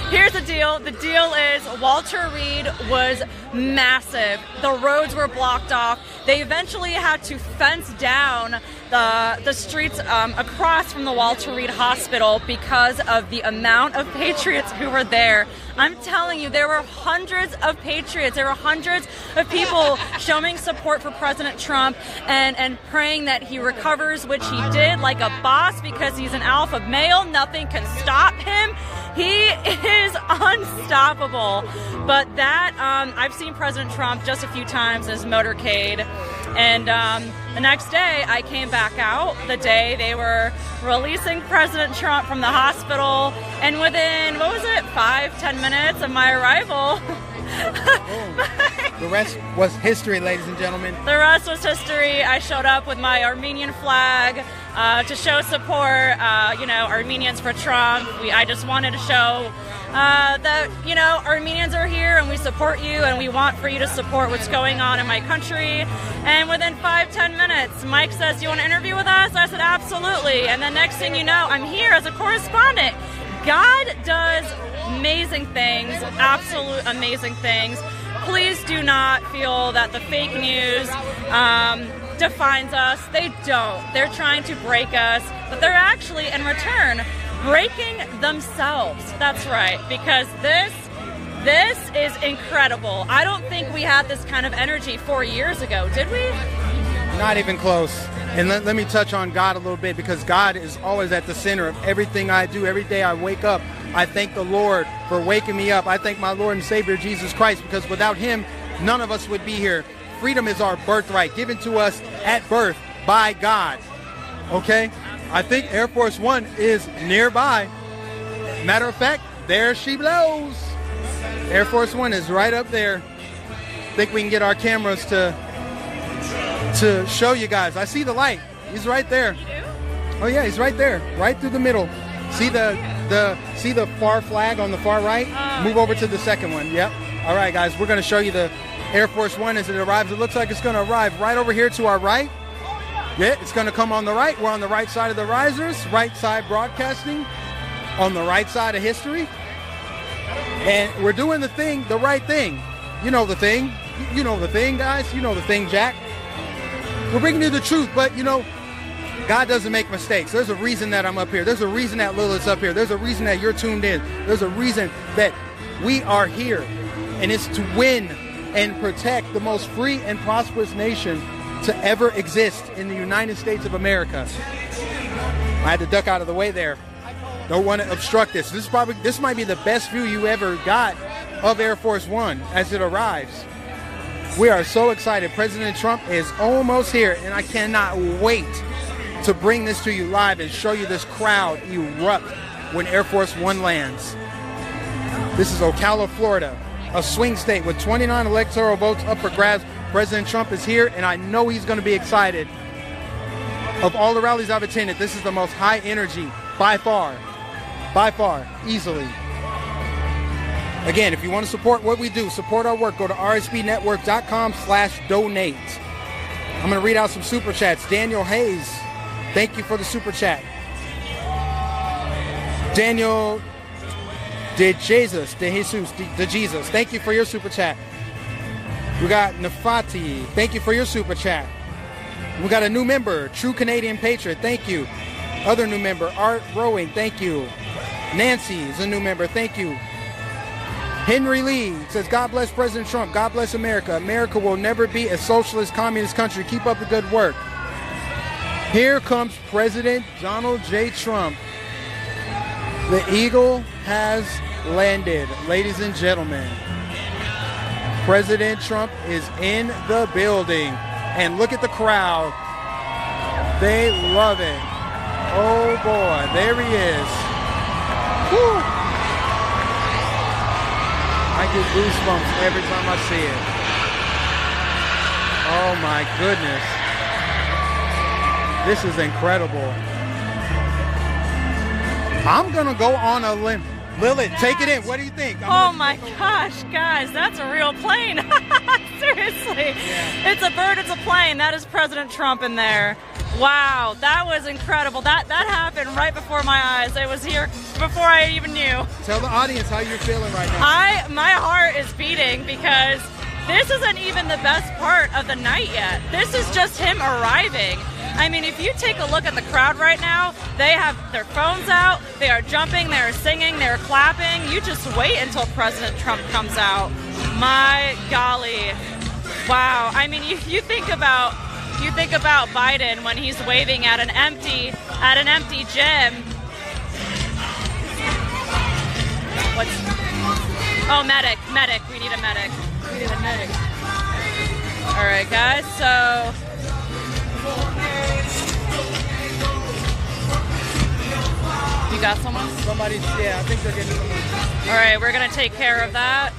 Here's the deal. The deal is Walter Reed was massive. The roads were blocked off. They eventually had to fence down the streets across from the Walter Reed Hospital because of the amount of patriots who were there. I'm telling you, there were hundreds of patriots. There were hundreds of people showing support for President Trump and praying that he recovers, which he did like a boss, because he's an alpha male. Nothing can stop him. He is unstoppable. But that, I've seen President Trump just a few times in his motorcade. And the next day, I came back out the day they were releasing President Trump from the hospital. And within, 5-10 minutes of my arrival... The rest was history, ladies and gentlemen. The rest was history. I showed up with my Armenian flag to show support, Armenians for Trump. I just wanted to show that, Armenians are here and we support you, and we want for you to support what's going on in my country. And within 5-10 minutes, Mike says, do you want to interview with us? I said, absolutely. And the next thing you know, I'm here as a correspondent. God does amazing things, absolute amazing things. Please do not feel that the fake news defines us. They don't. They're trying to break us, but they're actually, in return, breaking themselves. That's right, because this is incredible. I don't think we had this kind of energy 4 years ago, did we? Not even close. And let me touch on God a little bit, because God is always at the center of everything I do. Every day I wake up, I thank the Lord for waking me up. I thank my Lord and Savior, Jesus Christ, because without him, none of us would be here. Freedom is our birthright, given to us at birth by God. Okay? I think Air Force One is nearby. Matter of fact, there she blows. Air Force One is right up there. I think we can get our cameras to to show you guys. I see the light. He's right there. You do? Oh yeah, he's right there, right through the middle. See the far flag on the far right? Move over to the second one. Yep. All right, guys, we're going to show you the Air Force One as it arrives. It looks like it's going to arrive right over here to our right. Yeah, it's going to come on the right. We're on the right side of the risers, right side broadcasting, on the right side of history. And we're doing the thing, the right thing. You know the thing. You know the thing, guys. You know the thing, Jack. We're bringing you the truth, but, you know, God doesn't make mistakes. There's a reason that I'm up here. There's a reason that Lilith's up here. There's a reason that you're tuned in. There's a reason that we are here. And it's to win and protect the most free and prosperous nation to ever exist in the United States of America. I had to duck out of the way there. Don't want to obstruct this. This might be the best view you ever got of Air Force One as it arrives. We are so excited. President Trump is almost here, and I cannot wait to bring this to you live and show you this crowd erupt when Air Force One lands. This is Ocala, Florida, a swing state with 29 electoral votes up for grabs. President Trump is here, and I know he's going to be excited. Of all the rallies I've attended, this is the most high energy by far, easily. Again, if you want to support what we do, support our work, go to rsbnetwork.com/donate. I'm going to read out some super chats. Daniel Hayes, thank you for the super chat. Daniel De Jesus, thank you for your super chat. We got Nafati, thank you for your super chat. We got a new member, True Canadian Patriot, thank you. Other new member, Art Rowing, thank you. Nancy is a new member, thank you. Henry Lee says, God bless President Trump, God bless America. America will never be a socialist communist country. Keep up the good work. Here comes President Donald J. Trump. The eagle has landed, ladies and gentlemen. President Trump is in the building. And look at the crowd. They love it. Oh boy, there he is. Woo. I get goosebumps every time I see it. Oh my goodness. This is incredible. I'm going to go on a limb. Lilith, take it in. What do you think? Oh my gosh, guys, that's a real plane. Seriously. Yeah. It's a bird, it's a plane. That is President Trump in there. Wow, that was incredible. That happened right before my eyes. It was here before I even knew. Tell the audience how you're feeling right now. My heart is beating because this isn't even the best part of the night yet. This is just him arriving. I mean, if you take a look at the crowd right now, they have their phones out, they are jumping, they are singing, they are clapping. You just wait until President Trump comes out. My golly. Wow. I mean, you think about Biden when he's waving at an empty gym. Oh, medic. We need a medic. All right, guys. So you got someone? Somebody, yeah, I think they're getting someone. All right, we're going to take care of that.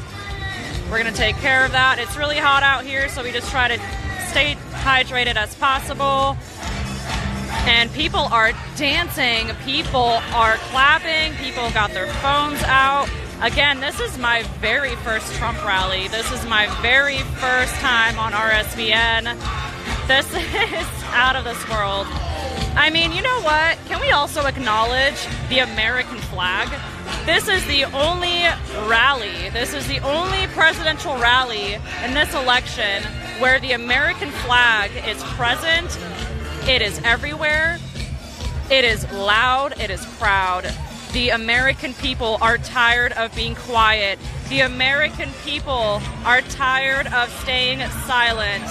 It's really hot out here, so we just try to stay hydrated as possible. And people are dancing, people are clapping, people got their phones out. Again, this is my very first Trump rally. This is my very first time on RSBN. This is out of this world. I mean, you know what? Can we also acknowledge the American flag? This is the only rally, this is the only presidential rally in this election where the American flag is present. It is everywhere. It is loud. It is proud. The American people are tired of being quiet. The American people are tired of staying silent.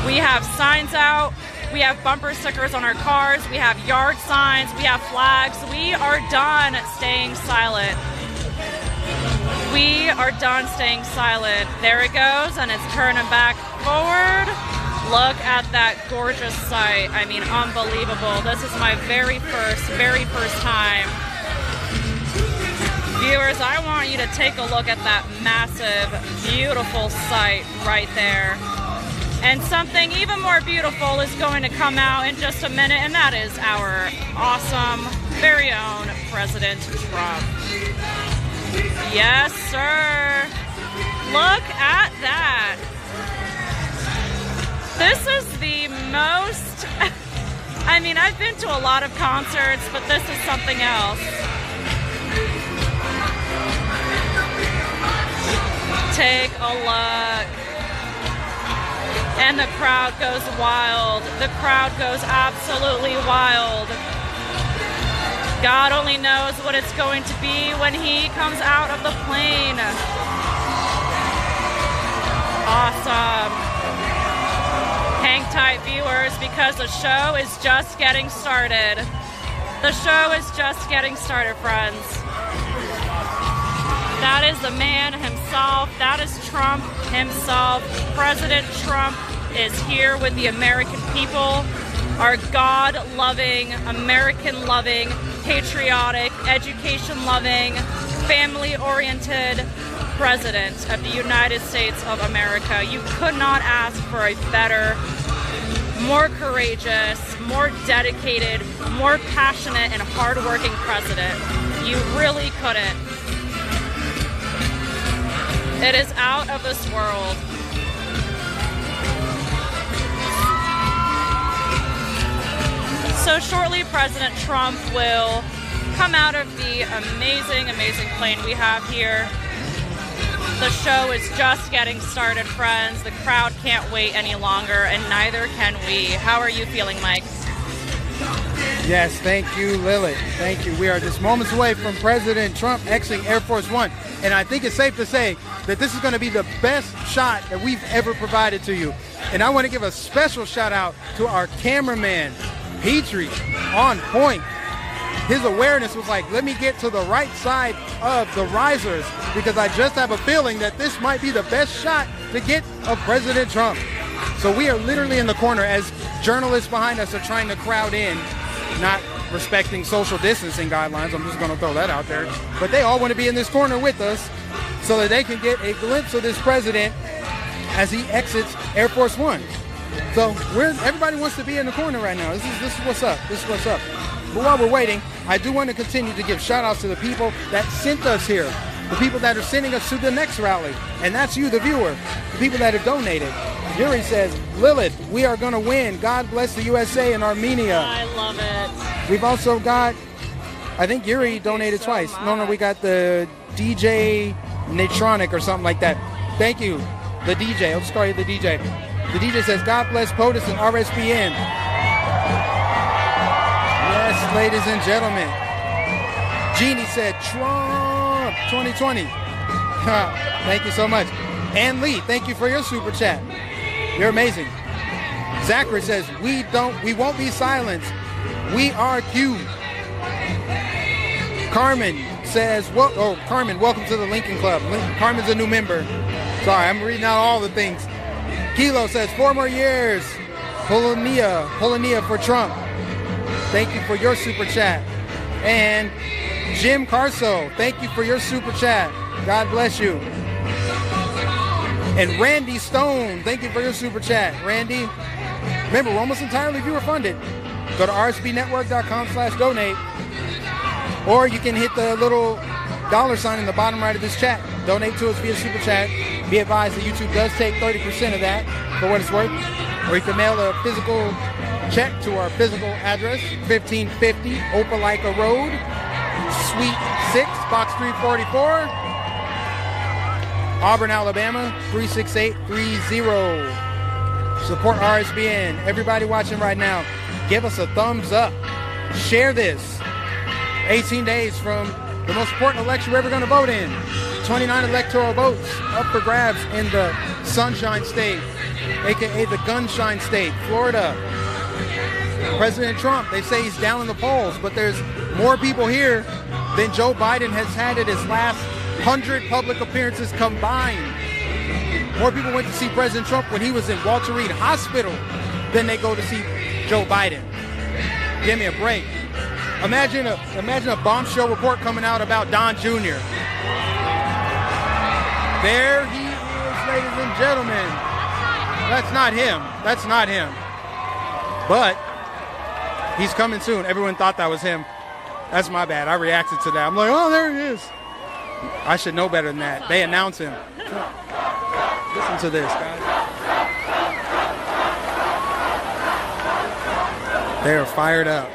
We have signs out. We have bumper stickers on our cars. We have yard signs. We have flags. We are done staying silent. We are done staying silent. There it goes, and it's turning back forward. Look at that gorgeous sight. I mean, unbelievable. This is my very first time. Viewers, I want you to take a look at that massive, beautiful sight right there. And something even more beautiful is going to come out in just a minute, and that is our awesome, very own President Trump. Yes, sir. Look at that. This is the most, I mean, I've been to a lot of concerts, but this is something else. Take a look. And the crowd goes wild. The crowd goes absolutely wild. God only knows what it's going to be when he comes out of the plane. Awesome. Hang tight, viewers, because the show is just getting started. The show is just getting started, friends. That is the man himself. That is Trump himself. President Trump is here with the American people, our God-loving, American-loving, patriotic, education-loving, family-oriented President of the United States of America. You could not ask for a better, more courageous, more dedicated, more passionate, and hardworking president. You really couldn't. It is out of this world. So shortly, President Trump will come out of the amazing, amazing plane we have here. The show is just getting started, friends. The crowd can't wait any longer, and neither can we. How are you feeling, Mike? Yes, thank you, Lilith. Thank you. We are just moments away from President Trump exiting Air Force One. And I think it's safe to say that this is going to be the best shot that we've ever provided to you. And I want to give a special shout out to our cameraman, Petrie, on point. His awareness was like, let me get to the right side of the risers, because I just have a feeling that this might be the best shot to get of President Trump. So we are literally in the corner as journalists behind us are trying to crowd in, not respecting social distancing guidelines. I'm just going to throw that out there. But they all want to be in this corner with us so that they can get a glimpse of this president as he exits Air Force One. So everybody wants to be in the corner right now. This is what's up. This is what's up. But while we're waiting, I do want to continue to give shout outs to the people that sent us here, the people that are sending us to the next rally. And that's you, the viewer, the people that have donated. Yuri says, Lilith, we are going to win. God bless the USA and Armenia. I love it. We've also got, I think Yuri donated twice. No, we got the DJ Natronic or something like that. Thank you, the DJ. I'll just call you the DJ. The DJ says, God bless POTUS and RSBN. Yes, ladies and gentlemen. Jeannie said, Trump 2020. Thank you so much. Ann Lee, thank you for your super chat. You're amazing. Zachary says, we won't be silenced. We are Q. Carmen says, Carmen, welcome to the Lincoln Club. Carmen's a new member. Sorry, I'm reading out all the things. Kilo says, 4 more years. Polonia for Trump. Thank you for your super chat. And Jim Carso, thank you for your super chat. God bless you. And Randy Stone, thank you for your super chat. Randy, remember, we're almost entirely viewer funded. Go to rsbnetwork.com/donate. Or you can hit the little $ in the bottom right of this chat. Donate to us via super chat. Be advised that YouTube does take 30% of that for what it's worth. Or you can mail a physical check to our physical address, 1550 Opelika Road, Suite 6, Box 344, Auburn, Alabama, 36830. Support RSBN. Everybody watching right now, give us a thumbs up. Share this. 18 days from the most important election we're ever going to vote in. 29 electoral votes up for grabs in the Sunshine State, a.k.a. the Gunshine State, Florida. President Trump, they say he's down in the polls, but there's more people here than Joe Biden has had at his last 100 public appearances combined. More people went to see President Trump when he was in Walter Reed Hospital than they go to see Joe Biden. Give me a break. Imagine a bombshell report coming out about Don Jr. There he is, ladies and gentlemen. that's not him. That's not him. But he's coming soon. Everyone thought that was him. That's my bad. I reacted to that. I'm like, oh, there he is. I should know better than that. They announce him. Listen to this, guys. They are fired up.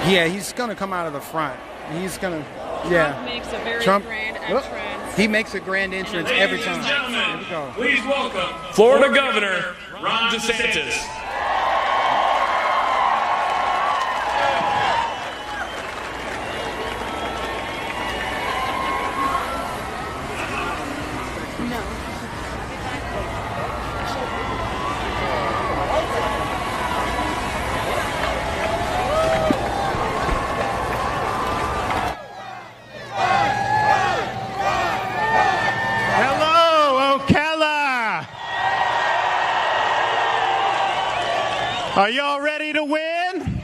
Yeah, he's going to come out of the front. He's going to, yeah. Trump makes a very grand entrance. He makes a grand entrance every time. Ladies and Here we go. gentlemen, please welcome Florida Governor Ron DeSantis. Hello, Ocala. Are y'all ready to win?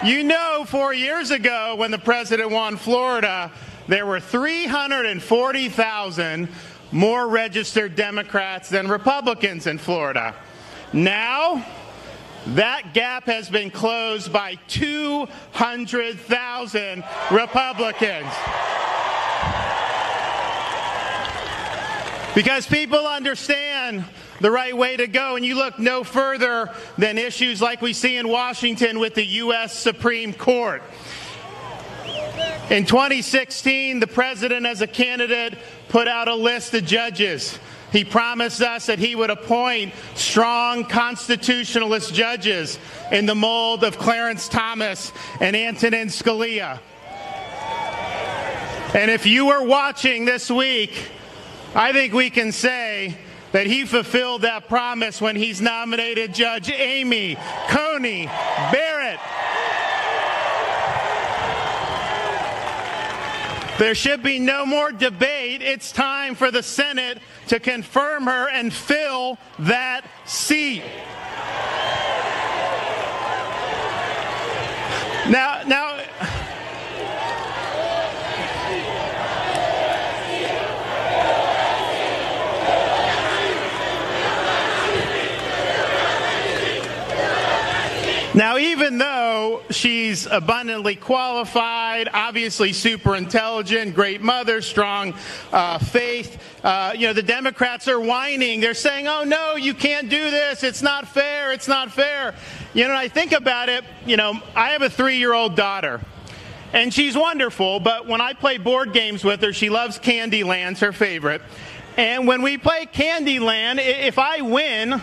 You know, 4 years ago when the president won Florida, there were 340,000 more registered Democrats than Republicans in Florida. Now, that gap has been closed by 200,000 Republicans. Because people understand the right way to go, and you look no further than issues like we see in Washington with the U.S. Supreme Court. In 2016, the president, as a candidate, put out a list of judges. He promised us that he would appoint strong constitutionalist judges in the mold of Clarence Thomas and Antonin Scalia. And if you were watching this week, I think we can say that he fulfilled that promise when he's nominated Judge Amy Coney Barrett. There should be no more debate. It's time for the Senate to confirm her and fill that seat. Now, even though she's abundantly qualified, obviously super intelligent, great mother, strong faith, the Democrats are whining. They're saying, oh, no, you can't do this. It's not fair. It's not fair. I think about it, I have a 3-year-old daughter. And she's wonderful, but when I play board games with her, she loves Candyland's her favorite. And when we play Candyland, if I win,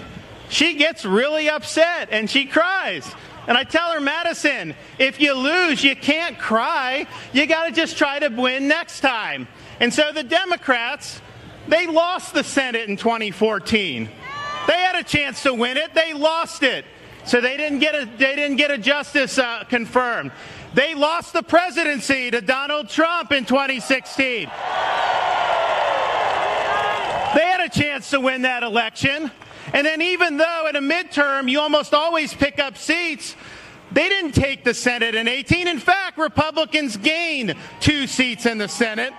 she gets really upset and she cries. And I tell her, Madison, if you lose, you can't cry. You got to just try to win next time. And so the Democrats, they lost the Senate in 2014. They had a chance to win it. They lost it. So they didn't get a justice confirmed. They lost the presidency to Donald Trump in 2016. They had a chance to win that election. And then even though in a midterm you almost always pick up seats, they didn't take the Senate in 2018. In fact, Republicans gained 2 seats in the Senate.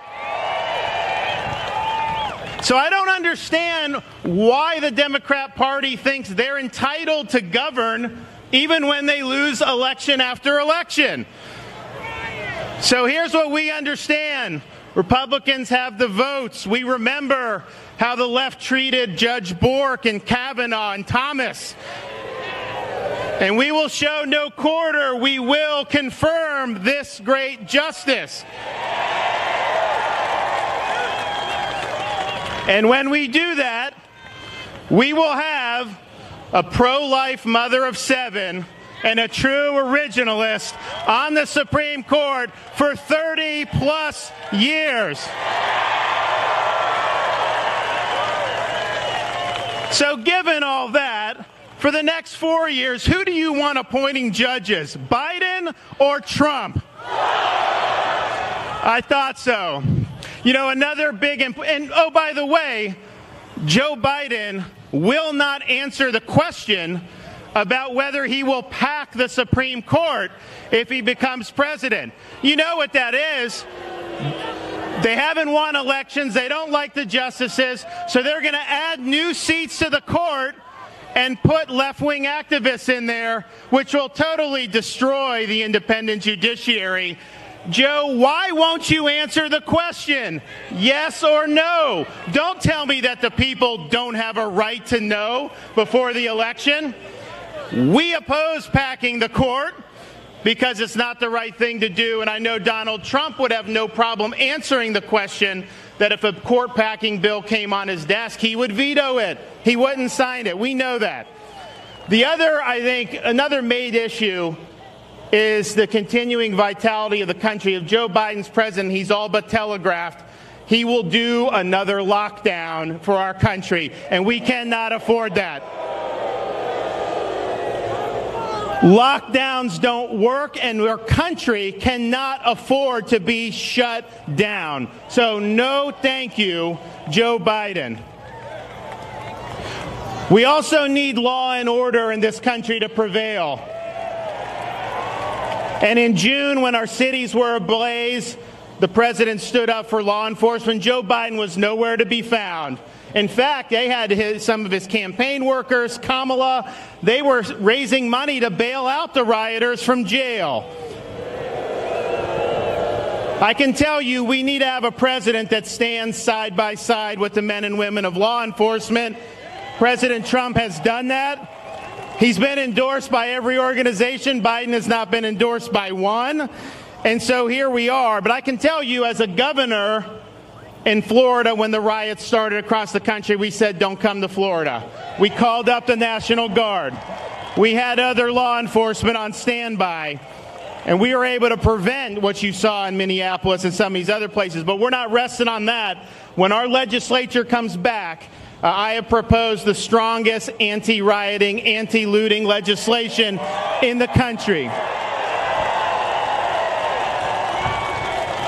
So I don't understand why the Democrat Party thinks they're entitled to govern even when they lose election after election. So here's what we understand. Republicans have the votes. We remember how the left treated Judge Bork and Kavanaugh and Thomas. And we will show no quarter. We will confirm this great justice. And when we do that, we will have a pro-life mother of 7 and a true originalist on the Supreme Court for 30-plus years. So given all that, for the next 4 years, who do you want appointing judges, Biden or Trump? I thought so. Another big, and oh, by the way, Joe Biden will not answer the question about whether he will pack the Supreme Court if he becomes president. You know what that is? They haven't won elections. They don't like the justices. So they're going to add new seats to the court and put left-wing activists in there, which will totally destroy the independent judiciary. Joe, why won't you answer the question? Yes or no? Don't tell me that the people don't have a right to know before the election. We oppose packing the court because it's not the right thing to do, and I know Donald Trump would have no problem answering the question that if a court packing bill came on his desk, he would veto it. He wouldn't sign it. We know that. The other, I think, another main issue is the continuing vitality of the country. If Joe Biden's president, he's all but telegraphed, he will do another lockdown for our country, and we cannot afford that. Lockdowns don't work, and our country cannot afford to be shut down. So no thank you, Joe Biden. We also need law and order in this country to prevail. And in June, when our cities were ablaze, the president stood up for law enforcement. Joe Biden was nowhere to be found. In fact, they had some of his campaign workers, Kamala, they were raising money to bail out the rioters from jail. I can tell you we need to have a president that stands side by side with the men and women of law enforcement. President Trump has done that. He's been endorsed by every organization. Biden has not been endorsed by one. And so here we are. But I can tell you, as a governor in Florida, when the riots started across the country, we said, don't come to Florida. We called up the National Guard. We had other law enforcement on standby. And we were able to prevent what you saw in Minneapolis and some of these other places. But we're not resting on that. When our legislature comes back, I have proposed the strongest anti-rioting, anti-looting legislation in the country,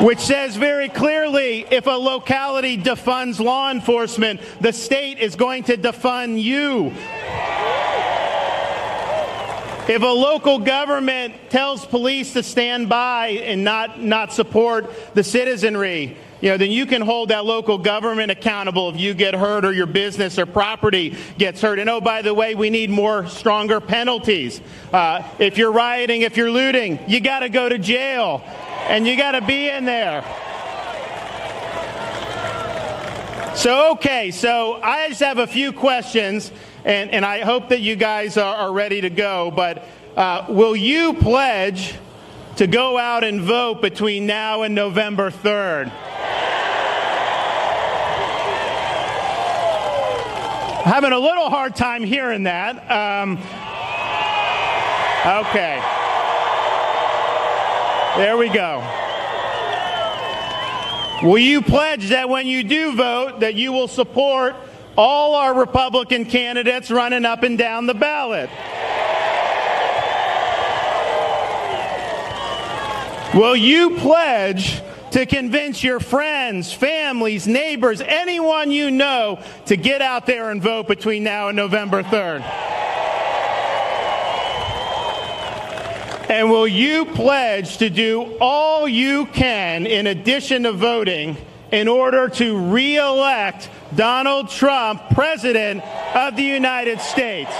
which says very clearly, if a locality defunds law enforcement, the state is going to defund you. If a local government tells police to stand by and not support the citizenry, then you can hold that local government accountable if you get hurt or your business or property gets hurt. And oh, by the way, we need more stronger penalties. If you're rioting, if you're looting, you got to go to jail. And you got to be in there. So I just have a few questions, and I hope that you guys are ready to go. But will you pledge to go out and vote between now and November 3rd? Having a little hard time hearing that. Okay. There we go. Will you pledge that when you do vote, that you will support all our Republican candidates running up and down the ballot? Will you pledge to convince your friends, families, neighbors, anyone you know to get out there and vote between now and November 3rd? And will you pledge to do all you can in addition to voting in order to re-elect Donald Trump, President of the United States?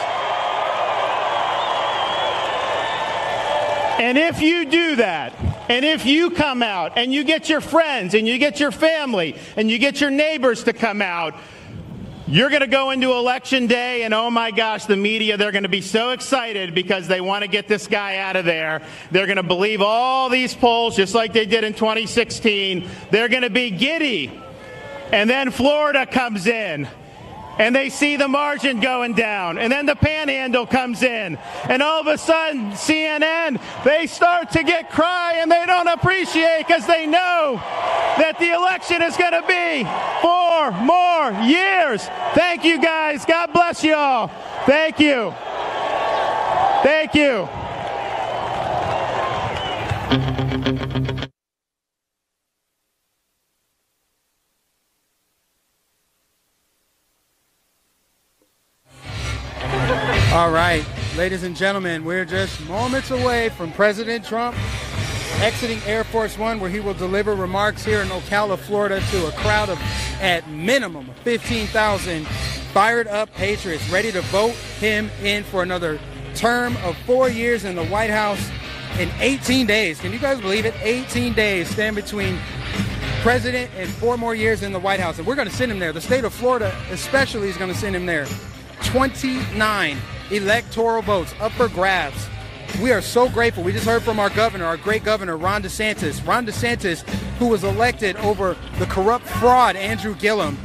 And if you do that, and if you come out and you get your friends and you get your family and you get your neighbors to come out, you're going to go into Election Day, and oh my gosh, the media, they're going to be so excited because they want to get this guy out of there. They're going to believe all these polls just like they did in 2016. They're going to be giddy. And then Florida comes in, and they see the margin going down, and then the panhandle comes in, and all of a sudden CNN, they start to get cry, and they don't appreciate because they know that the election is going to be 4 more years. Thank you, guys. God bless you all. Thank you. Thank you. All right, ladies and gentlemen, we're just moments away from President Trump exiting Air Force One, where he will deliver remarks here in Ocala, Florida, to a crowd of, at minimum, 15,000 fired up patriots ready to vote him in for another term of 4 years in the White House in 18 days. Can you guys believe it? 18 days stand between president and 4 more years in the White House. And we're going to send him there. The state of Florida especially is going to send him there. 29 electoral votes up for grabs. We are so grateful. We just heard from our governor, our great governor, Ron DeSantis. Ron DeSantis, who was elected over the corrupt fraud Andrew Gillum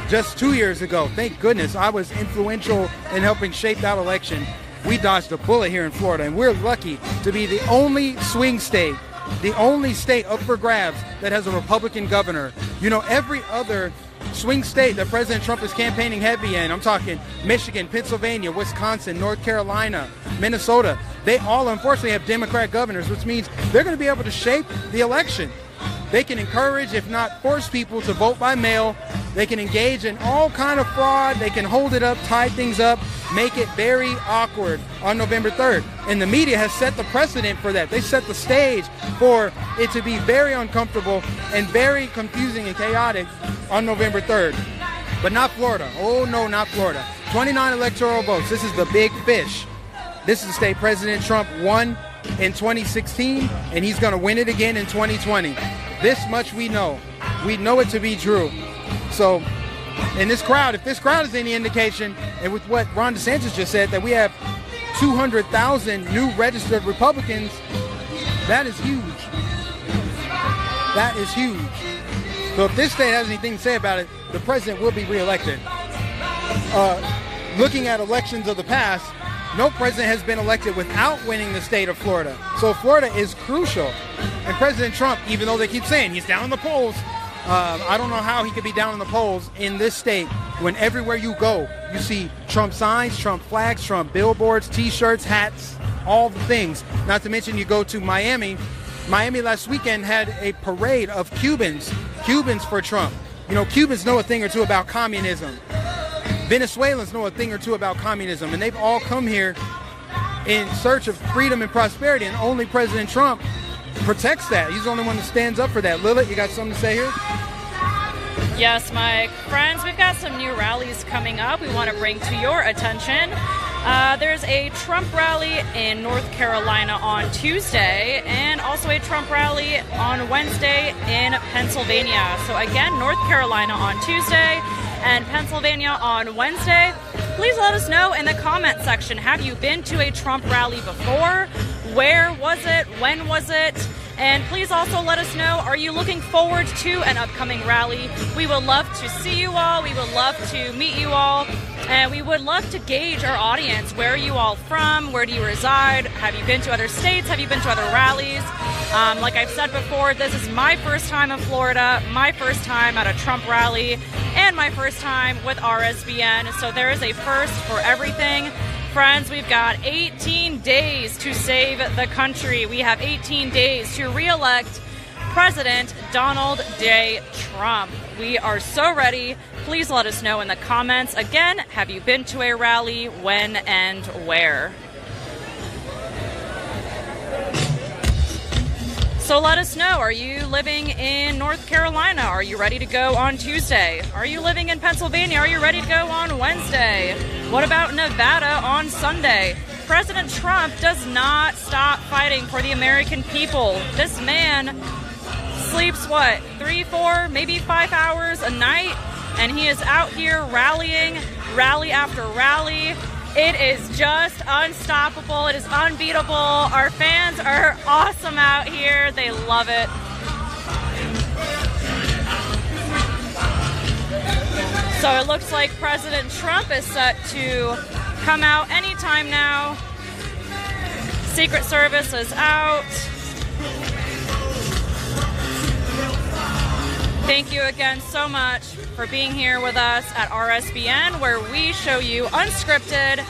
just 2 years ago. Thank goodness I was influential in helping shape that election. We dodged a bullet here in Florida, and we're lucky to be the only swing state, the only state up for grabs that has a Republican governor. You know, every other swing state that President Trump is campaigning heavy in, I'm talking Michigan, Pennsylvania, Wisconsin, North Carolina, Minnesota, they all unfortunately have Democrat governors, which means they're going to be able to shape the election. They can encourage, if not force people to vote by mail. They can engage in all kind of fraud. They can hold it up, tie things up, make it very awkward on November 3rd. And the media has set the precedent for that. They set the stage for it to be very uncomfortable and very confusing and chaotic on November 3rd. But not Florida. Oh, no, not Florida. 29 electoral votes. This is the big fish. This is the state President Trump won in 2016, and he's going to win it again in 2020. This much we know. We know it to be true. So, in this crowd, if this crowd is any indication, and with what Ron DeSantis just said, that we have 200,000 new registered Republicans, that is huge. That is huge. So if this state has anything to say about it, the president will be reelected. Looking at elections of the past, no president has been elected without winning the state of Florida. So Florida is crucial. And President Trump, even though they keep saying he's down in the polls, I don't know how he could be down in the polls in this state when everywhere you go, you see Trump signs, Trump flags, Trump billboards, T-shirts, hats, all the things. Not to mention you go to Miami. Miami last weekend had a parade of Cubans for Trump. You know, Cubans know a thing or two about communism. Venezuelans know a thing or two about communism, and they've all come here in search of freedom and prosperity, and only President Trump protects that. He's the only one that stands up for that. Lilith, you got something to say here? Yes, Mike. Friends, we've got some new rallies coming up we want to bring to your attention. There's a Trump rally in North Carolina on Tuesday, and also a Trump rally on Wednesday in Pennsylvania. So again, North Carolina on Tuesday and Pennsylvania on Wednesday. Please let us know in the comment section, have you been to a Trump rally before? Where was it? When was it? And please also let us know, are you looking forward to an upcoming rally? We would love to see you all. We would love to meet you all. And we would love to gauge our audience. Where are you all from? Where do you reside? Have you been to other states? Have you been to other rallies? Like I've said before, this is my first time in Florida, my first time at a Trump rally, and my first time with RSBN. So there is a first for everything. Friends, we've got 18 days to save the country. We have 18 days to re-elect President Donald J. Trump. We are so ready. Please let us know in the comments. Again, have you been to a rally? When and where? So let us know, are you living in North Carolina? Are you ready to go on Tuesday? Are you living in Pennsylvania? Are you ready to go on Wednesday? What about Nevada on Sunday? President Trump does not stop fighting for the American people. This man sleeps, 3, 4, maybe 5 hours a night, and he is out here rallying, rally after rally. It is just unstoppable. It is unbeatable. Our fans are awesome out here. They love it. So it looks like President Trump is set to come out anytime now. Secret Service is out. Thank you again so much for being here with us at RSBN, where we show you unscripted,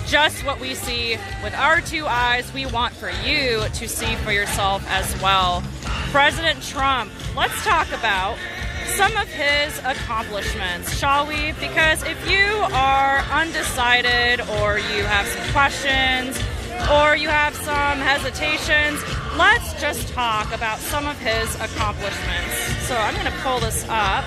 just what we see with our 2 eyes. We want for you to see for yourself as well. President Trump, let's talk about some of his accomplishments, shall we? Because if you are undecided, or you have some questions, or you have some hesitations, let's just talk about some of his accomplishments. So I'm going to pull this up.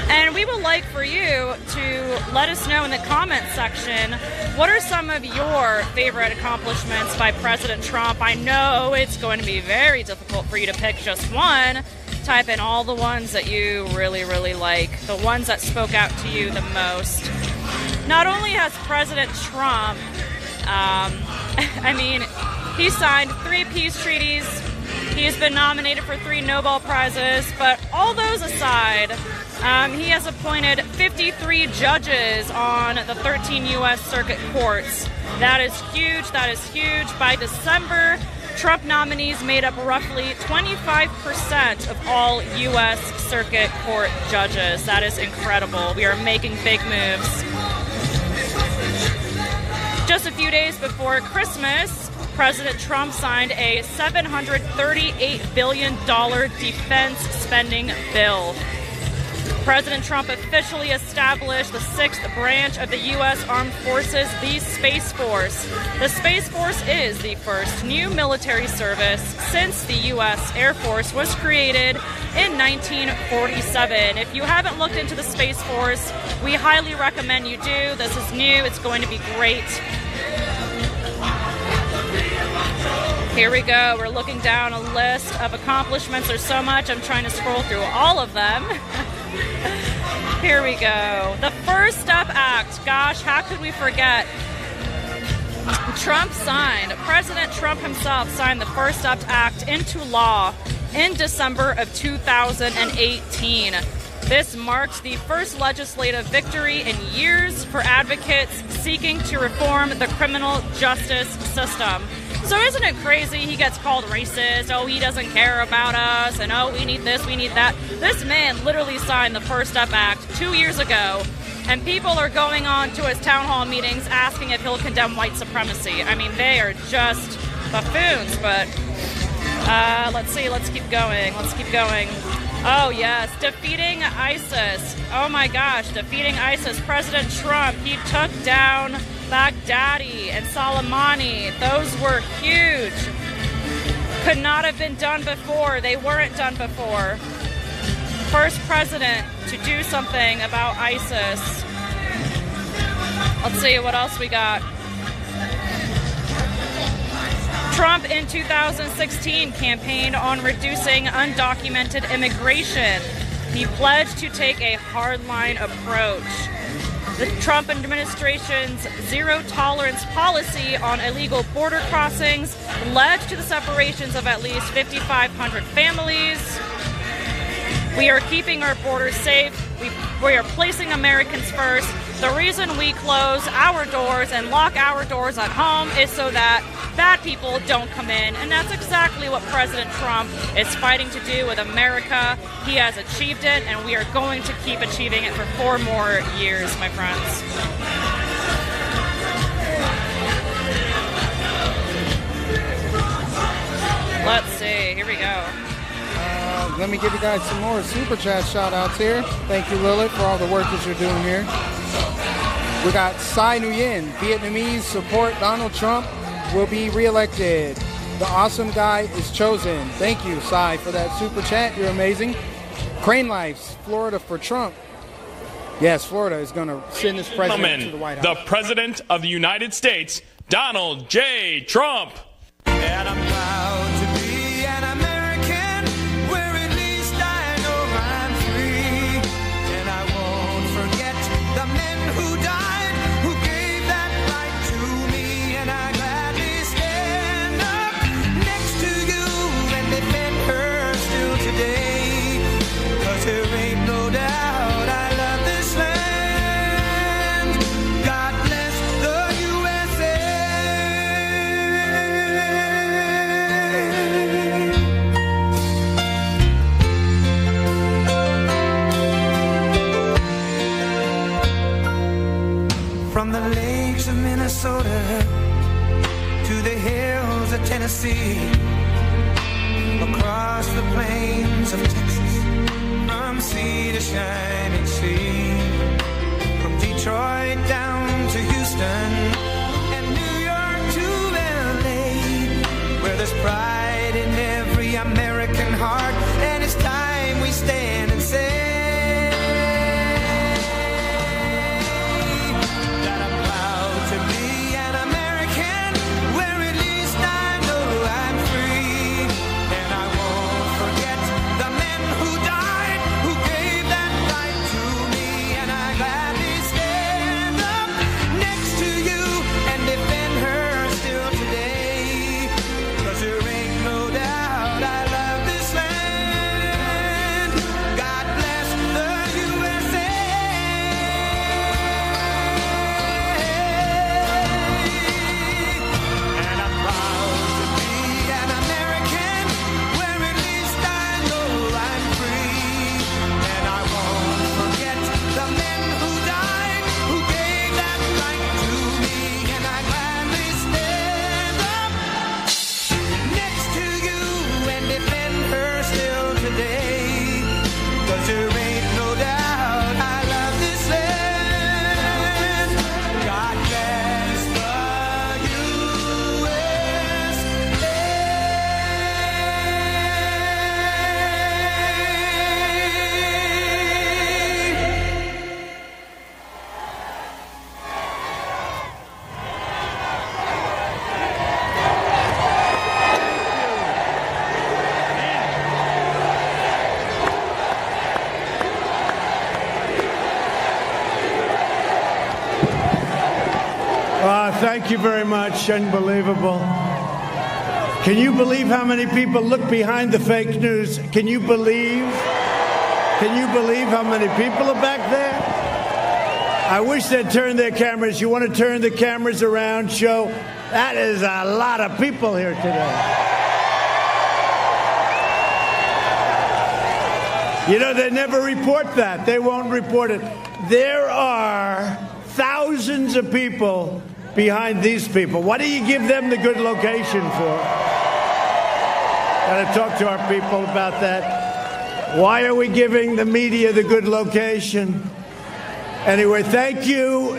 And we would like for you to let us know in the comments section, what are some of your favorite accomplishments by President Trump? I know it's going to be very difficult for you to pick just one. Type in all the ones that you really, really like, the ones that spoke out to you the most. Not only has President Trump, he signed 3 peace treaties, he has been nominated for 3 Nobel Prizes, but all those aside, he has appointed 53 judges on the 13 U.S. circuit courts. That is huge. That is huge. By December, Trump nominees made up roughly 25% of all U.S. circuit court judges. That is incredible. We are making big moves. Just a few days before Christmas, President Trump signed a $738 billion defense spending bill. President Trump officially established the 6th branch of the U.S. Armed Forces, the Space Force. The Space Force is the first new military service since the U.S. Air Force was created in 1947. If you haven't looked into the Space Force, we highly recommend you do. This is new. It's going to be great. Here we go. We're looking down a list of accomplishments. There's so much. I'm trying to scroll through all of them. Here we go. The First Step Act. Gosh, how could we forget? President Trump himself signed the First Step Act into law in December of 2018. This marked the first legislative victory in years for advocates seeking to reform the criminal justice system. So isn't it crazy? He gets called racist. Oh, he doesn't care about us. And oh, we need this, we need that. This man literally signed the First Step Act 2 years ago. And people are going on to his town hall meetings asking if he'll condemn white supremacy. I mean, they are just buffoons. But let's see. Let's keep going. Oh, yes. Defeating ISIS. Oh, my gosh. Defeating ISIS. President Trump, he took down Baghdadi and Soleimani. Those were huge. Could not have been done before. They weren't done before. First president to do something about ISIS. Let's see what else we got. Trump in 2016 campaigned on reducing undocumented immigration. He pledged to take a hardline approach. The Trump administration's zero-tolerance policy on illegal border crossings led to the separations of at least 5,500 families. We are keeping our borders safe. We are placing Americans first. The reason we close our doors and lock our doors at home is so that bad people don't come in. And that's exactly what President Trump is fighting to do with America. He has achieved it, and we are going to keep achieving it for 4 more years, my friends. Let's see. Here we go. Let me give you guys some more Super Chat shout-outs here. Thank you, Lilith, for all the work that you're doing here. We got Sai Nguyen, Vietnamese support Donald Trump will be reelected. The awesome guy is chosen. Thank you, Sai, for that Super Chat. You're amazing. Crane Lives, Florida for Trump. Yes, Florida is going to send this president to the White House. The President of the United States, Donald J. Trump. And I'm proud to be an American, where at least I know I'm free. And I won't forget the men who died, who gave that right to me. And I gladly stand up next to you and defend her still today. 'Cause there ain't no doubt I love this land. God bless the USA. From the lakes of Minnesota to the hills of Tennessee, across the plains of Texas, from sea to shining sea, from Detroit down to Houston and New York to LA, where there's thank you very much. Unbelievable. Can you believe how many people look behind the fake news? Can you believe how many people are back there? I wish they'd turn their cameras. You want to turn the cameras around, show that is a lot of people here today. You know, they never report that. They won't report it. There are thousands of people behind these people. Why do you give them the good location for? Got to talk to our people about that. Why are we giving the media the good location? Anyway, thank you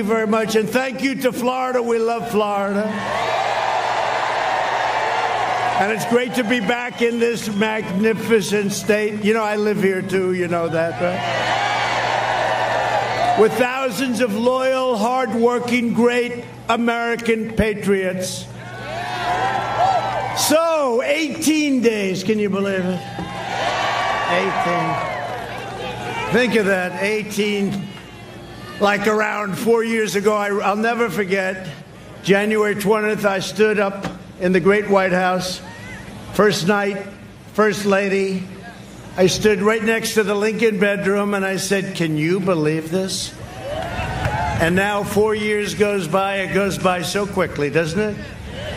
very much, and thank you to Florida. We love Florida. And it's great to be back in this magnificent state. You know, I live here too, you know that, right? With thousands of loyal, hard-working, great American patriots. So, 18 days, can you believe it? 18. Think of that, 18. Like around 4 years ago, I'll never forget, January 20th, I stood up in the great White House. First night, First Lady. I stood right next to the Lincoln bedroom and I said, can you believe this? And now 4 years goes by. It goes by so quickly, doesn't it?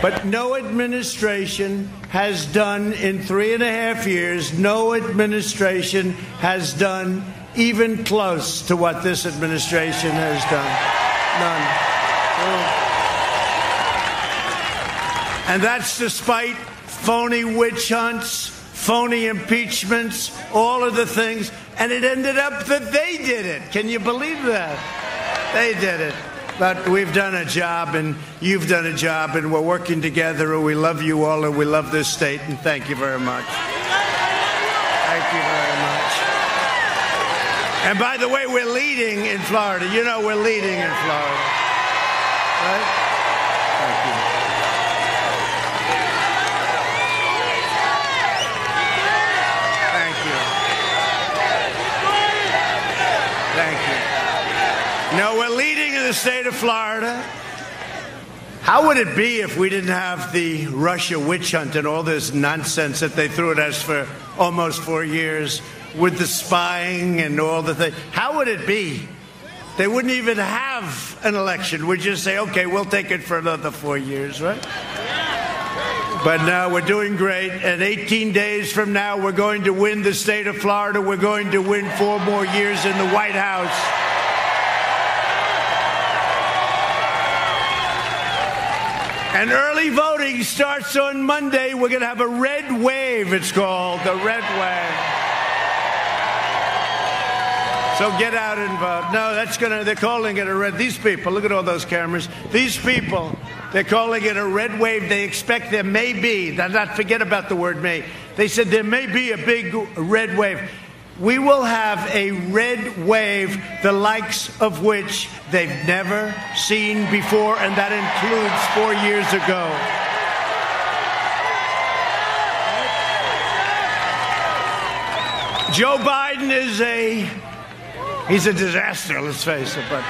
But no administration has done in 3.5 years, no administration has done even close to what this administration has done. None. And that's despite phony witch hunts, phony impeachments, all of the things. And it ended up that they did it. Can you believe that? They did it. But we've done a job, and you've done a job, and we're working together, and we love you all, and we love this state, and thank you very much. Thank you very much. And by the way, we're leading in Florida. You know we're leading in Florida. Right? Thank you. Thank you. No, we're leading in the state of Florida. How would it be if we didn't have the Russia witch hunt and all this nonsense that they threw at us for almost 4 years with the spying and all the things? How would it be? They wouldn't even have an election. We'd just say, okay, we'll take it for another 4 years, right? But now we're doing great, and 18 days from now, we're going to win the state of Florida. We're going to win 4 more years in the White House. And early voting starts on Monday. We're going to have a red wave, it's called, the red wave. So get out and vote. No, they're calling it a red, these people, look at all those cameras. These people, they're calling it a red wave. They expect there may be, not forget about the word may. They said there may be a big red wave. We will have a red wave, the likes of which they've never seen before, and that includes 4 years ago. Joe Biden he's a disaster, let's face it. But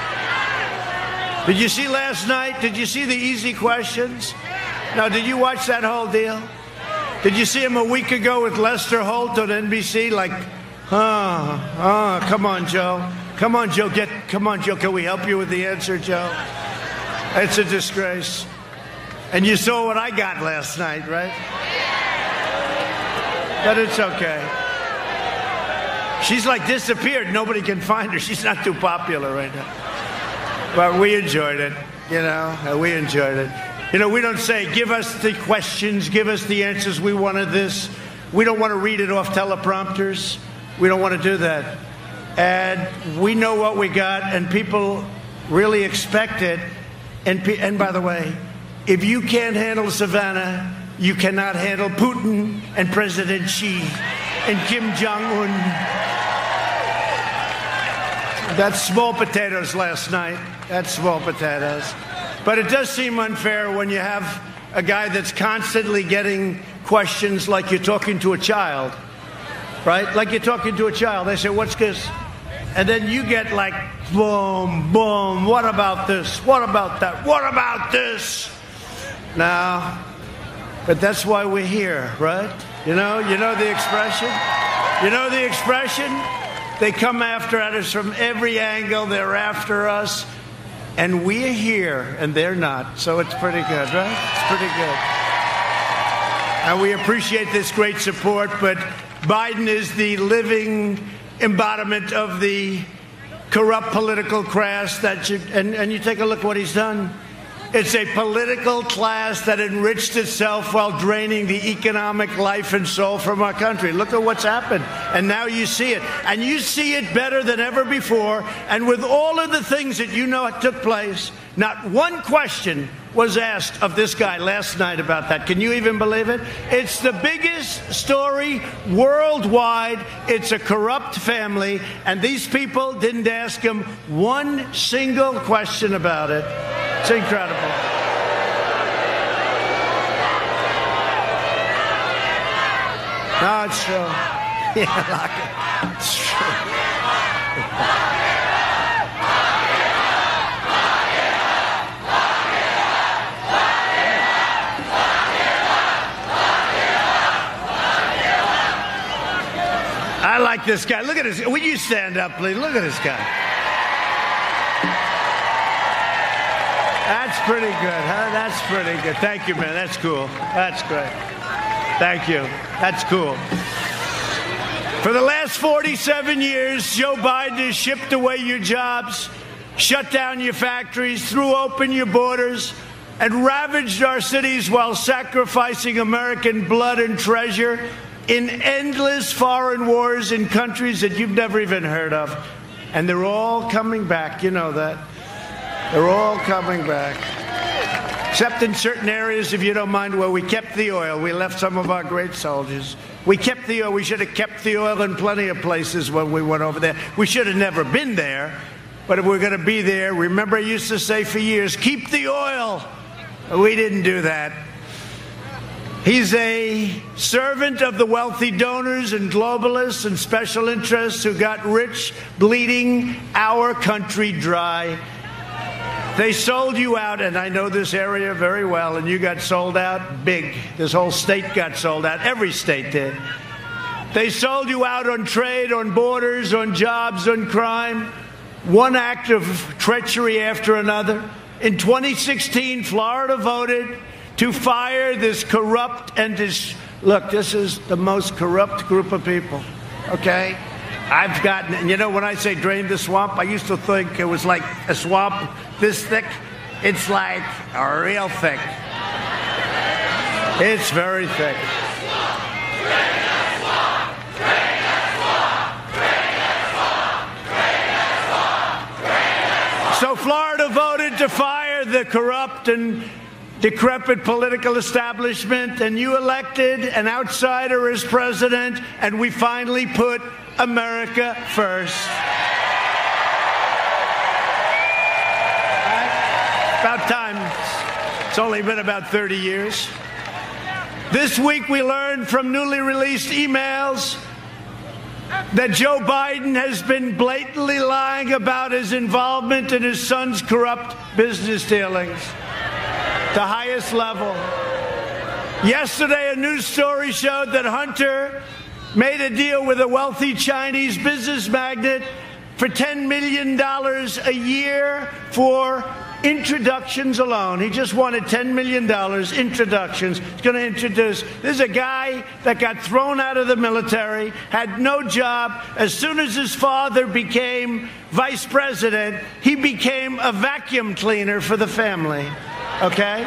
did you see last night? Did you see the easy questions? No, did you watch that whole deal? Did you see him a week ago with Lester Holt on NBC? Like, come on, Joe. Come on, Joe. Come on, Joe. Can we help you with the answer, Joe? It's a disgrace. And you saw what I got last night, right? But it's okay. She's like disappeared. Nobody can find her. She's not too popular right now. But we enjoyed it, you know. We enjoyed it. You know, we don't say, give us the questions, give us the answers. We wanted this. We don't want to read it off teleprompters. We don't want to do that. And we know what we got, and people really expect it. And by the way, if you can't handle Savannah, you cannot handle Putin and President Xi and Kim Jong-un. That's small potatoes last night. That's small potatoes. But it does seem unfair when you have a guy that's constantly getting questions like you're talking to a child. Right? Like you're talking to a child. They say, what's this? And then you get like, boom, boom, what about this? What about that? What about this? Now, but that's why we're here, right? You know the expression? You know the expression? They come after us from every angle. They're after us. And we're here, and they're not. So it's pretty good, right? It's pretty good. And we appreciate this great support, but Biden is the living embodiment of the corrupt political class and you take a look at what he's done. It's a political class that enriched itself while draining the economic life and soul from our country. Look at what's happened. And now you see it. And you see it better than ever before. And with all of the things that you know took place, not one question was asked of this guy last night about that. Can you even believe it? It's the biggest story worldwide. It's a corrupt family, and these people didn't ask him one single question about it. It's incredible. No, it's true. Yeah, lock it. It's true. I like this guy. Look at this. Will you stand up, please? Look at this guy. That's pretty good, huh? That's pretty good. Thank you, man. That's cool. That's great. Thank you. That's cool. For the last 47 years, Joe Biden has shipped away your jobs, shut down your factories, threw open your borders, and ravaged our cities while sacrificing American blood and treasure in endless foreign wars in countries that you've never even heard of. And they're all coming back. You know that. They're all coming back. Except in certain areas, if you don't mind, where we kept the oil. We left some of our great soldiers. We kept the oil. We should have kept the oil in plenty of places when we went over there. We should have never been there. But if we're going to be there, remember I used to say for years, keep the oil. We didn't do that. He's a servant of the wealthy donors and globalists and special interests who got rich bleeding our country dry. They sold you out, and I know this area very well, and you got sold out big. This whole state got sold out. Every state did. They sold you out on trade, on borders, on jobs, on crime. One act of treachery after another. In 2016, Florida voted to fire this corrupt and look, this is the most corrupt group of people, okay? I've gotten, you know, when I say drain the swamp, I used to think it was like a swamp this thick. It's like real thick. It's very thick. So Florida voted to fire the corrupt and decrepit political establishment, and you elected an outsider as president, and we finally put America first. About time. It's only been about 30 years. This week we learned from newly released emails that Joe Biden has been blatantly lying about his involvement in his son's corrupt business dealings. The highest level. Yesterday, a news story showed that Hunter made a deal with a wealthy Chinese business magnate for $10 million a year for introductions alone. He just wanted $10 million introductions. He's going to introduce. This is a guy that got thrown out of the military, had no job. As soon as his father became vice president, he became a vacuum cleaner for the family. Okay?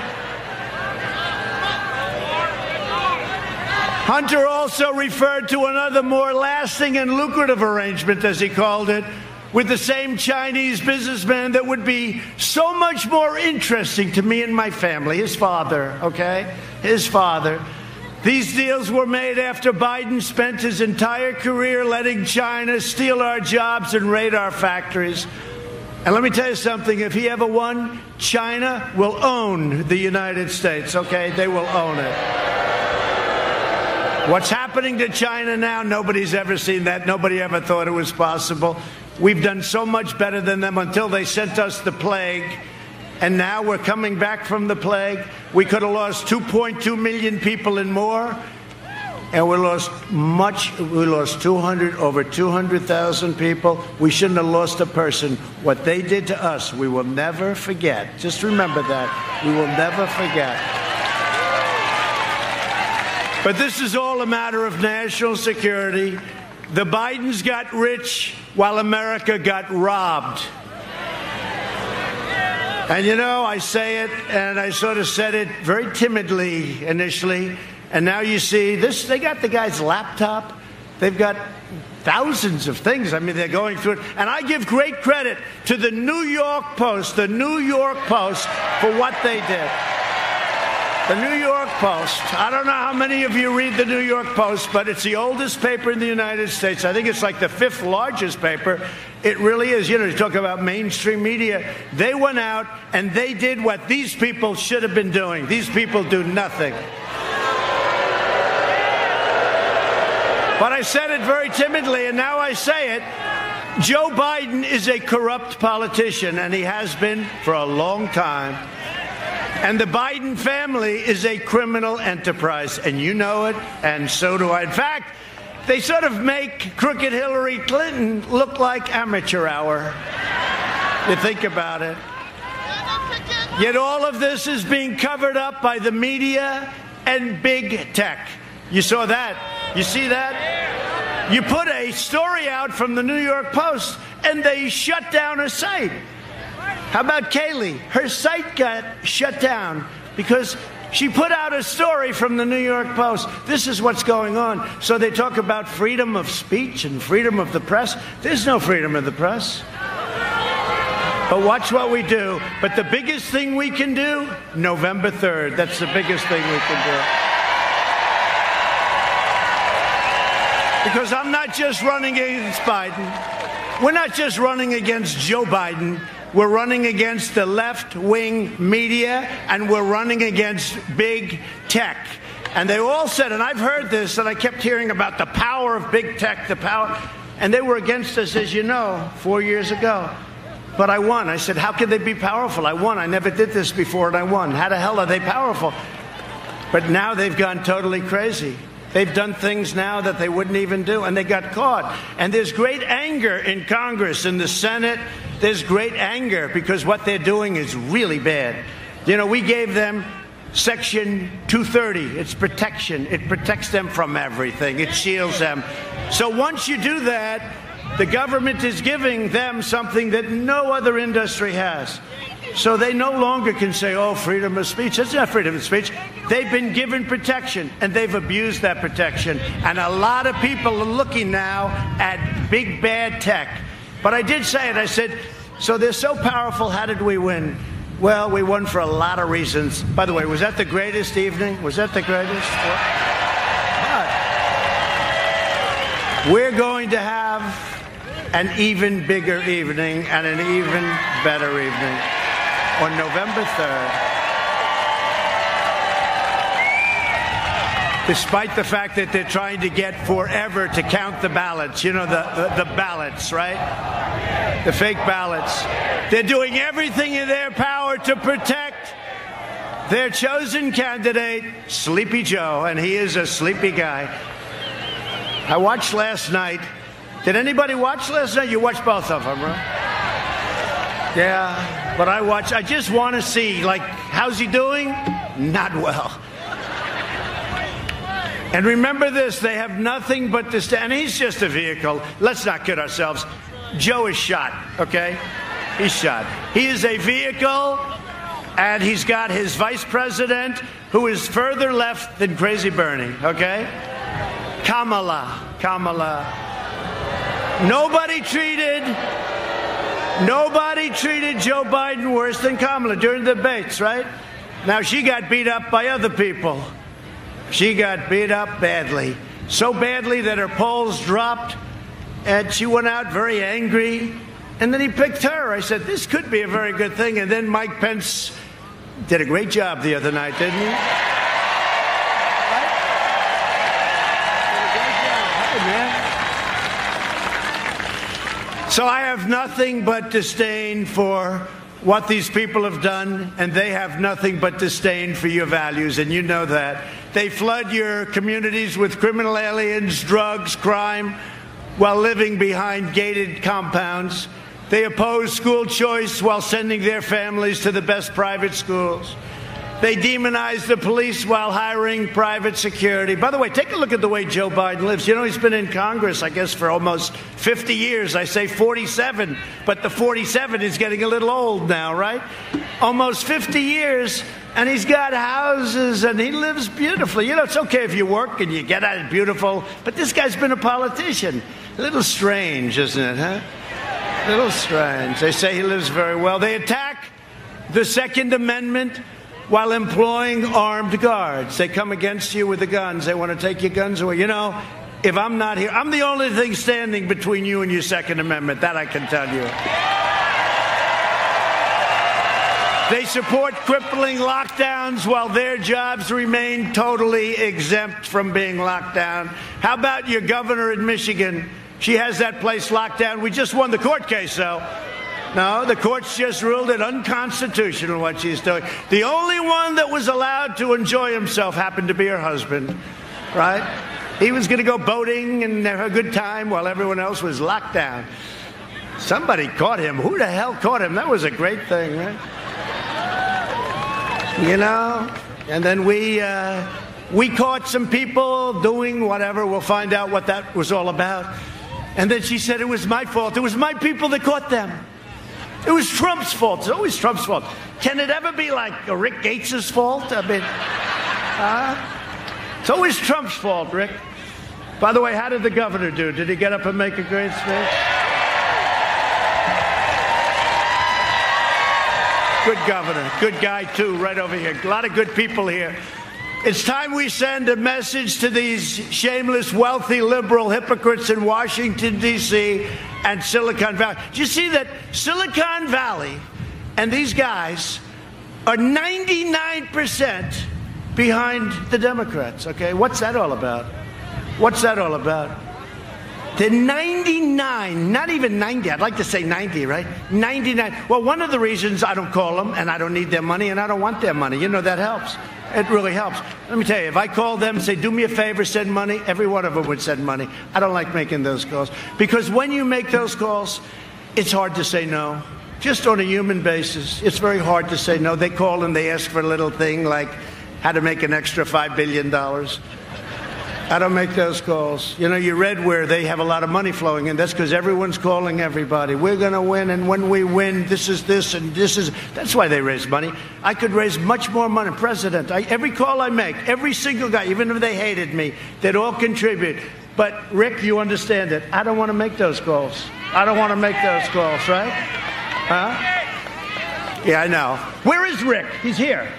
Hunter also referred to another more lasting and lucrative arrangement, as he called it, with the same Chinese businessman that would be so much more interesting to me and my family. His father, okay? His father. These deals were made after Biden spent his entire career letting China steal our jobs and raid our factories. And let me tell you something, if he ever won, China will own the United States, okay? They will own it. What's happening to China now, nobody's ever seen that. Nobody ever thought it was possible. We've done so much better than them until they sent us the plague. And now we're coming back from the plague. We could have lost 2.2 million people and more. And we lost much. We lost over 200,000 people. We shouldn't have lost a person. What they did to us, we will never forget. Just remember that. We will never forget. But this is all a matter of national security. The Bidens got rich while America got robbed. And you know, I say it, and I sort of said it very timidly initially. And now you see this, they got the guy's laptop. They've got thousands of things. I mean, they're going through it. And I give great credit to the New York Post, for what they did. The New York Post. I don't know how many of you read the New York Post, but it's the oldest paper in the United States. I think it's like the 5th largest paper. It really is. You know, you talk about mainstream media. They went out and they did what these people should have been doing. These people do nothing. But I said it very timidly, and now I say it. Joe Biden is a corrupt politician, and he has been for a long time. And the Biden family is a criminal enterprise, and you know it, and so do I. In fact, they sort of make crooked Hillary Clinton look like amateur hour. You think about it. Yet all of this is being covered up by the media and big tech. You saw that? You see that? You put a story out from the New York Post, and they shut down a site. How about Kayleigh? Her site got shut down because she put out a story from the New York Post. This is what's going on. So they talk about freedom of speech and freedom of the press. There's no freedom of the press. But watch what we do. But the biggest thing we can do, November 3rd. That's the biggest thing we can do. Because I'm not just running against Biden. We're not just running against Joe Biden. We're running against the left-wing media, and we're running against big tech. And they all said, and I've heard this, and I kept hearing about the power of big tech, the power. And they were against us, as you know, 4 years ago. But I won. I said, how can they be powerful? I won. I never did this before, and I won. How the hell are they powerful? But now they've gone totally crazy. They've done things now that they wouldn't even do, and they got caught. And there's great anger in Congress, in the Senate. There's great anger because what they're doing is really bad. You know, we gave them Section 230. It's protection. It protects them from everything. It shields them. So once you do that, the government is giving them something that no other industry has. So they no longer can say, oh, freedom of speech. That's not freedom of speech. They've been given protection, and they've abused that protection. And a lot of people are looking now at big, bad tech. But I did say it. I said, so they're so powerful, how did we win? Well, we won for a lot of reasons. By the way, was that the greatest evening? Was that the greatest? But we're going to have an even bigger evening and an even better evening on November 3rd. Despite the fact that they're trying to get forever to count the ballots, you know, the ballots, right? The fake ballots. They're doing everything in their power to protect their chosen candidate, Sleepy Joe, and he is a sleepy guy. I watched last night. Did anybody watch last night? You watched both of them, right? Yeah, but I just want to see, like, how's he doing? Not well. And remember this, they have nothing but this, and he's just a vehicle. Let's not kid ourselves. Joe is shot, okay? He's shot. He is a vehicle, and he's got his vice president, who is further left than Crazy Bernie, okay? Kamala. Nobody treated Joe Biden worse than Kamala during the debates, right? Now, she got beat up by other people. She got beat up badly. So badly that her polls dropped, and she went out very angry. And then he picked her. I said, this could be a very good thing. And then Mike Pence did a great job the other night, didn't he? So I have nothing but disdain for what these people have done, and they have nothing but disdain for your values, and you know that. They flood your communities with criminal aliens, drugs, crime, while living behind gated compounds. They oppose school choice while sending their families to the best private schools. They demonize the police while hiring private security. By the way, take a look at the way Joe Biden lives. You know, he's been in Congress, I guess, for almost 50 years. I say 47, but the 47 is getting a little old now, right? Almost 50 years, and he's got houses, and he lives beautifully. You know, it's okay if you work and you get out it beautiful, but this guy's been a politician. A little strange, isn't it, huh? A little strange. They say he lives very well. They attack the Second Amendment while employing armed guards. They come against you with the guns. They want to take your guns away. You know, if I'm not here, I'm the only thing standing between you and your Second Amendment. That I can tell you. They support crippling lockdowns while their jobs remain totally exempt from being locked down. How about your governor in Michigan? She has that place locked down. We just won the court case, though. No, the courts just ruled it unconstitutional what she's doing. The only one that was allowed to enjoy himself happened to be her husband, right? He was going to go boating and have a good time while everyone else was locked down. Somebody caught him. Who the hell caught him? That was a great thing, right? You know? And then we caught some people doing whatever. We'll find out what that was all about. And then she said it was my fault. It was my people that caught them. It was Trump's fault. It's always Trump's fault. Can it ever be like Rick Gates' fault? I mean, it's always Trump's fault, Rick. By the way, how did the governor do? Did he get up and make a great speech? Good governor. Good guy, too, right over here. A lot of good people here. It's time we send a message to these shameless, wealthy, liberal hypocrites in Washington, D.C. and Silicon Valley. Do you see that Silicon Valley and these guys are 99% behind the Democrats, okay? What's that all about? What's that all about? They're 99, not even 90. I'd like to say 90, right? 99. Well, one of the reasons I don't call them, and I don't need their money, and I don't want their money, you know, that helps. It really helps. Let me tell you, if I call them and say, do me a favor, send money, every one of them would send money. I don't like making those calls. Because when you make those calls, it's hard to say no. Just on a human basis, it's very hard to say no. They call and they ask for a little thing like how to make an extra $5 billion. I don't make those calls. You know, you read where they have a lot of money flowing in. That's because everyone's calling everybody. We're going to win, and when we win, this is this, and this is... That's why they raise money. I could raise much more money. President, every call I make, every single guy, even if they hated me, they'd all contribute. But, Rick, you understand it. I don't want to make those calls. I don't want to make those calls, right? Huh? Yeah, I know. Where is Rick? He's here.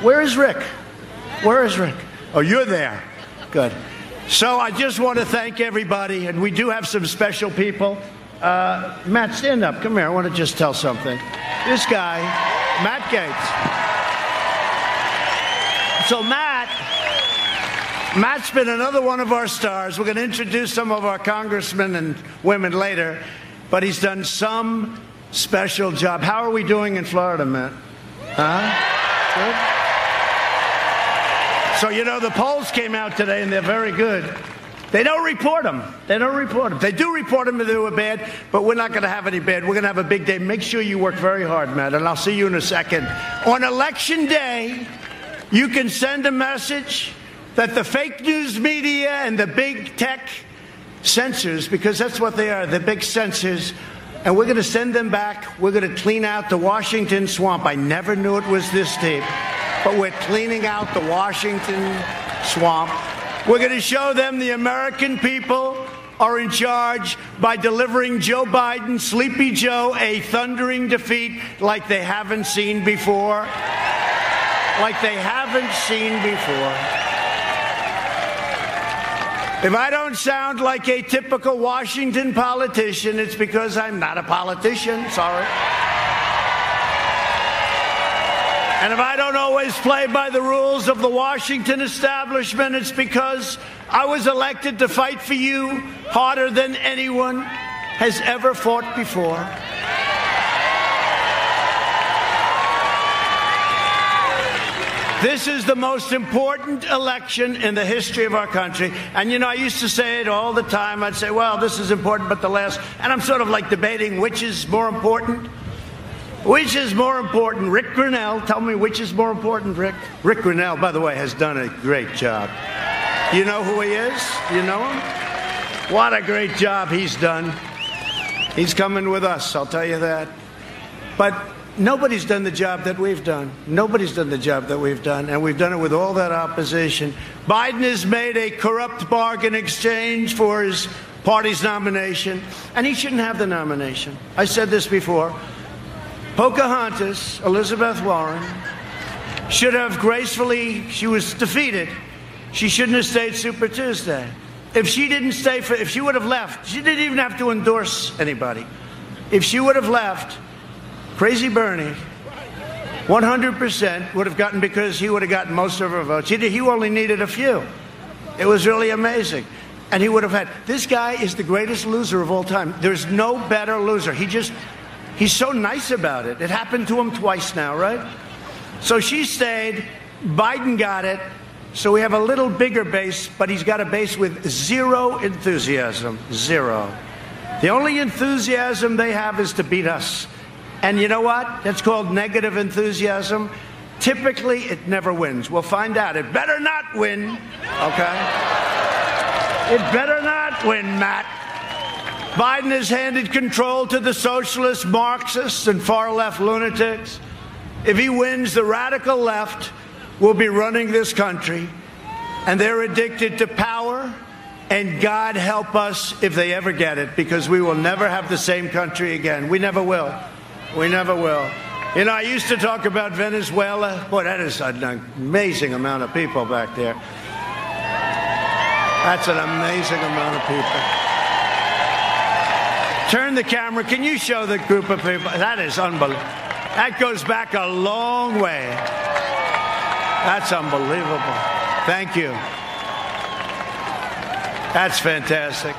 Where is Rick? Where is Rick? Oh, you're there. Good. So I just want to thank everybody, and we do have some special people. Matt, stand up. Come here. I want to just tell something. This guy, Matt Gaetz. So Matt's been another one of our stars. We're going to introduce some of our congressmen and women later, but he's done some special job. How are we doing in Florida, Matt? Huh? Good? So, you know, the polls came out today, and they're very good. They don't report them. They don't report them. They do report them if they were bad, but we're not going to have any bad. We're going to have a big day. Make sure you work very hard, Matt, and I'll see you in a second. On Election Day, you can send a message that the fake news media and the big tech censors, because that's what they are, the big censors, and we're going to send them back. We're going to clean out the Washington swamp. I never knew it was this deep. But we're cleaning out the Washington swamp. We're going to show them the American people are in charge by delivering Joe Biden, Sleepy Joe, a thundering defeat like they haven't seen before. Like they haven't seen before. If I don't sound like a typical Washington politician, it's because I'm not a politician. Sorry. And if I don't always play by the rules of the Washington establishment, it's because I was elected to fight for you harder than anyone, has ever fought before. This is the most important election in the history of our country. And, you know, I used to say it all the time. I'd say, well, this is important, but the last. And I'm sort of like debating which is more important. Which is more important? Rick Grinnell. Tell me which is more important, Rick. Rick Grinnell, by the way, has done a great job. You know who he is? You know him? What a great job he's done. He's coming with us, I'll tell you that. But nobody's done the job that we've done. Nobody's done the job that we've done, and we've done it with all that opposition. Biden has made a corrupt bargain exchange for his party's nomination, and he shouldn't have the nomination. I said this before. Pocahontas, Elizabeth Warren, should have gracefully, she was defeated. She shouldn't have stayed Super Tuesday. If she didn't stay if she would have left, she didn't even have to endorse anybody. If she would have left, Crazy Bernie, 100% would have gotten, because he would have gotten most of her votes. He only needed a few. It was really amazing. And he would have had, this guy is the greatest loser of all time. There's no better loser. He's so nice about it. It happened to him twice now, right? So she stayed, Biden got it. So we have a little bigger base, but he's got a base with zero enthusiasm. Zero. The only enthusiasm they have is to beat us. And you know what? That's called negative enthusiasm. Typically, it never wins. We'll find out. It better not win, okay? It better not win, Matt. Biden has handed control to the socialists, Marxists, and far-left lunatics. If he wins, the radical left will be running this country, and they're addicted to power, and God help us if they ever get it, because we will never have the same country again. We never will. We never will. You know, I used to talk about Venezuela. Boy, that is an amazing amount of people back there. That's an amazing amount of people. Turn the camera. Can you show the group of people? That is unbelievable. That goes back a long way. That's unbelievable. Thank you. That's fantastic.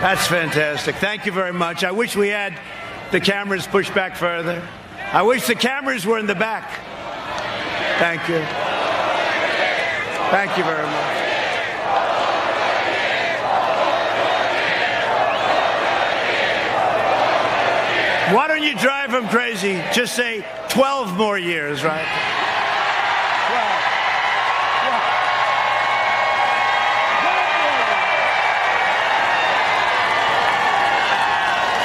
That's fantastic. Thank you very much. I wish we had the cameras pushed back further. I wish the cameras were in the back. Thank you. Thank you very much. Why don't you drive them crazy? Just say 12 more years, right?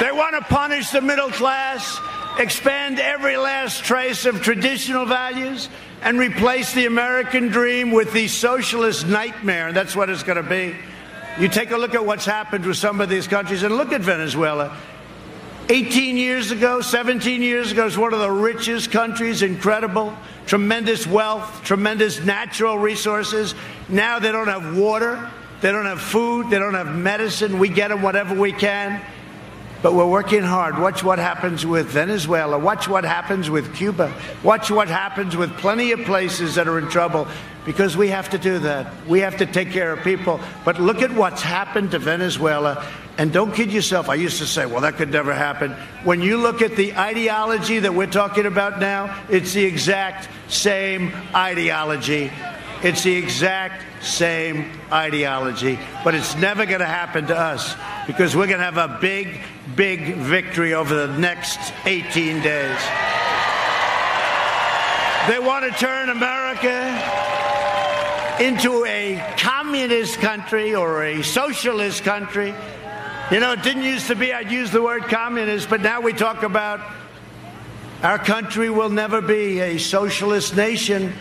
12. They want to punish the middle class, expand every last trace of traditional values, and replace the American dream with the socialist nightmare. That's what it's going to be. You take a look at what's happened with some of these countries, and look at Venezuela. 18 years ago, 17 years ago, it's one of the richest countries, incredible, tremendous wealth, tremendous natural resources. Now they don't have water, they don't have food, they don't have medicine. We get them whatever we can, but we're working hard. Watch what happens with Venezuela. Watch what happens with Cuba. Watch what happens with plenty of places that are in trouble, because we have to do that. We have to take care of people. But look at what's happened to Venezuela. And don't kid yourself. I used to say, well, that could never happen. When you look at the ideology that we're talking about now, it's the exact same ideology. It's the exact same ideology. But it's never going to happen to us, because we're going to have a big, big victory over the next 18 days. They want to turn America into a communist country or a socialist country. You know, it didn't used to be I'd use the word communist, but now we talk about our country will never be a socialist nation.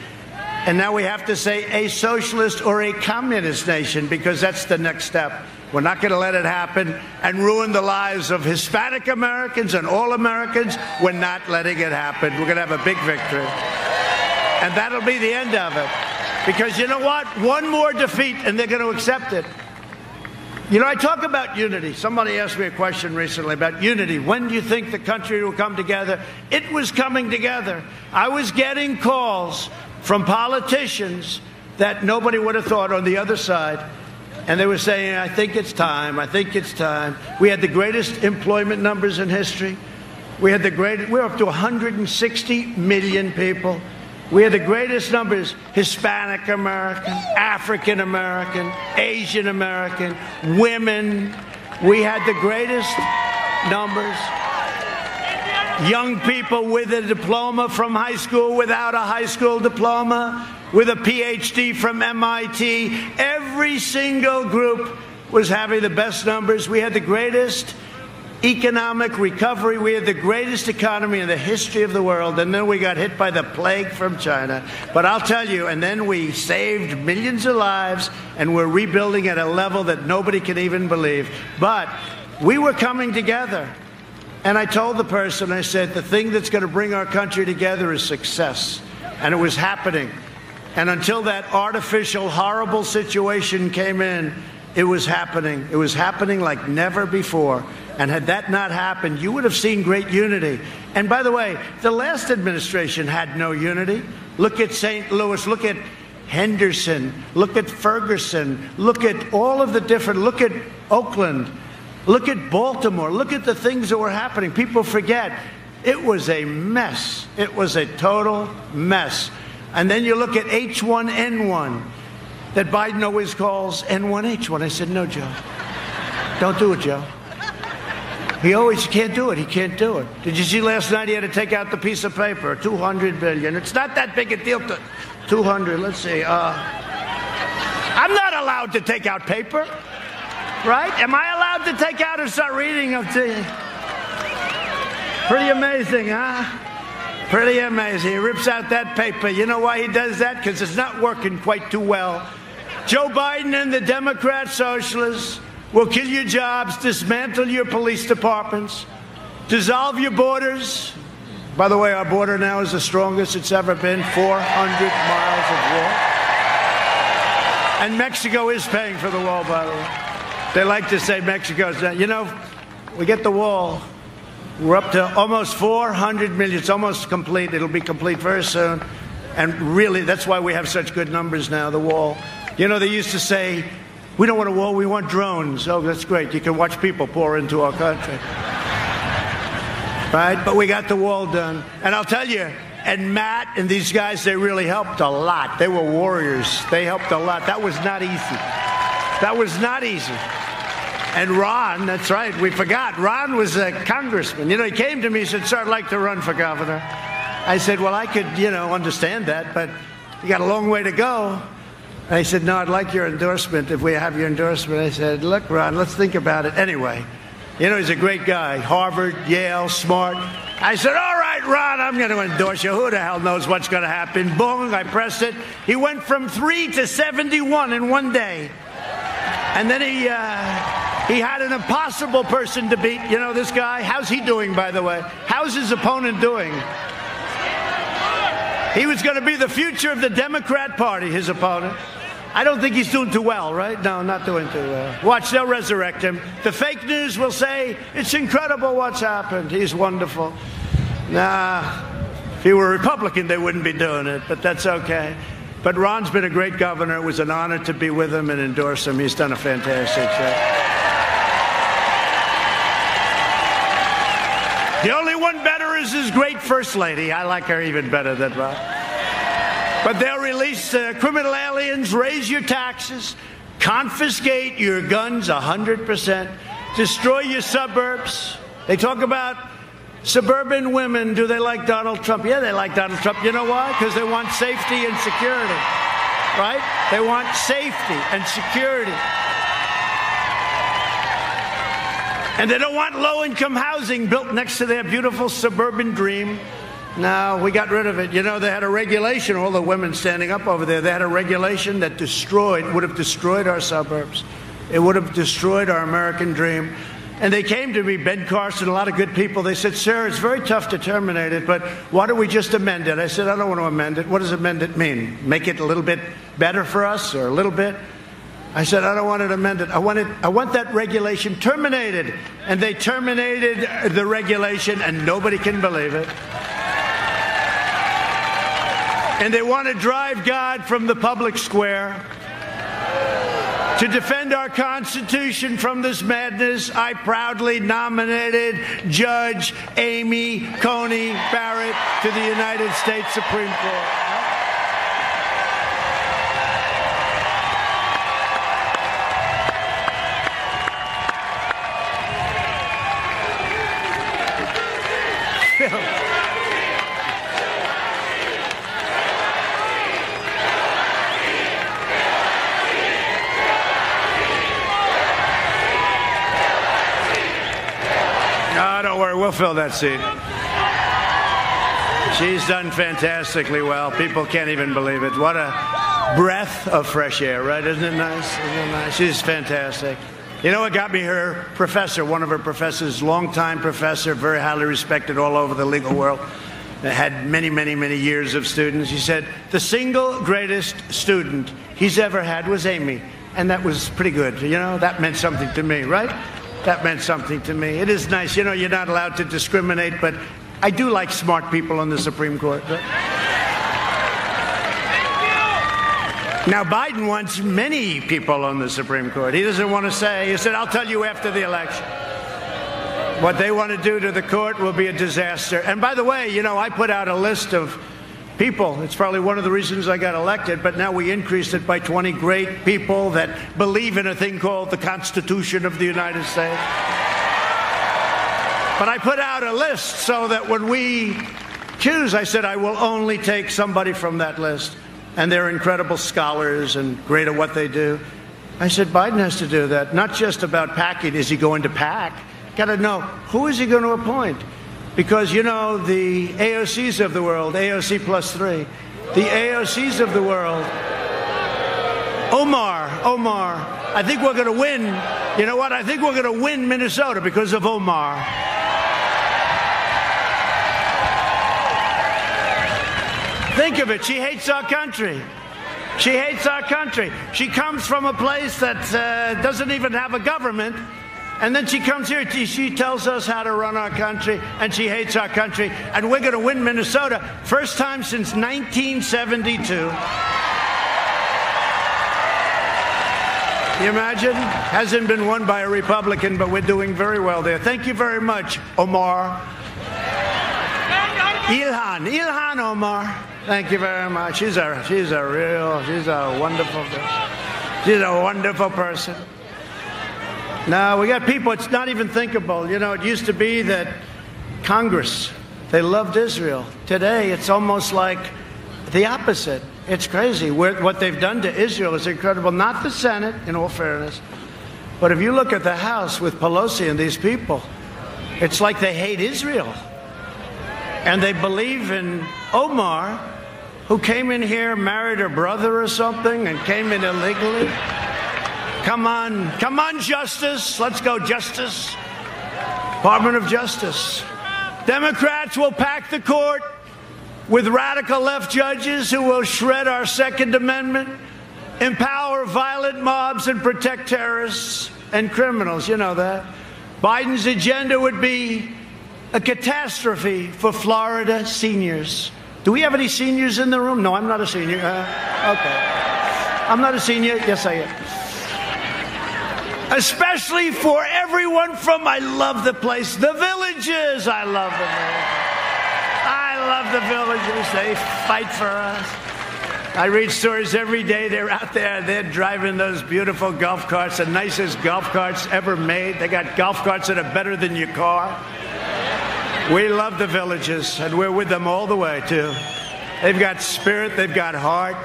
And now we have to say a socialist or a communist nation, because that's the next step. We're not going to let it happen and ruin the lives of Hispanic Americans and all Americans. We're not letting it happen. We're going to have a big victory. And that'll be the end of it. Because you know what? One more defeat and they're going to accept it. You know, I talk about unity. Somebody asked me a question recently about unity. When do you think the country will come together? It was coming together. I was getting calls from politicians that nobody would have thought on the other side. And they were saying, I think it's time, I think it's time. We had the greatest employment numbers in history. We're up to 160 million people. We had the greatest numbers, Hispanic American, African American, Asian American, women. We had the greatest numbers. Young people with a diploma from high school, without a high school diploma, with a PhD from MIT. Every single group was having the best numbers. We had the greatest economic recovery. We had the greatest economy in the history of the world. And then we got hit by the plague from China. But I'll tell you, and then we saved millions of lives, and we're rebuilding at a level that nobody can even believe. But we were coming together. And I told the person, I said, the thing that's going to bring our country together is success. And it was happening. And until that artificial, horrible situation came in, it was happening. It was happening like never before. And had that not happened, you would have seen great unity. And by the way, the last administration had no unity. Look at St. Louis. Look at Henderson. Look at Ferguson. Look at all of the different, look at Oakland. Look at Baltimore. Look at the things that were happening. People forget. It was a mess. It was a total mess. And then you look at H1N1 that Biden always calls N1H1. I said, no, Joe. Don't do it, Joe. He can't do it. He can't do it. Did you see last night he had to take out the piece of paper? 200 billion. It's not that big a deal to 200. Let's see. I'm not allowed to take out paper. Right? Am I allowed to take out and start reading them to you? Pretty amazing, huh? Pretty amazing. He rips out that paper. You know why he does that? Because it's not working quite too well. Joe Biden and the Democrat socialists will kill your jobs, dismantle your police departments, dissolve your borders. By the way, our border now is the strongest it's ever been, 400 miles of wall. And Mexico is paying for the wall, by the way. They like to say Mexico's, you know, we get the wall. We're up to almost 400 million. It's almost complete. It'll be complete very soon. And really, that's why we have such good numbers now, the wall. You know, they used to say, we don't want a wall, we want drones. Oh, that's great. You can watch people pour into our country. Right? But we got the wall done. And I'll tell you, and Matt and these guys, they really helped a lot. They were warriors. They helped a lot. That was not easy. That was not easy. And Ron, that's right, we forgot. Ron was a congressman. You know, he came to me and said, sir, I'd like to run for governor. I said, well, I could, understand that, but you got a long way to go. And he said, no, I'd like your endorsement if we have your endorsement. I said, look, Ron, let's think about it. Anyway, he's a great guy. Harvard, Yale, smart. I said, all right, Ron, I'm going to endorse you. Who the hell knows what's going to happen? Boom, I pressed it. He went from 3 to 71 in one day. And then he had an impossible person to beat. You know this guy? How's he doing, by the way? How's his opponent doing? He was going to be the future of the Democrat Party, his opponent. I don't think he's doing too well, right? No, not doing too well. Watch, they'll resurrect him. The fake news will say, it's incredible what's happened. He's wonderful. Nah, if he were a Republican, they wouldn't be doing it, but that's okay. But Ron's been a great governor. It was an honor to be with him and endorse him. He's done a fantastic job. The only one better is his great first lady. I like her even better than Ron. But they'll release criminal aliens, raise your taxes, confiscate your guns 100%, destroy your suburbs. They talk about suburban women. Do they like Donald Trump? Yeah, they like Donald Trump. You know why? Because they want safety and security, right? They want safety and security. And they don't want low-income housing built next to their beautiful suburban dream. No, we got rid of it. You know, they had a regulation, all the women standing up over there, they had a regulation that would have destroyed our suburbs. It would have destroyed our American dream. And they came to me, Ben Carson, a lot of good people. They said, sir, it's very tough to terminate it, but why don't we just amend it? I said, I don't want to amend it. What does amend it mean? Make it a little bit better for us, or a little bit? I said, I don't want it amended. I want that regulation terminated. And they terminated the regulation, and nobody can believe it. And they want to drive God from the public square. To defend our Constitution from this madness, I proudly nominated Judge Amy Coney Barrett to the United States Supreme Court. No, don't worry, we'll fill that seat. She's done fantastically well. People can't even believe it. What a breath of fresh air, right? Isn't it nice? Isn't it nice? She's fantastic. You know what got me? Her professor, one of her professors, longtime professor, very highly respected all over the legal world, had many, many, many years of students. He said, the single greatest student he's ever had was Amy. And that was pretty good. You know, that meant something to me, right? That meant something to me. It is nice. You know, you're not allowed to discriminate, but I do like smart people on the Supreme Court. Right? Now, Biden wants many people on the Supreme Court. He doesn't want to say, he said, I'll tell you after the election. What they want to do to the court will be a disaster. And by the way, you know, I put out a list of people. It's probably one of the reasons I got elected, but now we increased it by 20 great people that believe in a thing called the Constitution of the United States. But I put out a list so that when we choose, I said I will only take somebody from that list. And they're incredible scholars and great at what they do. I said Biden has to do that, not just about packing. Is he going to pack? Got to know, who is he going to appoint? Because, you know, the AOCs of the world, AOC plus 3, the AOCs of the world, Omar, I think we're going to win. You know what? I think we're going to win Minnesota because of Omar. Think of it. She hates our country. She hates our country. She comes from a place that doesn't even have a government. And then she comes here, she tells us how to run our country, and she hates our country. And we're going to win Minnesota. First time since 1972. Can you imagine? Hasn't been won by a Republican, but we're doing very well there. Thank you very much, Omar. Ilhan Omar. Thank you very much. She's a wonderful person. No, we got people, it's not even thinkable. You know, it used to be that Congress, they loved Israel. Today, it's almost like the opposite. It's crazy. What they've done to Israel is incredible. Not the Senate, in all fairness. But if you look at the House with Pelosi and these people, it's like they hate Israel. And they believe in Omar, who came in here, married her brother or something, and came in illegally. Come on, Justice. Let's go, Justice. Department of Justice. Democrats will pack the court with radical left judges who will shred our Second Amendment, empower violent mobs, and protect terrorists and criminals. You know that. Biden's agenda would be a catastrophe for Florida seniors. Do we have any seniors in the room? No, I'm not a senior. Okay. I'm not a senior. Yes, I am. Especially for everyone from, I love the place, the Villages. I love the Villages. They fight for us. I read stories every day. They're out there. They're driving those beautiful golf carts, the nicest golf carts ever made. They got golf carts that are better than your car. We love the Villages, and we're with them all the way, too. They've got spirit. They've got heart.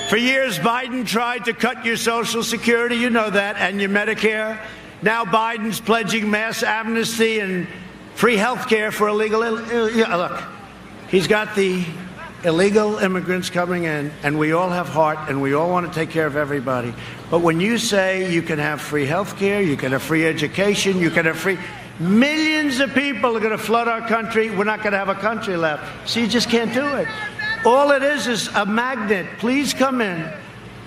For years, Biden tried to cut your Social Security, you know that, and your Medicare. Now Biden's pledging mass amnesty and free health care for illegal... Look, he's got the illegal immigrants coming in, and we all have heart, and we all want to take care of everybody. But when you say you can have free health care, you can have free education, you can have free... Millions of people are going to flood our country. We're not going to have a country left. So you just can't do it. All it is a magnet. Please come in.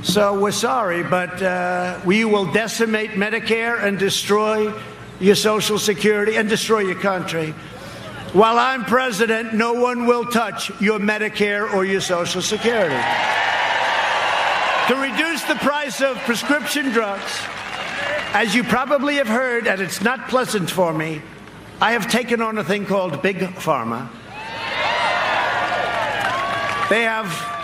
So we're sorry, but we will decimate Medicare and destroy your Social Security and destroy your country. While I'm president, no one will touch your Medicare or your Social Security. to reduce the price of prescription drugs. As you probably have heard, and it's not pleasant for me, I have taken on a thing called Big Pharma. They have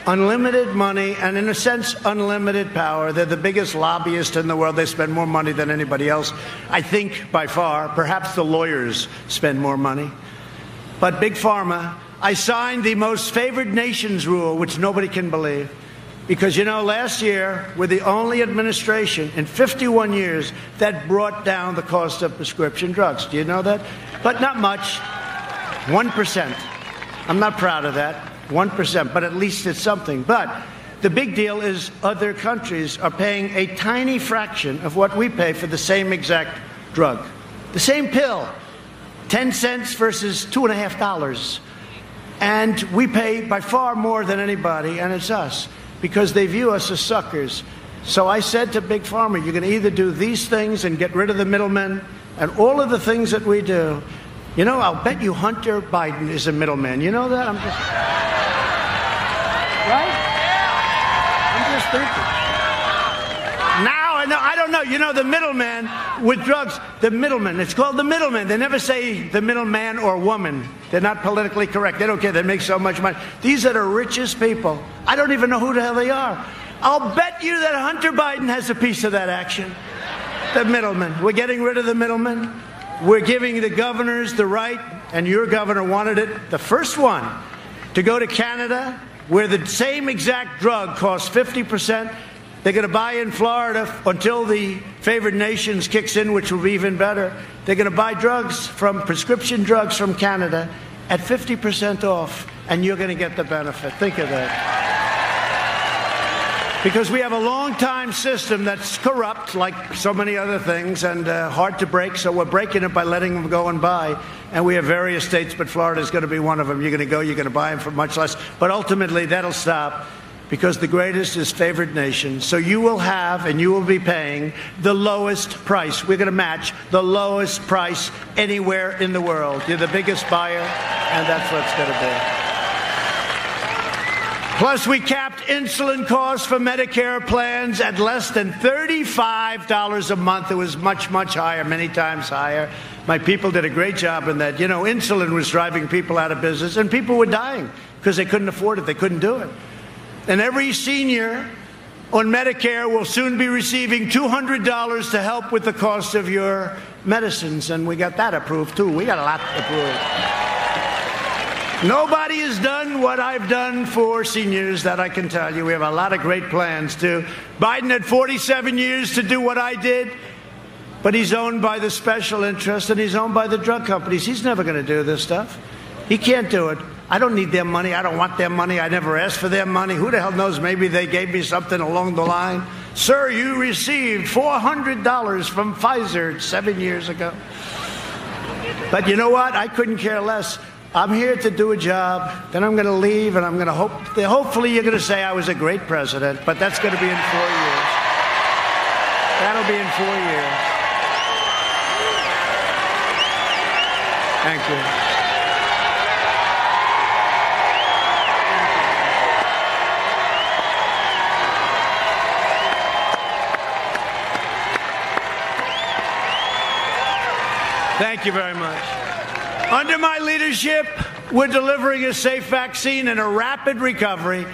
unlimited money and, in a sense, unlimited power. They're the biggest lobbyist in the world. They spend more money than anybody else, I think, by far. Perhaps the lawyers spend more money. But Big Pharma, I signed the most favored nations rule, which nobody can believe. Because, you know, last year, we're the only administration in 51 years that brought down the cost of prescription drugs. Do you know that? But not much. 1%. I'm not proud of that. 1%, but at least it's something. But the big deal is other countries are paying a tiny fraction of what we pay for the same exact drug. The same pill, 10 cents versus $2.50. And we pay by far more than anybody, and it's us, because they view us as suckers. So I said to Big Pharma, you're going to either do these things and get rid of the middlemen and all of the things that we do. You know, I'll bet you Hunter Biden is a middleman. You know that? I'm just... Right? I'm just thinking. Now, I don't know. You know, the middleman with drugs, the middleman. It's called the middleman. They never say the middleman or woman. They're not politically correct. They don't care. They make so much money. These are the richest people. I don't even know who the hell they are. I'll bet you that Hunter Biden has a piece of that action. The middleman. We're getting rid of the middleman. We're giving the governors the right, and your governor wanted it, the first one, to go to Canada, where the same exact drug costs 50%. They're going to buy in Florida until the favored nations kicks in, which will be even better. They're going to buy drugs prescription drugs from Canada at 50% off, and you're going to get the benefit. Think of that. Because we have a long-time system that's corrupt, like so many other things, and hard to break, so we're breaking it by letting them go and buy. And we have various states, but Florida is going to be one of them. You're going to go, you're going to buy them for much less. But ultimately, that'll stop, because the greatest is favored nation. So you will have, and you will be paying, the lowest price. We're going to match the lowest price anywhere in the world. You're the biggest buyer, and that's what it's going to be. Plus, we capped insulin costs for Medicare plans at less than $35 a month. It was much, much higher, many times higher. My people did a great job in that. You know, insulin was driving people out of business, and people were dying because they couldn't afford it. They couldn't do it. And every senior on Medicare will soon be receiving $200 to help with the cost of your medicines. And we got that approved, too. We got a lot approved. Nobody has done what I've done for seniors, that I can tell you. We have a lot of great plans, too. Biden had 47 years to do what I did, but he's owned by the special interests, and he's owned by the drug companies. He's never going to do this stuff. He can't do it. I don't need their money. I don't want their money. I never asked for their money. Who the hell knows? Maybe they gave me something along the line. Sir, you received $400 from Pfizer 7 years ago. But you know what? I couldn't care less. I'm here to do a job, then I'm going to leave, and I'm going to hopefully you're going to say I was a great president, but that's going to be in 4 years. That'll be in 4 years. Thank you. Thank you very much. Under my leadership, we're delivering a safe vaccine and a rapid recovery.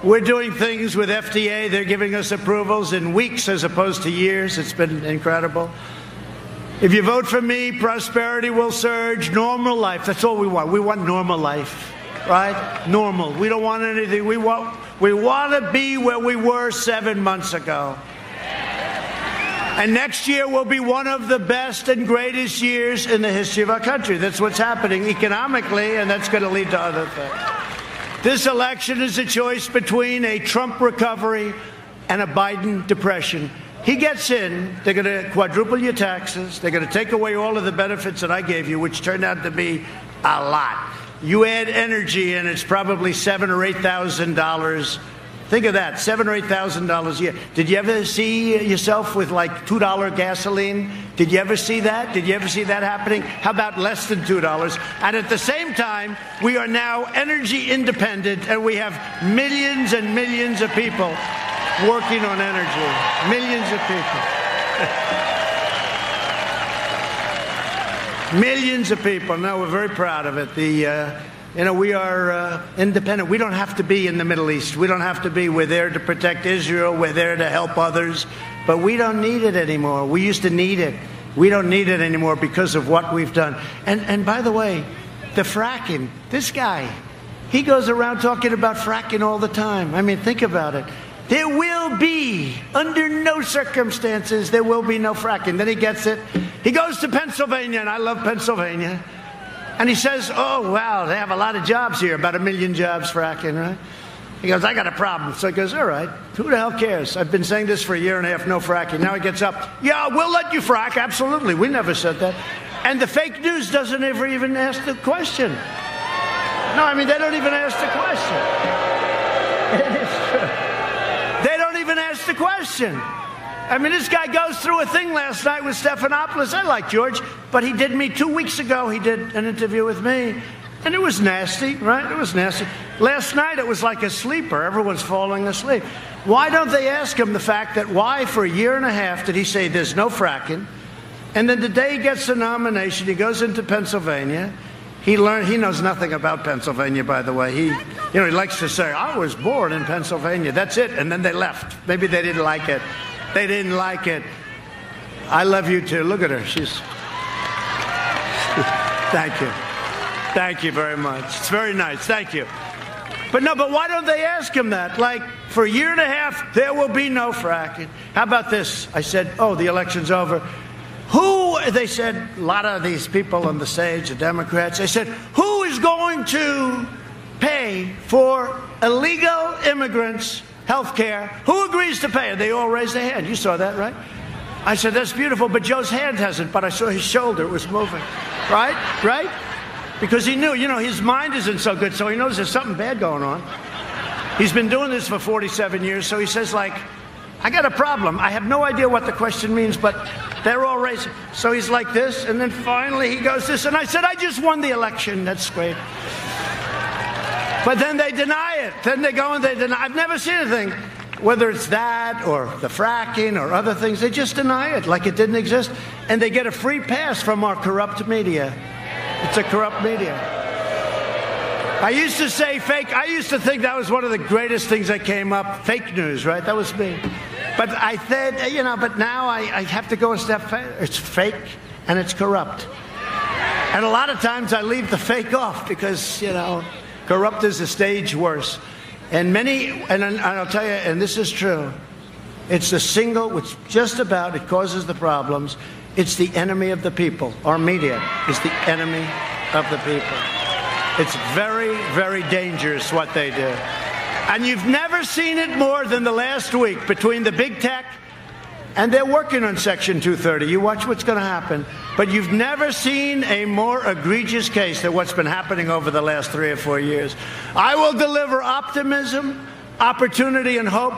We're doing things with FDA. They're giving us approvals in weeks as opposed to years. It's been incredible. If you vote for me, prosperity will surge, normal life. That's all we want. We want normal life, right? Normal. We don't want anything. We want to be where we were 7 months ago. And next year will be one of the best and greatest years in the history of our country. That's what's happening economically, and that's going to lead to other things. This election is a choice between a Trump recovery and a Biden depression. He gets in, they're going to quadruple your taxes, they're going to take away all of the benefits that I gave you, which turned out to be a lot. You add energy, and it's probably $7,000 or $8,000. Think of that, $7,000 or $8,000 a year. Did you ever see yourself with like $2 gasoline? Did you ever see that? Did you ever see that happening? How about less than $2? And at the same time, we are now energy independent, and we have millions and millions of people working on energy. Millions of people. Millions of people. No, we're very proud of it. We are independent. We don't have to be in the Middle East. We don't have to be. We're there to protect Israel. We're there to help others. But we don't need it anymore. We used to need it. We don't need it anymore because of what we've done. And by the way, the fracking, this guy, he goes around talking about fracking all the time. I mean, think about it. There will be, under no circumstances, there will be no fracking. Then he gets it. He goes to Pennsylvania, and I love Pennsylvania. And he says, oh, wow, they have a lot of jobs here, about 1 million jobs fracking, right? He goes, I got a problem. So he goes, all right, who the hell cares? I've been saying this for 1.5 years, no fracking. Now he gets up, yeah, we'll let you frack, absolutely. We never said that. And the fake news doesn't ever even ask the question. No, I mean, they don't even ask the question. It is true. They don't even ask the question. I mean, this guy goes through a thing last night with Stephanopoulos. I like George, but he did me 2 weeks ago. He did an interview with me, and it was nasty, right? It was nasty. Last night, it was like a sleeper. Everyone's falling asleep. Why don't they ask him the fact that why for 1.5 years did he say there's no fracking? And then the day he gets the nomination, he goes into Pennsylvania. He knows nothing about Pennsylvania, by the way. He likes to say, I was born in Pennsylvania. That's it. And then they left. Maybe they didn't like it. They didn't like it. I love you too. Look at her. Thank you. Thank you very much. It's very nice. Thank you. But why don't they ask him that? Like, for 1.5 years, there will be no fracking. How about this? I said, oh, the election's over. They said, a lot of these people on the stage, the Democrats, they said, who is going to pay for illegal immigrants' health care? Who agrees to pay? And they all raised their hand. You saw that, right? I said, that's beautiful, but Joe's hand hasn't, but I saw his shoulder. It was moving. Right? Right? Because he knew, his mind isn't so good, so he knows there's something bad going on. He's been doing this for 47 years, so he says, like, I got a problem. I have no idea what the question means, but they're all raising. So he's like this, and then finally he goes this. And I said, I just won the election. That's great. But then they deny it. Then they go and they deny. I've never seen anything, whether it's that or the fracking or other things. They just deny it like it didn't exist. And they get a free pass from our corrupt media. It's a corrupt media. I used to say fake. I used to think that was one of the greatest things that came up. Fake news, right? That was me. But I said, but now I have to go a step further. It's fake and it's corrupt. And a lot of times I leave the fake off because, corrupt is a stage worse. And I'll tell you, and this is true, it's the single, which just about, it causes the problems. It's the enemy of the people. Our media is the enemy of the people. It's very, very dangerous what they do. And you've never seen it more than the last week between the big tech, and they're working on Section 230. You watch what's going to happen. But you've never seen a more egregious case than what's been happening over the last 3 or 4 years. I will deliver optimism, opportunity, and hope.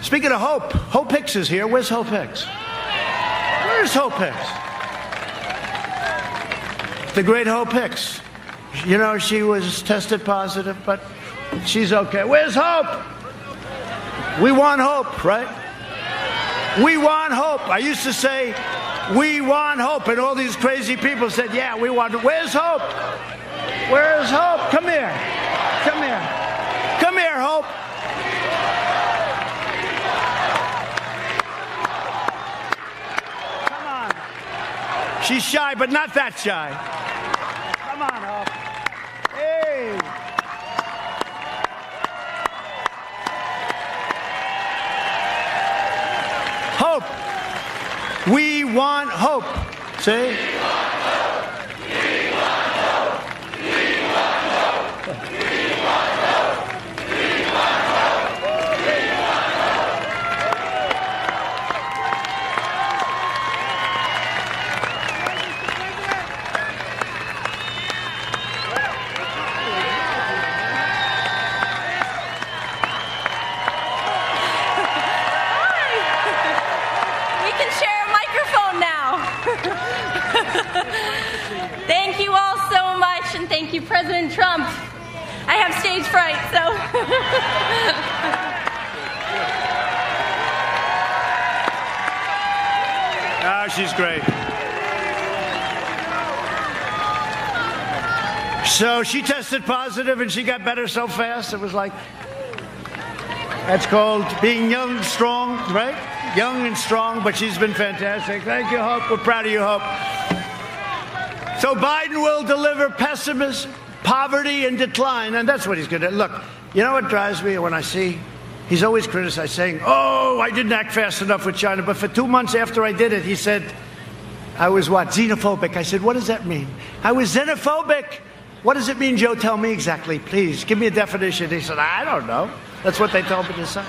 Speaking of hope, Hope Hicks is here. Where's Hope Hicks? Where's Hope Hicks? The great Hope Hicks. She was tested positive, but she's okay. Where's Hope? We want hope, right? We want hope. I used to say, we want hope. And all these crazy people said, yeah, we want it. Where's Hope? Where's Hope? Come here. Come here. Come here, Hope. Come on. She's shy, but not that shy. Come on, Hope. Hey. Hope. We want hope. Say. We want hope. We want hope. We want hope. We want hope. We want hope. We want Thank you all so much, and thank you, President Trump. I have stage fright, so. No, she's great. So she tested positive and she got better so fast. It was like, that's called being young, strong, right? Young and strong, but she's been fantastic. Thank you, Hope. We're proud of you, Hope. So Biden will deliver pessimism, poverty, and decline, and that's what he's going to do. Look, you know what drives me when I see, he's always criticized, saying, oh, I didn't act fast enough with China, but for 2 months after I did it, he said, I was what, xenophobic? I said, what does that mean? I was xenophobic. What does it mean, Joe? Tell me exactly, please. Give me a definition. He said, I don't know. That's what they told me to say.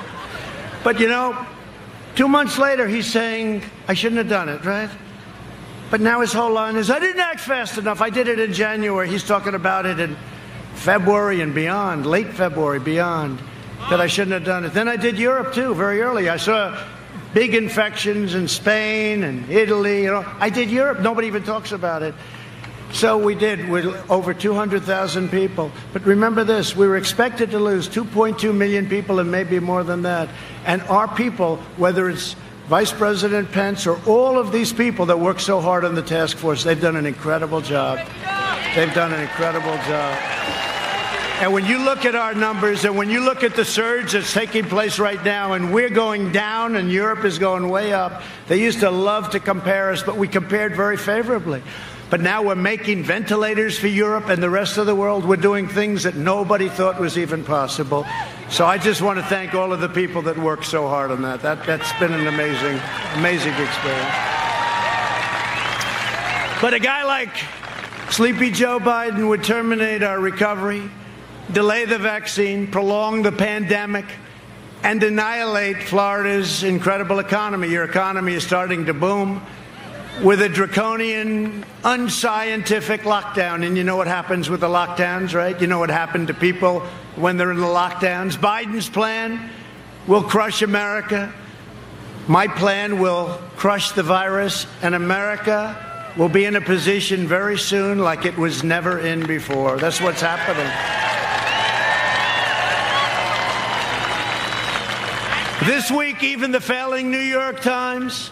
But, you know, 2 months later, he's saying, I shouldn't have done it, right? But now his whole line is, I didn't act fast enough. I did it in January. He's talking about it in February and beyond, late February, beyond, that I shouldn't have done it. Then I did Europe, too, very early. I saw big infections in Spain and Italy. You know, I did Europe. Nobody even talks about it. So we did with over 200,000 people. But remember this, we were expected to lose 2.2 million people and maybe more than that. And our people, whether it's Vice President Pence or all of these people that work so hard on the task force, they've done an incredible job. They've done an incredible job. And when you look at our numbers and when you look at the surge that's taking place right now, and we're going down and Europe is going way up, they used to love to compare us, but we compared very favorably. But now we're making ventilators for Europe and the rest of the world. We're doing things that nobody thought was even possible. So I just want to thank all of the people that work so hard on that. That's been an amazing, amazing experience. But a guy like Sleepy Joe Biden would terminate our recovery, delay the vaccine, prolong the pandemic, and annihilate Florida's incredible economy. Your economy is starting to boom with a draconian, unscientific lockdown. And you know what happens with the lockdowns, right? You know what happened to people when they're in the lockdowns. Biden's plan will crush America. My plan will crush the virus, and America will be in a position very soon like it was never in before. That's what's happening. This week, even the failing New York Times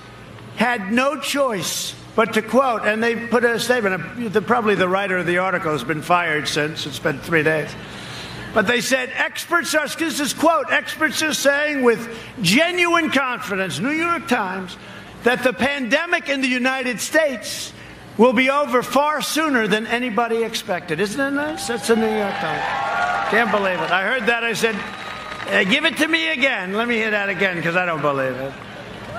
had no choice but to quote, and they put a statement, probably the writer of the article has been fired since, it's been 3 days. But they said, experts are, this is quote, experts are saying with genuine confidence, New York Times, that the pandemic in the United States will be over far sooner than anybody expected. Isn't that nice? That's the New York Times. Can't believe it. I heard that. I said, give it to me again. Let me hear that again, because I don't believe it.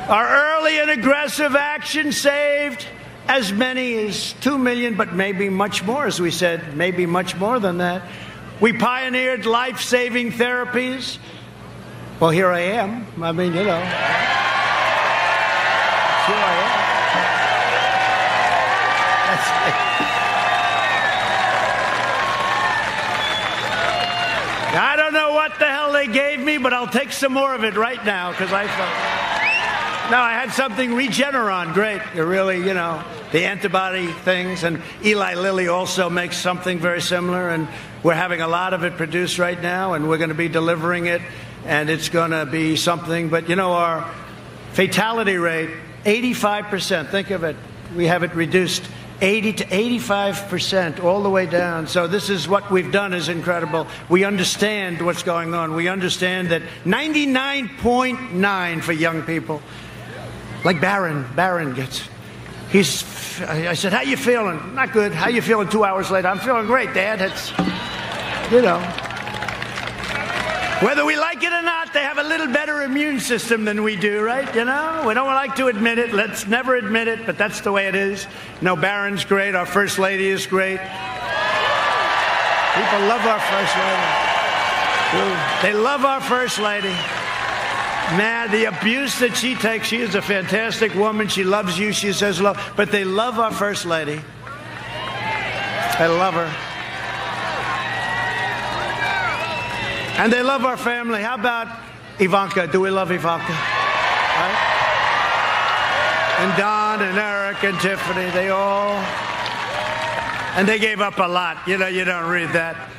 Our early and aggressive action saved as many as 2 million, but maybe much more, as we said, maybe much more than that. We pioneered life-saving therapies. Well, here I am. I mean, you know. Here I am. I don't know what the hell they gave me, but I'll take some more of it right now, because I felt... No, I had something Regeneron, great. It really, you know, the antibody things. And Eli Lilly also makes something very similar. And we're having a lot of it produced right now. And we're going to be delivering it. And it's going to be something. But, you know, our fatality rate, 85%. Think of it. We have it reduced 80 to 85%, all the way down. So this is what we've done is incredible. We understand what's going on. We understand that 99.9 for young people. Like Barron gets. I said, how you feeling? Not good. How you feeling 2 hours later? I'm feeling great, Dad. It's, you know. Whether we like it or not, they have a little better immune system than we do, right? You know, we don't like to admit it. Let's never admit it, but that's the way it is. No, Barron's great. Our First Lady is great. People love our First Lady. They love our First Lady. Man, the abuse that she takes, she is a fantastic woman. She loves you. She says love. But they love our First Lady. They love her. And they love our family. How about Ivanka? Do we love Ivanka? Right? And Don and Eric and Tiffany, they all... And they gave up a lot. You know, you don't read that.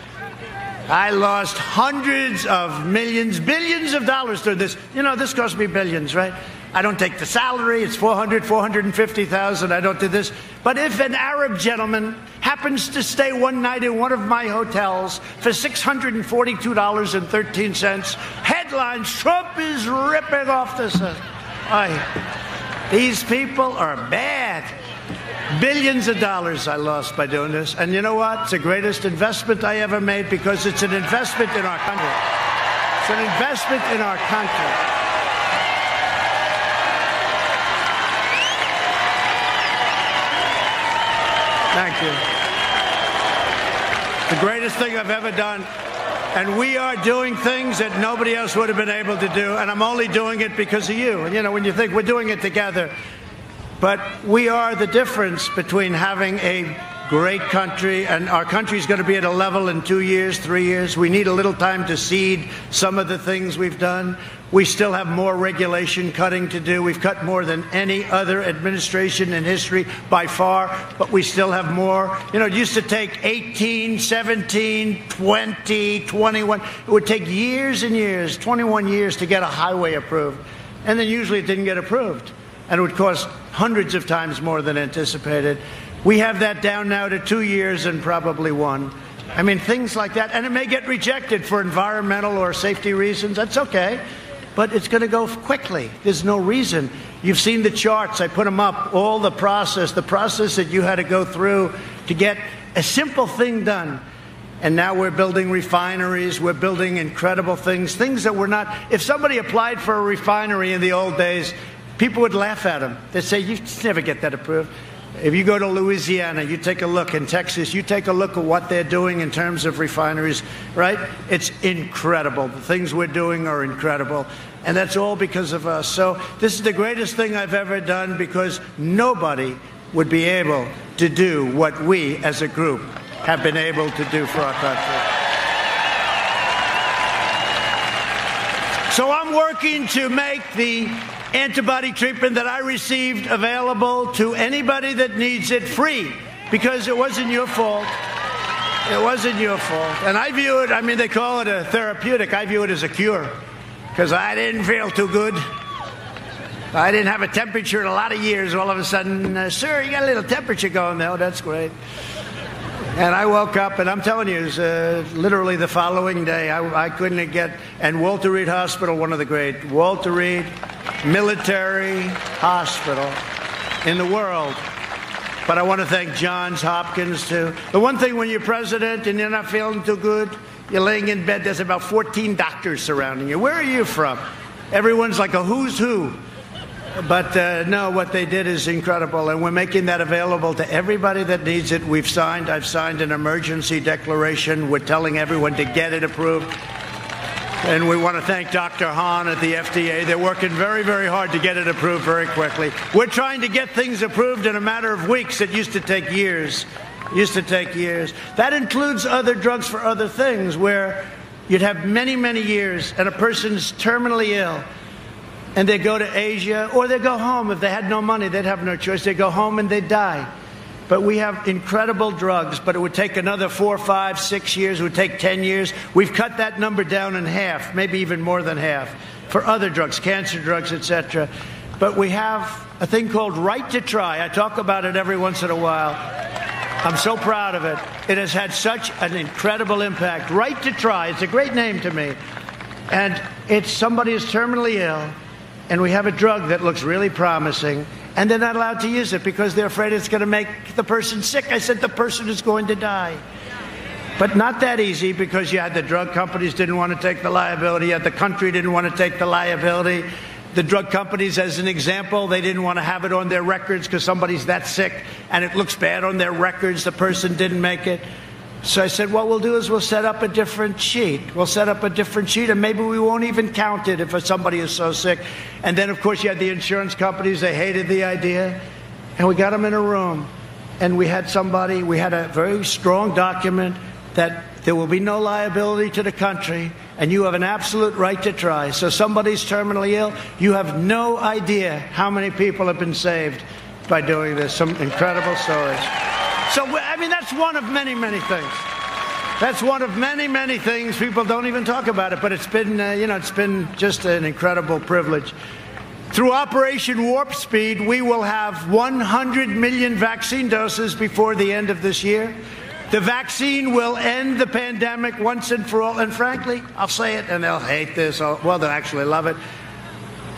I lost hundreds of millions, billions of dollars through this. You know, this cost me billions, right? I don't take the salary. It's $450,000. I don't do this. But if an Arab gentleman happens to stay one night in one of my hotels for $642.13, headlines, Trump is ripping off the system. These people are bad. Billions of dollars I lost by doing this. And you know what? It's the greatest investment I ever made because it's an investment in our country. It's an investment in our country. Thank you. The greatest thing I've ever done. And we are doing things that nobody else would have been able to do. And I'm only doing it because of you. And you know, when you think we're doing it together, but we are the difference between having a great country, and our country is going to be at a level in 2 years, 3 years. We need a little time to seed some of the things we've done. We still have more regulation cutting to do. We've cut more than any other administration in history by far, but we still have more. You know, it used to take 18, 17, 20, 21. It would take years and years, 21 years to get a highway approved. And then usually it didn't get approved. And it would cost hundreds of times more than anticipated. We have that down now to 2 years and probably 1. I mean, things like that. And it may get rejected for environmental or safety reasons. That's okay. But it's going to go quickly. There's no reason. You've seen the charts. I put them up. All the process that you had to go through to get a simple thing done. And now we're building refineries. We're building incredible things. Things that were not. If somebody applied for a refinery in the old days, people would laugh at them. They'd say, you never get that approved. If you go to Louisiana, you take a look, in Texas, you take a look at what they're doing in terms of refineries, right? It's incredible. The things we're doing are incredible. And that's all because of us. So this is the greatest thing I've ever done because nobody would be able to do what we as a group have been able to do for our country. So I'm working to make the antibody treatment that I received available to anybody that needs it free because it wasn't your fault. It wasn't your fault. And I view it, I mean, they call it a therapeutic. I view it as a cure because I didn't feel too good. I didn't have a temperature in a lot of years. All of a sudden, sir, you got a little temperature going there. Oh, that's great. And I woke up, and I'm telling you, it was literally the following day. I couldn't get, and Walter Reed Hospital, one of the great, Walter Reed Military Hospital in the world. But I want to thank Johns Hopkins, too. The one thing when you're president and you're not feeling too good, you're laying in bed, there's about 14 doctors surrounding you. Where are you from? Everyone's like a who's who. But no, what they did is incredible, and we're making that available to everybody that needs it. I've signed an emergency declaration. We're telling everyone to get it approved. And we want to thank Dr. Hahn at the FDA. They're working very, very hard to get it approved very quickly. We're trying to get things approved in a matter of weeks. It used to take years. That includes other drugs for other things where you'd have many, many years and a person's terminally ill. And they go to Asia, or they go home. If they had no money, they'd have no choice. They go home and they die. But we have incredible drugs, but it would take another 4, 5, 6 years. It would take 10 years. We've cut that number down in half, maybe even more than half, for other drugs, cancer drugs, etc. But we have a thing called Right to Try. I talk about it every once in a while. I'm so proud of it. It has had such an incredible impact. Right to Try. It's a great name to me. And it's somebody is terminally ill, and we have a drug that looks really promising, and they're not allowed to use it because they're afraid it's going to make the person sick. I said the person is going to die. But not that easy because you had the drug companies didn't want to take the liability. You had the country didn't want to take the liability. The drug companies, as an example, they didn't want to have it on their records because somebody's that sick and it looks bad on their records. The person didn't make it. So I said, what we'll do is we'll set up a different sheet. And maybe we won't even count it if somebody is so sick. And then, of course, you had the insurance companies. They hated the idea. And we got them in a room. And we had a very strong document that there will be no liability to the country, and you have an absolute right to try. So somebody's terminally ill, you have no idea how many people have been saved by doing this. Some incredible stories. So, I mean, that's one of many, many things. That's one of many, many things. People don't even talk about it, but it's been, it's been just an incredible privilege Through Operation Warp Speed, we will have 100 million vaccine doses before the end of this year. The vaccine will end the pandemic once and for all. And frankly, I'll say it, and they'll hate this. Well, they'll actually love it.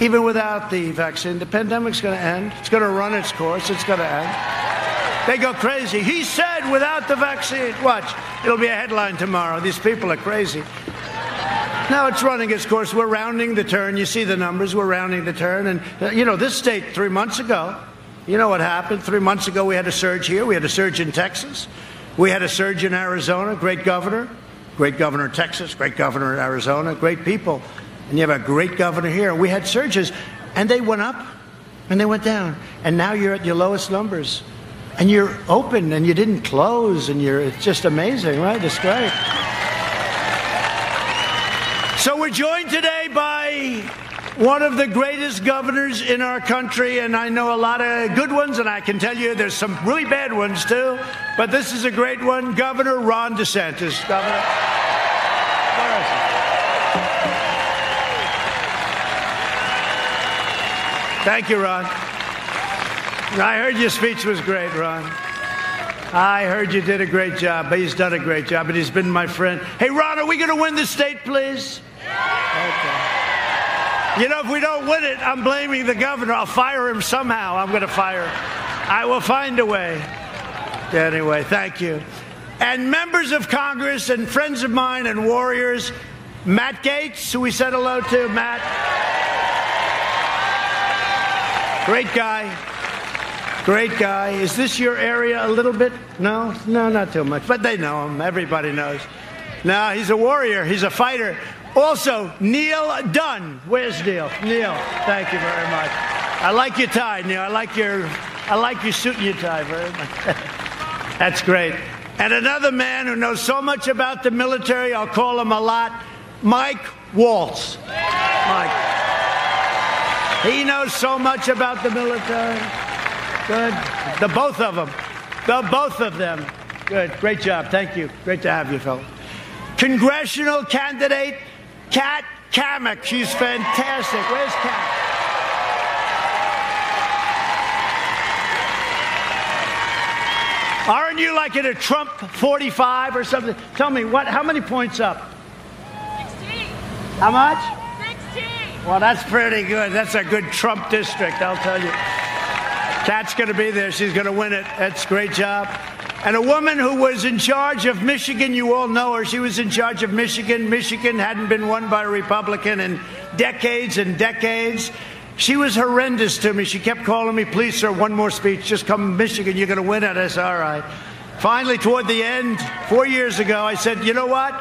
Even without the vaccine, the pandemic's going to end. It's going to run its course. It's going to end. They go crazy. He said without the vaccine. Watch. It'll be a headline tomorrow. These people are crazy. Now it's running its course. We're rounding the turn. You see the numbers. We're rounding the turn. And, you know, this state 3 months ago, you know what happened? 3 months ago, we had a surge here. We had a surge in Texas. We had a surge in Arizona. Great governor in Texas, great governor in Arizona, great people. And you have a great governor here. We had surges, and they went up, and they went down. And now you're at your lowest numbers. And you're open, and you didn't close, and it's just amazing, right? It's great. So we're joined today by one of the greatest governors in our country, and I know a lot of good ones, and I can tell you there's some really bad ones too, but this is a great one, Governor Ron DeSantis. Governor. Thank you, Ron. I heard your speech was great, Ron. I heard you did a great job, but he's done a great job, and he's been my friend. Hey, Ron, are we going to win the state, please? Okay. You know, if we don't win it, I'm blaming the governor. I'll fire him somehow. I'm going to fire him. I will find a way. Anyway, thank you. And members of Congress and friends of mine and warriors, Matt Gaetz, who we said hello to. Matt. Great guy. Great guy. Is this your area a little bit? No? No, not too much. But they know him. Everybody knows. No, he's a warrior. He's a fighter. Also, Neil Dunn. Where's Neil? Neil, thank you very much. I like your tie, Neil. I like your suit and your tie very much. That's great. And another man who knows so much about the military, I'll call him a lot, Mike Waltz. Mike. He knows so much about the military. Good. The both of them. The both of them. Good. Great job. Thank you. Great to have you, fellas. Congressional candidate Kat Kamek. She's fantastic. Where's Kat? Aren't you like in a Trump 45 or something? Tell me, how many points up? 16. How much? 16. Well, that's pretty good. That's a good Trump district, I'll tell you. Kat's going to be there. She's going to win it. That's a great job. And a woman who was in charge of Michigan, you all know her. She was in charge of Michigan. Michigan hadn't been won by a Republican in decades and decades. She was horrendous to me. She kept calling me, please, sir, one more speech. Just come to Michigan. You're going to win it. I said, all right. Finally, toward the end, 4 years ago, I said, you know what?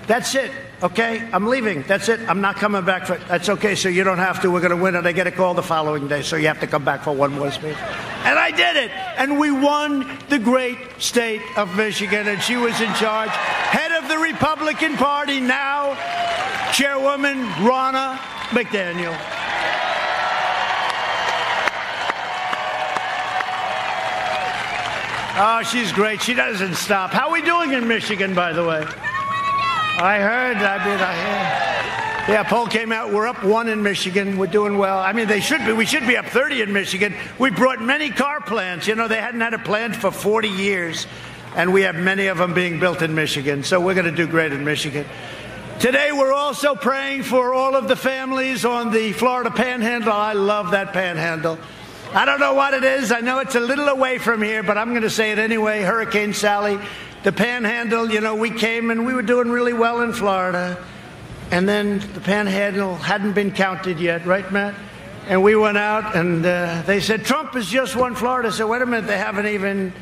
That's it. Okay, I'm leaving. That's it. I'm not coming back. That's okay, so you don't have to. We're going to win it. I get a call the following day, so you have to come back for one more speech. And I did it. And we won the great state of Michigan, and she was in charge. Head of the Republican Party now, Chairwoman Ronna McDaniel. Oh, she's great. She doesn't stop. How are we doing in Michigan, by the way? I heard. Yeah, poll came out. We're up 1 in Michigan. We're doing well. I mean, we should be up 30 in Michigan. We brought many car plants. You know, they hadn't had a plant for 40 years, and we have many of them being built in Michigan. So we're going to do great in Michigan. Today, we're also praying for all of the families on the Florida Panhandle. I love that Panhandle. I don't know what it is. I know it's a little away from here, but I'm going to say it anyway. Hurricane Sally, the Panhandle, you know, we came and we were doing really well in Florida. And then the Panhandle hadn't been counted yet, right, Matt? And we went out and they said, Trump has just won Florida. I said, wait a minute, they haven't even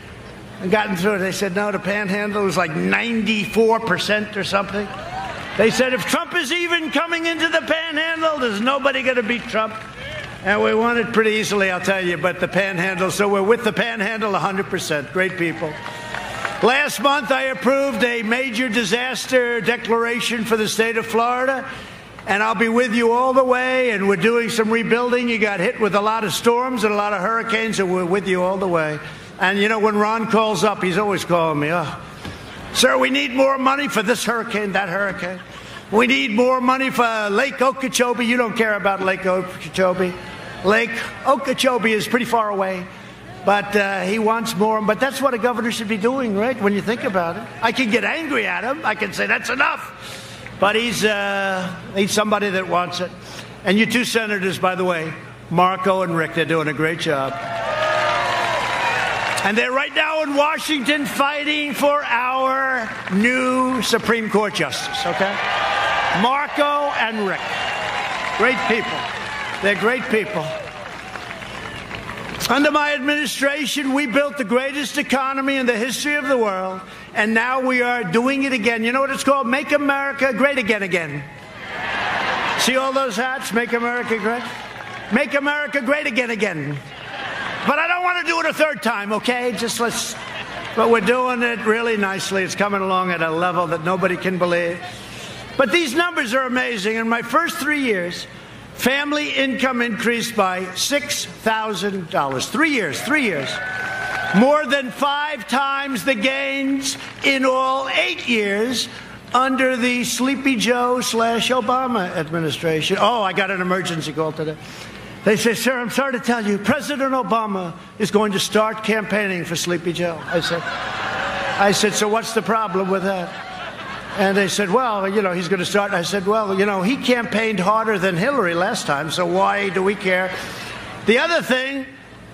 gotten through it. They said, no, the Panhandle was like 94% or something. They said, if Trump is even coming into the Panhandle, there's nobody going to beat Trump. And we won it pretty easily, I'll tell you, but the Panhandle, so we're with the Panhandle 100%. Great people. Last month, I approved a major disaster declaration for the state of Florida, and I'll be with you all the way, and we're doing some rebuilding. You got hit with a lot of storms and a lot of hurricanes, and we're with you all the way. And, you know, when Ron calls up, he's always calling me, sir, we need more money for this hurricane, that hurricane. We need more money for Lake Okeechobee. You don't care about Lake Okeechobee. Lake Okeechobee is pretty far away, but he wants more. But that's what a governor should be doing, right, when you think about it. I can get angry at him. I can say, that's enough. But he's somebody that wants it. And you two senators, by the way, Marco and Rick, they're doing a great job. And they're right now in Washington fighting for our new Supreme Court justice, okay? Marco and Rick. Great people. They're great people. Under my administration, we built the greatest economy in the history of the world, and now we are doing it again. You know what it's called? Make America Great Again again. See all those hats? Make America Great? Make America Great Again again. But I don't want to do it a third time, okay? But we're doing it really nicely. It's coming along at a level that nobody can believe. But these numbers are amazing. In my first 3 years, family income increased by $6,000. 3 years. More than 5 times the gains in all 8 years under the Sleepy Joe / Obama administration. Oh, I got an emergency call today. They say, sir, I'm sorry to tell you, President Obama is going to start campaigning for Sleepy Joe. I said, so what's the problem with that? And they said, well, he's going to start. I said, well, he campaigned harder than Hillary last time, so why do we care? The other thing,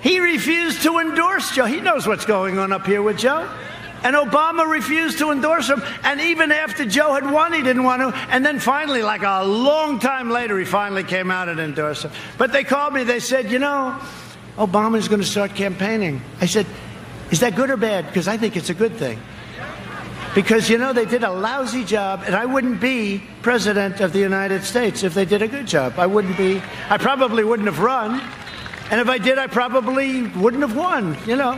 he refused to endorse Joe. He knows what's going on up here with Joe. And Obama refused to endorse him. And even after Joe had won, he didn't want to. And then finally, like a long time later, he finally came out and endorsed him. But they called me. They said, Obama's going to start campaigning. I said, is that good or bad? Because I think it's a good thing. Because, they did a lousy job, and I wouldn't be president of the United States if they did a good job. I probably wouldn't have run. And if I did, I probably wouldn't have won,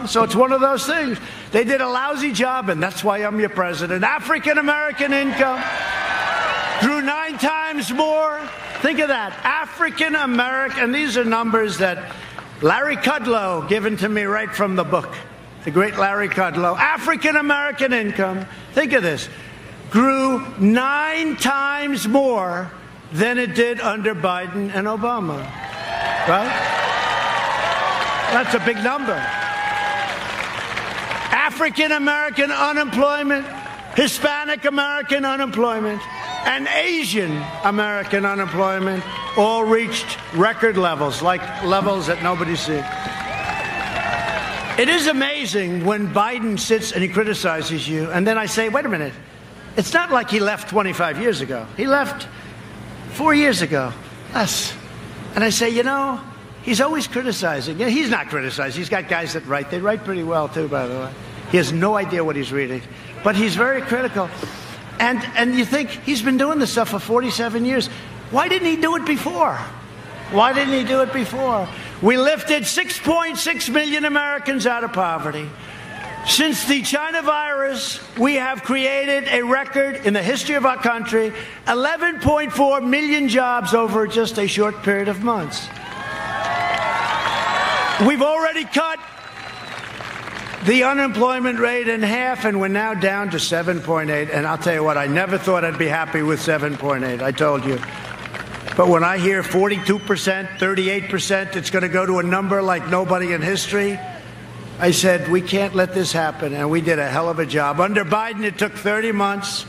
So it's one of those things. They did a lousy job, and that's why I'm your president. African-American income grew 9 times more. Think of that. African-American, and these are numbers that Larry Kudlow given to me right from the book. The great Larry Kudlow. African-American income, think of this, grew 9 times more than it did under Biden and Obama. Right? That's a big number. African-American unemployment, Hispanic-American unemployment, and Asian-American unemployment all reached record levels, like levels that nobody's seen. It is amazing when Biden sits and he criticizes you, and then I say, wait a minute, it's not like he left 25 years ago. He left 4 years ago. Less. And I say, he's always criticizing. He's not criticizing. He's got guys that write. They write pretty well, too, by the way. He has no idea what he's reading. But he's very critical. And you think, he's been doing this stuff for 47 years. Why didn't he do it before? We lifted 6.6 million Americans out of poverty. Since the China virus, we have created a record in the history of our country, 11.4 million jobs over just a short period of months. We've already cut the unemployment rate in half, and we're now down to 7.8. And I'll tell you what, I never thought I'd be happy with 7.8. I told you. But when I hear 42%, 38%, it's going to go to a number like nobody in history, I said, we can't let this happen. And we did a hell of a job. Under Biden, it took 30 months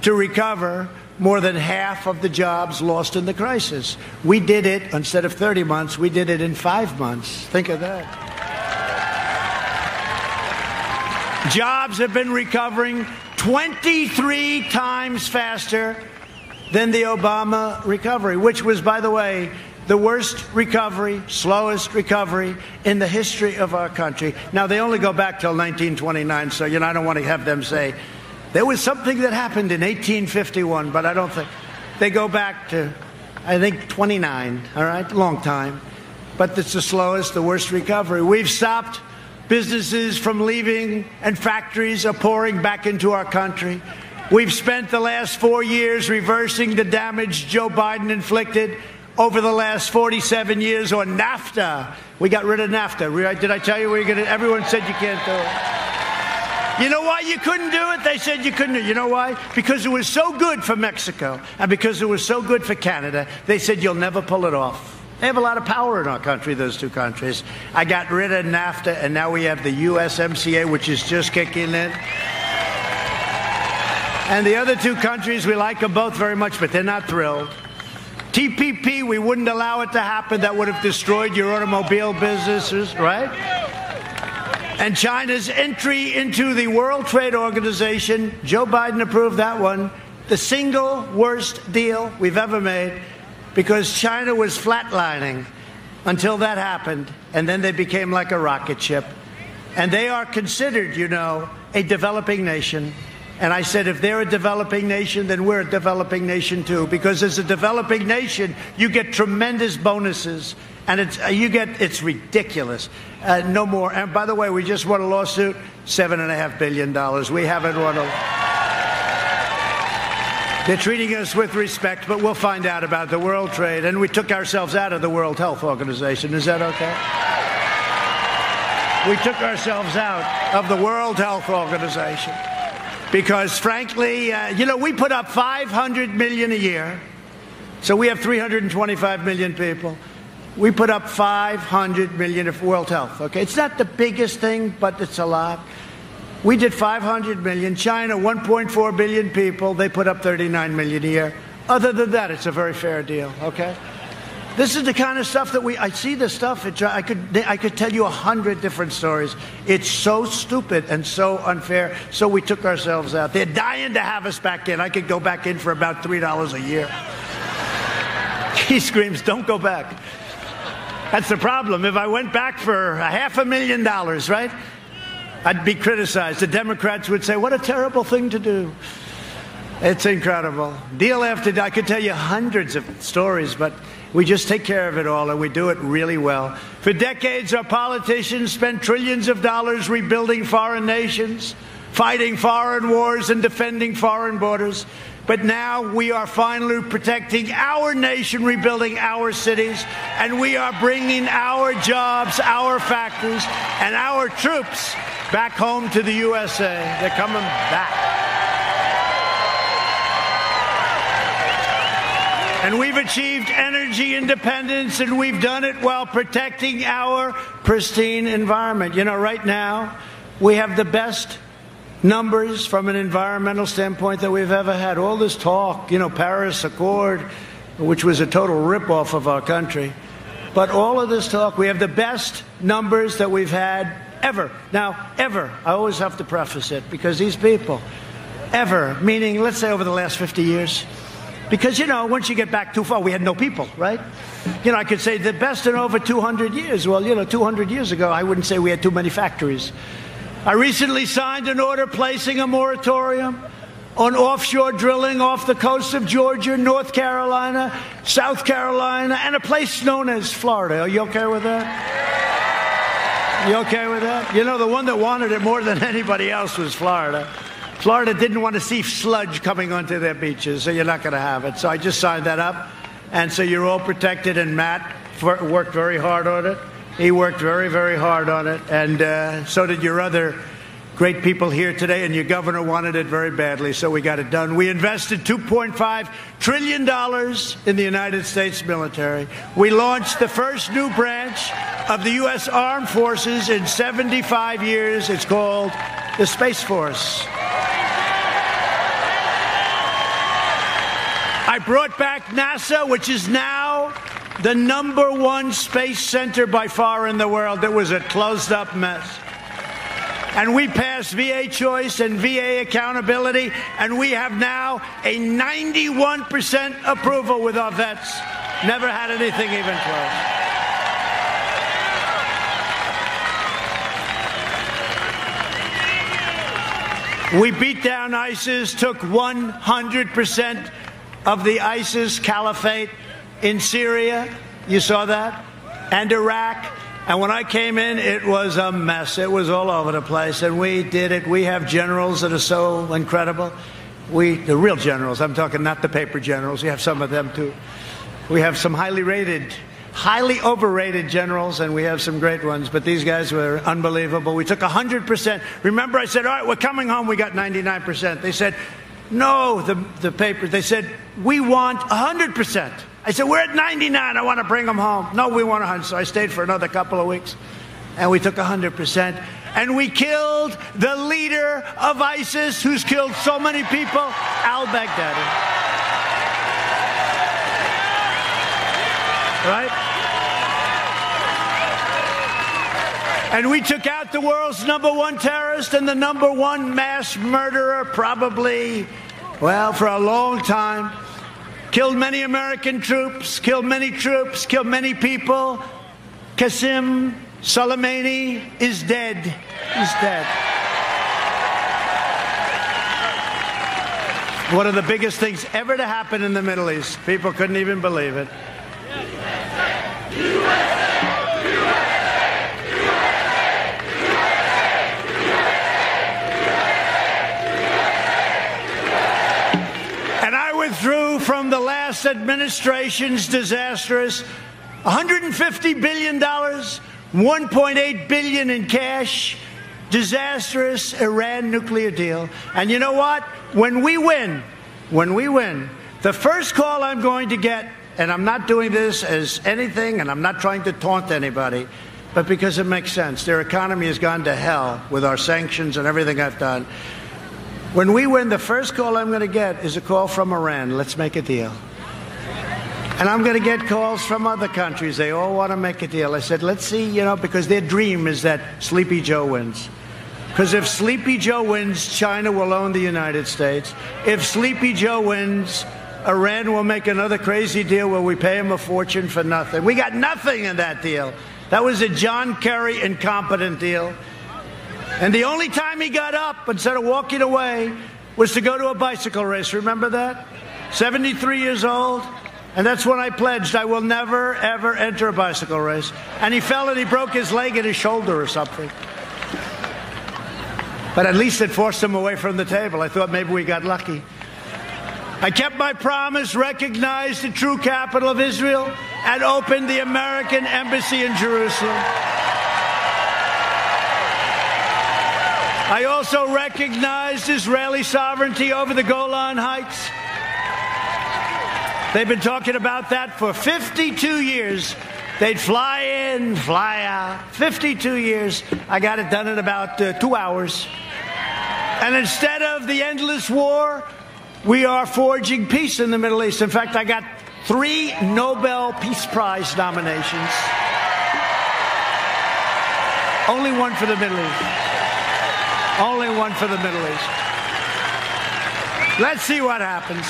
to recover more than half of the jobs lost in the crisis. We did it, instead of 30 months, we did it in 5 months. Think of that. Jobs have been recovering 23 times faster than the Obama recovery, which was, by the way, the worst recovery, slowest recovery in the history of our country. Now, they only go back till 1929, so, I don't want to have them say, there was something that happened in 1851, but I don't think. They go back to, I think, 29, all right? Long time. But it's the slowest, the worst recovery. We've stopped businesses from leaving, and factories are pouring back into our country. We've spent the last 4 years reversing the damage Joe Biden inflicted over the last 47 years on NAFTA. We got rid of NAFTA. Did I tell you everyone said you can't do it. You know why you couldn't do it? They said you couldn't do it. You know why? Because it was so good for Mexico, and because it was so good for Canada, they said you'll never pull it off. They have a lot of power in our country, those two countries. I got rid of NAFTA, and now we have the USMCA, which is just kicking in. And the other two countries, we like them both very much, but they're not thrilled. TPP, we wouldn't allow it to happen. That would have destroyed your automobile businesses, right? And China's entry into the World Trade Organization, Joe Biden approved that one, the single worst deal we've ever made, because China was flatlining until that happened, and then they became like a rocket ship. And they are considered, you know, a developing nation. And I said, if they're a developing nation, then we're a developing nation too, because as a developing nation, you get tremendous bonuses, and it's ridiculous. No more. And by the way, we just won a lawsuit, $7.5 billion. We haven't won They're treating us with respect, but we'll find out about the World Trade. And we took ourselves out of the World Health Organization. Is that okay? We took ourselves out of the World Health Organization because, frankly, you know, we put up $500 million a year. So we have 325 million people. We put up $500 million for World Health. Okay, it's not the biggest thing, but it's a lot. We did 500 million. China, 1.4 billion people. They put up 39 million a year. Other than that, it's a very fair deal. Okay, this is the kind of stuff that I see this stuff. I could tell you 100 different stories. It's so stupid and so unfair. So we took ourselves out. They're dying to have us back in. I could go back in for about $3 a year. He screams, "Don't go back." That's the problem. If I went back for $500,000, right, I'd be criticized. The Democrats would say, what a terrible thing to do. It's incredible. Deal after deal. I could tell you hundreds of stories, but we just take care of it all, and we do it really well. For decades, our politicians spent trillions of dollars rebuilding foreign nations, fighting foreign wars, and defending foreign borders. But now we are finally protecting our nation, rebuilding our cities, and we are bringing our jobs, our factories, and our troops back home to the USA. They're coming back. And we've achieved energy independence, and we've done it while protecting our pristine environment. You know, right now, we have the best numbers from an environmental standpoint that we've ever had. All this talk, you know, Paris Accord, which was a total ripoff of our country. But all of this talk, we have the best numbers that we've had ever. Now, ever, I always have to preface it, because these people, ever, meaning, let's say over the last 50 years, because, you know, once you get back too far, we had no people, right? You know, I could say the best in over 200 years. Well, you know, 200 years ago, I wouldn't say we had too many factories. I recently signed an order placing a moratorium on offshore drilling off the coast of Georgia, North Carolina, South Carolina, and a place known as Florida. Are you okay with that? You okay with that? You know, the one that wanted it more than anybody else was Florida. Florida didn't want to see sludge coming onto their beaches, so you're not going to have it. So I just signed that up. And so you're all protected, and Matt worked very hard on it. He worked very, very hard on it, and so did your other great people here today, and your governor wanted it very badly, so we got it done. We invested $2.5 trillion in the United States military. We launched the first new branch of the U.S. Armed Forces in 75 years. It's called the Space Force. I brought back NASA, which is now the #1 space center by far in the world. That was a closed-up mess. And we passed VA choice and VA accountability, and we have now a 91% approval with our vets. Never had anything even close. We beat down ISIS, took 100% of the ISIS caliphate in Syria. You saw that? And Iraq. And when I came in, it was a mess. It was all over the place. And we did it. We have generals that are so incredible. The real generals. I'm talking not the paper generals. We have some of them too. We have some highly rated, highly overrated generals, and we have some great ones. But these guys were unbelievable. We took 100%. Remember, I said, all right, we're coming home. We got 99%. They said, no, the paper. They said, we want 100%. I said, we're at 99. I want to bring them home. No, we want 100. So I stayed for another couple of weeks. And we took 100%. And we killed the leader of ISIS, who's killed so many people, al-Baghdadi. Right? And we took out the world's #1 terrorist and the #1 mass murderer, probably, well, for a long time. Killed many American troops, killed many people. Qasem Soleimani is dead. He's dead. One of the biggest things ever to happen in the Middle East. People couldn't even believe it. And I withdrew from the last administration's disastrous $150 billion, $1.8 billion in cash, disastrous Iran nuclear deal. And you know what? When we win, the first call I'm going to get, and I'm not doing this as anything, and I'm not trying to taunt anybody, but because it makes sense. Their economy has gone to hell with our sanctions and everything I've done. When we win, the first call I'm going to get is a call from Iran. Let's make a deal. And I'm going to get calls from other countries. They all want to make a deal. I said, let's see, because their dream is that Sleepy Joe wins. Because if Sleepy Joe wins, China will own the United States. If Sleepy Joe wins, Iran will make another crazy deal where we pay him a fortune for nothing. We got nothing in that deal. That was a John Kerry incompetent deal. And the only time he got up, instead of walking away, was to go to a bicycle race. Remember that? 73 years old. And that's when I pledged I will never, ever enter a bicycle race. And he fell and he broke his leg and his shoulder or something. But at least it forced him away from the table. I thought maybe we got lucky. I kept my promise, recognized the true capital of Israel, and opened the American embassy in Jerusalem. I also recognized Israeli sovereignty over the Golan Heights. They've been talking about that for 52 years. They'd fly in, fly out. 52 years. I got it done in about 2 hours. And instead of the endless war, we are forging peace in the Middle East. In fact, I got 3 Nobel Peace Prize nominations. Only one for the Middle East. Only one for the Middle East. Let's see what happens.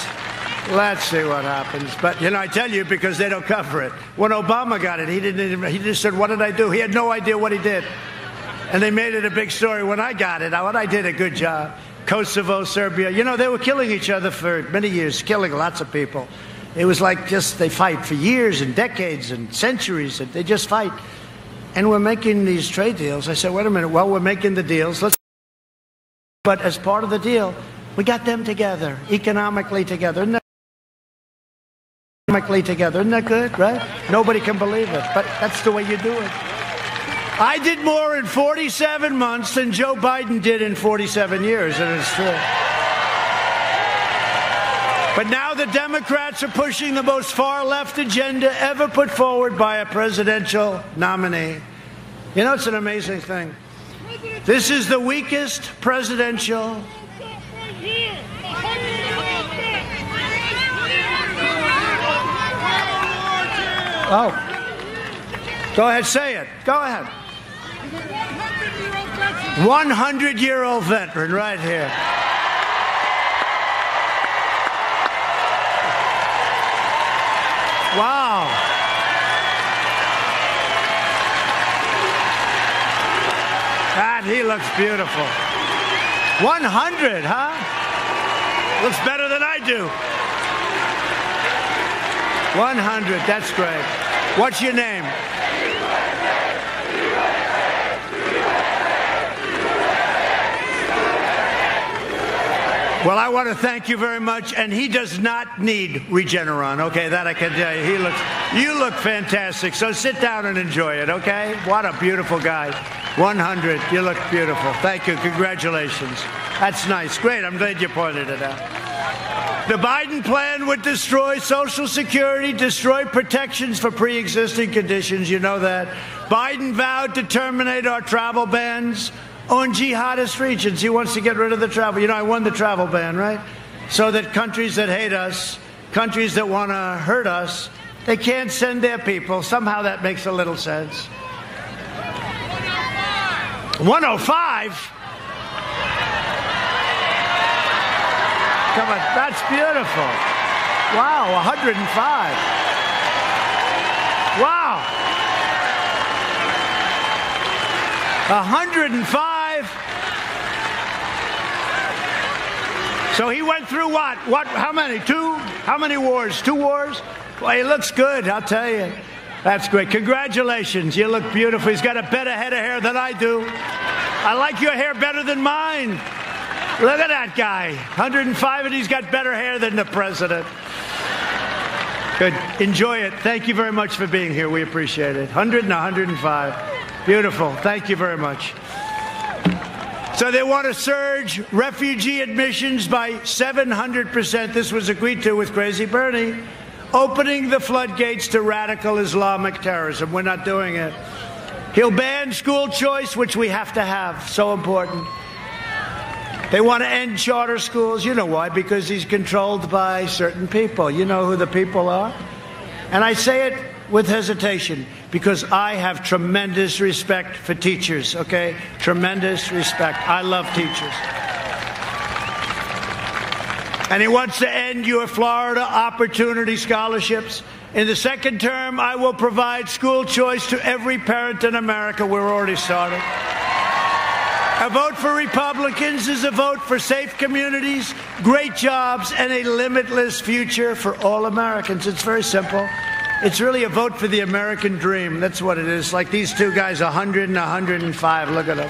Let's see what happens. But, I tell you, because they don't cover it. When Obama got it, he just said, what did I do? He had no idea what he did. And they made it a big story. When I got it, I did a good job. Kosovo, Serbia. They were killing each other for many years, killing lots of people. It was like they fight for years and decades and centuries, and they just fight. And we're making these trade deals. I said, wait a minute. Well, we're making the deals. But as part of the deal, we got them together, economically together. Isn't that good, right? Nobody can believe it, but that's the way you do it. I did more in 47 months than Joe Biden did in 47 years, and it's true. But now the Democrats are pushing the most far-left agenda ever put forward by a presidential nominee. It's an amazing thing. This is the weakest presidential... Oh. Go ahead, say it. Go ahead. 100-year-old veteran right here. Wow. God, he looks beautiful. 100, huh? Looks better than I do. 100, that's great. What's your name? Well, I want to thank you very much, and he does not need Regeneron, okay? That I can tell you. You look fantastic, so sit down and enjoy it, okay? What a beautiful guy. 100, you look beautiful. Thank you, congratulations. That's nice, great, I'm glad you pointed it out. The Biden plan would destroy Social Security, destroy protections for pre-existing conditions. You know that. Biden vowed to terminate our travel bans on jihadist regions. He wants to get rid of the travel. You know, I won the travel ban, right? So that countries that hate us, countries that want to hurt us, they can't send their people. Somehow that makes a little sense. 105? Come on, that's beautiful. Wow, 105. Wow. 105. So he went through what? How many? Two? How many wars? 2 wars? Well, he looks good, I'll tell you. That's great. Congratulations. You look beautiful. He's got a better head of hair than I do. I like your hair better than mine. Look at that guy. 105, and he's got better hair than the president. Good. Enjoy it. Thank you very much for being here. We appreciate it. 100 and 105. Beautiful. Thank you very much. So they want to surge refugee admissions by 700%. This was agreed to with Crazy Bernie. Opening the floodgates to radical Islamic terrorism. We're not doing it. He'll ban school choice, which we have to have. So important. They want to end charter schools. You know why? Because he's controlled by certain people. You know who the people are? And I say it with hesitation because I have tremendous respect for teachers, okay? Tremendous respect. I love teachers. And he wants to end your Florida Opportunity Scholarships. In the second term, I will provide school choice to every parent in America. We're already starting. A vote for Republicans is a vote for safe communities, great jobs, and a limitless future for all Americans. It's very simple. It's really a vote for the American dream. That's what it is. Like these two guys, 100 and 105. Look at them.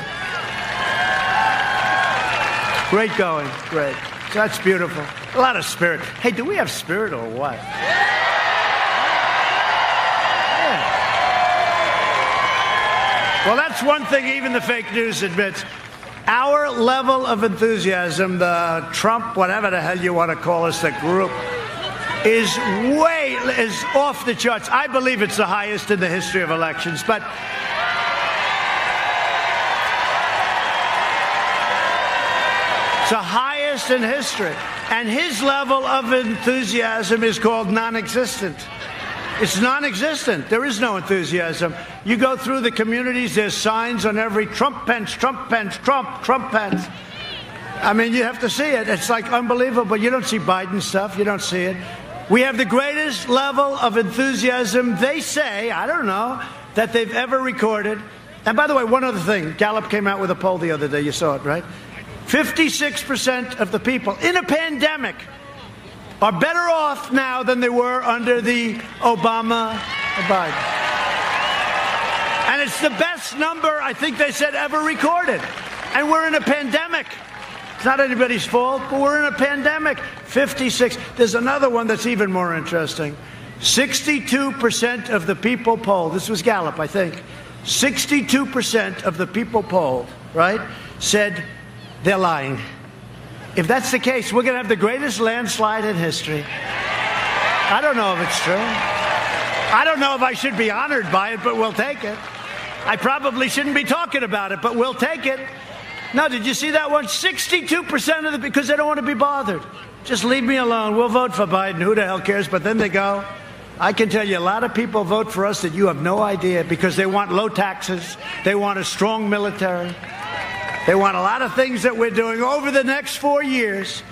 Great going. Great. So that's beautiful. A lot of spirit. Hey, do we have spirit or what? Yeah. Well, that's one thing even the fake news admits. Our level of enthusiasm, the Trump, whatever the hell you want to call us, the group, is off the charts. I believe it's the highest in the history of elections, but it's the highest in history. And his level of enthusiasm is called non-existent. It's non-existent. There is no enthusiasm. You go through the communities, there's signs on every Trump pence, Trump pence, Trump pence. I mean, you have to see it. It's like unbelievable. You don't see Biden stuff. You don't see it. We have the greatest level of enthusiasm, they say, I don't know, that they've ever recorded. And by the way, one other thing. Gallup came out with a poll the other day. You saw it, right? 56% of the people in a pandemic are better off now than they were under the Obama or Biden. And it's the best number, I think they said, ever recorded. And we're in a pandemic. It's not anybody's fault, but we're in a pandemic. 56. There's another one that's even more interesting. 62% of the people polled, this was Gallup, I think, 62% of the people polled, right, said they're lying. If that's the case, we're going to have the greatest landslide in history. I don't know if it's true. I don't know if I should be honored by it, but we'll take it. I probably shouldn't be talking about it, but we'll take it. No, did you see that one? 62% of the, because they don't want to be bothered. Just leave me alone. We'll vote for Biden. Who the hell cares? But then they go. I can tell you a lot of people vote for us that you have no idea because they want low taxes. They want a strong military. They want a lot of things that we're doing. Over the next 4 years,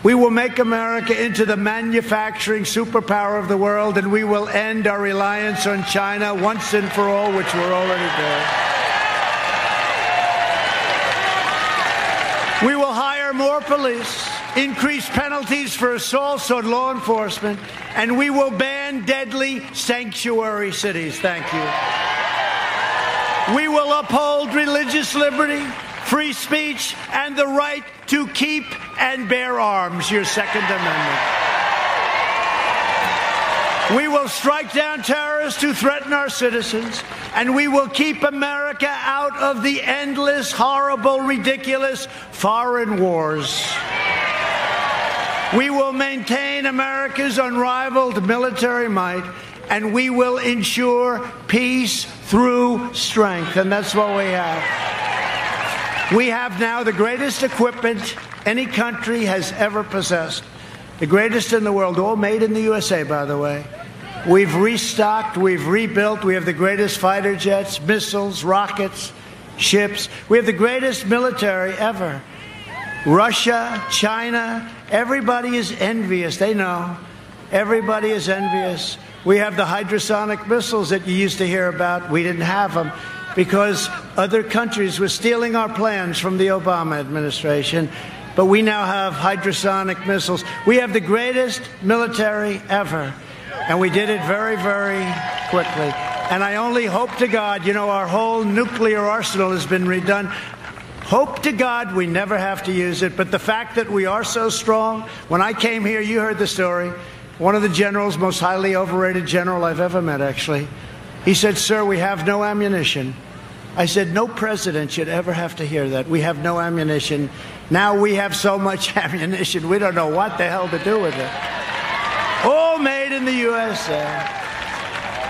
we will make America into the manufacturing superpower of the world, and we will end our reliance on China once and for all, which we're already doing. We will hire more police, increase penalties for assaults on law enforcement, and we will ban deadly sanctuary cities. Thank you. We will uphold religious liberty, free speech, and the right to keep and bear arms, your Second Amendment. We will strike down terrorists who threaten our citizens, and we will keep America out of the endless, horrible, ridiculous foreign wars. We will maintain America's unrivaled military might, and we will ensure peace through strength. And that's what we have. We have now the greatest equipment any country has ever possessed. The greatest in the world, all made in the USA, by the way. We've restocked, we've rebuilt, we have the greatest fighter jets, missiles, rockets, ships. We have the greatest military ever. Russia, China, everybody is envious. They know. Everybody is envious. We have the hypersonic missiles that you used to hear about. We didn't have them because other countries were stealing our plans from the Obama administration. But we now have hypersonic missiles. We have the greatest military ever. And we did it very, very quickly. And I only hope to God, you know, our whole nuclear arsenal has been redone. Hope to God we never have to use it. But the fact that we are so strong, when I came here, you heard the story. One of the generals, most highly overrated general I've ever met, actually. He said, "Sir, we have no ammunition." I said, "No president should ever have to hear that. We have no ammunition." Now we have so much ammunition, we don't know what the hell to do with it. All made in the USA.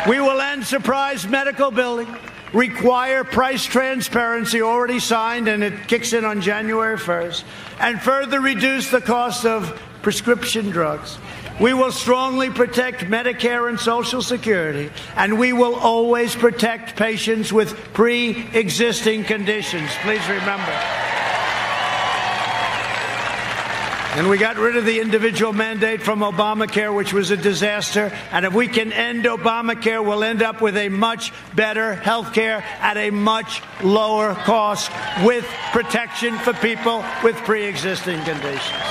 We will end surprise medical billing, require price transparency, already signed, and it kicks in on January 1st, and further reduce the cost of prescription drugs. We will strongly protect Medicare and Social Security, and we will always protect patients with pre-existing conditions. Please remember. And we got rid of the individual mandate from Obamacare, which was a disaster. And if we can end Obamacare, we'll end up with a much better health care at a much lower cost with protection for people with pre-existing conditions.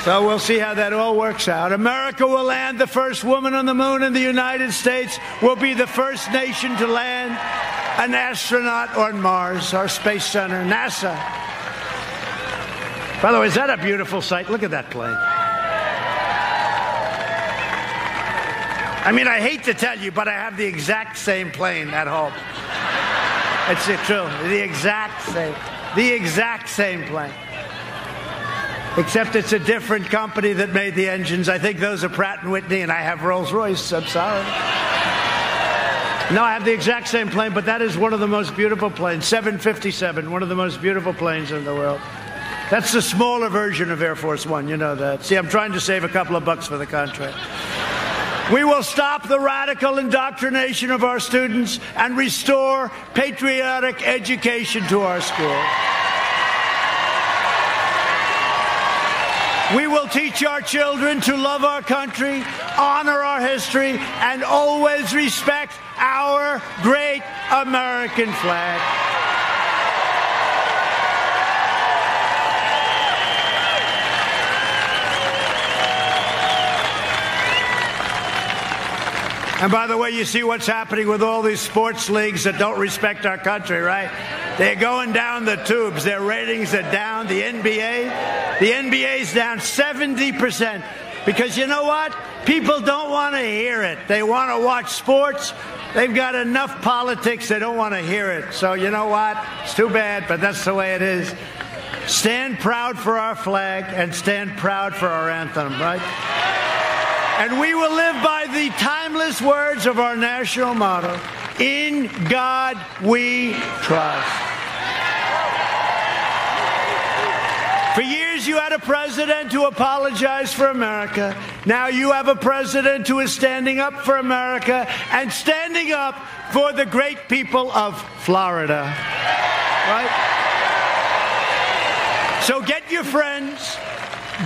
So we'll see how that all works out. America will land the first woman on the moon, and the United States will be the first nation to land an astronaut on Mars, our space center, NASA. By the way, is that a beautiful sight? Look at that plane. I mean, I hate to tell you, but I have the exact same plane at home. It's true. The exact same plane. Except it's a different company that made the engines. I think those are Pratt & Whitney, and I have Rolls-Royce. I'm sorry. No, I have the exact same plane, but that is one of the most beautiful planes. 757, one of the most beautiful planes in the world. That's the smaller version of Air Force One, you know that. See, I'm trying to save a couple of bucks for the contract. We will stop the radical indoctrination of our students and restore patriotic education to our schools. We will teach our children to love our country, honor our history, and always respect our great American flag. And by the way, you see what's happening with all these sports leagues that don't respect our country, right? They're going down the tubes. Their ratings are down. The NBA's down 70%. Because you know what? People don't want to hear it. They want to watch sports. They've got enough politics. They don't want to hear it. So you know what? It's too bad, but that's the way it is. Stand proud for our flag and stand proud for our anthem, right? And we will live by the timeless words of our national motto, "In God we trust." For years you had a president who apologized for America. Now you have a president who is standing up for America and standing up for the great people of Florida. Right? So get your friends.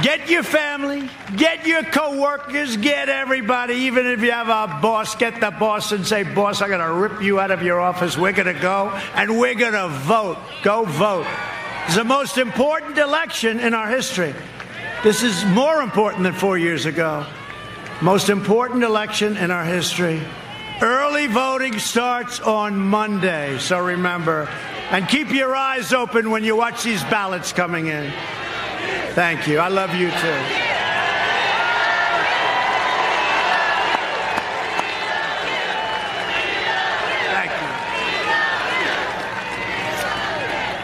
Get your family, get your co-workers, get everybody. Even if you have a boss, get the boss and say, "Boss, I'm going to rip you out of your office. We're going to go and we're going to vote." Go vote. It's the most important election in our history. This is more important than 4 years ago. Most important election in our history. Early voting starts on Monday, so remember. And keep your eyes open when you watch these ballots coming in. Thank you. I love you too. Thank you.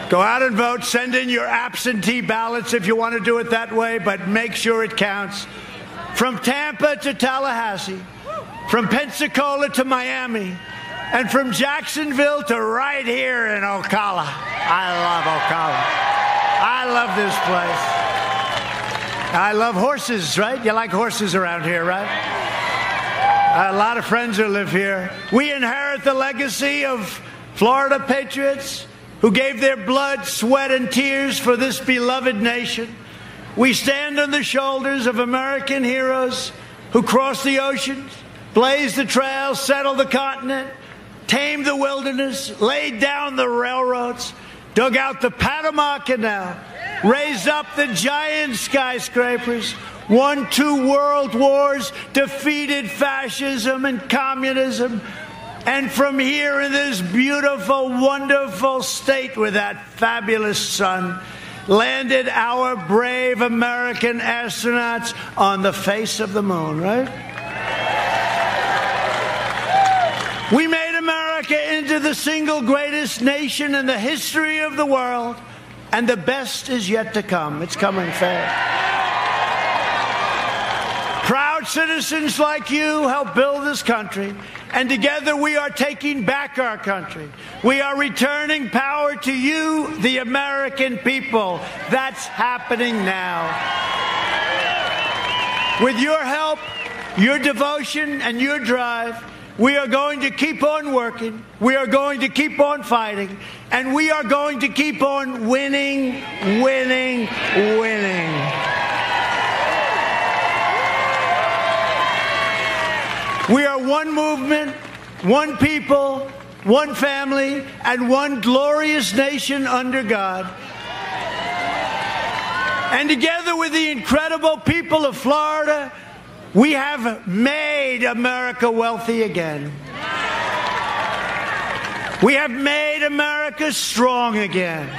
Go out and vote. Send in your absentee ballots if you want to do it that way, but make sure it counts. From Tampa to Tallahassee, from Pensacola to Miami, and from Jacksonville to right here in Ocala. I love Ocala. I love this place. I love horses, right? You like horses around here, right? A lot of friends who live here. We inherit the legacy of Florida patriots who gave their blood, sweat, and tears for this beloved nation. We stand on the shoulders of American heroes who crossed the oceans, blazed the trails, settled the continent, tamed the wilderness, laid down the railroads, dug out the Panama Canal, raised up the giant skyscrapers, won 2 world wars, defeated fascism and communism, and from here in this beautiful, wonderful state with that fabulous sun, landed our brave American astronauts on the face of the moon, right? We made America into the single greatest nation in the history of the world, and the best is yet to come. It's coming fast. Proud citizens like you help build this country, and together we are taking back our country. We are returning power to you, the American people. That's happening now. With your help, your devotion, and your drive, we are going to keep on working, we are going to keep on fighting, and we are going to keep on winning, winning, winning. We are one movement, one people, one family, and one glorious nation under God. And together with the incredible people of Florida, we have made America wealthy again. We have made America strong again.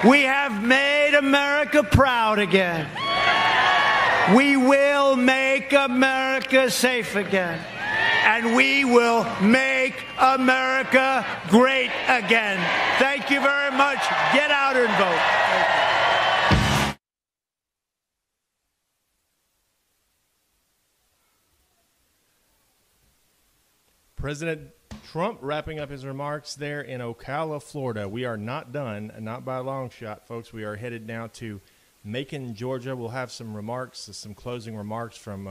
We have made America proud again. We will make America safe again. And we will make America great again. Thank you very much. Get out and vote. President Trump wrapping up his remarks there in Ocala, Florida. We are not done, not by a long shot, folks. We are headed now to Macon, Georgia. We'll have some remarks, some closing remarks from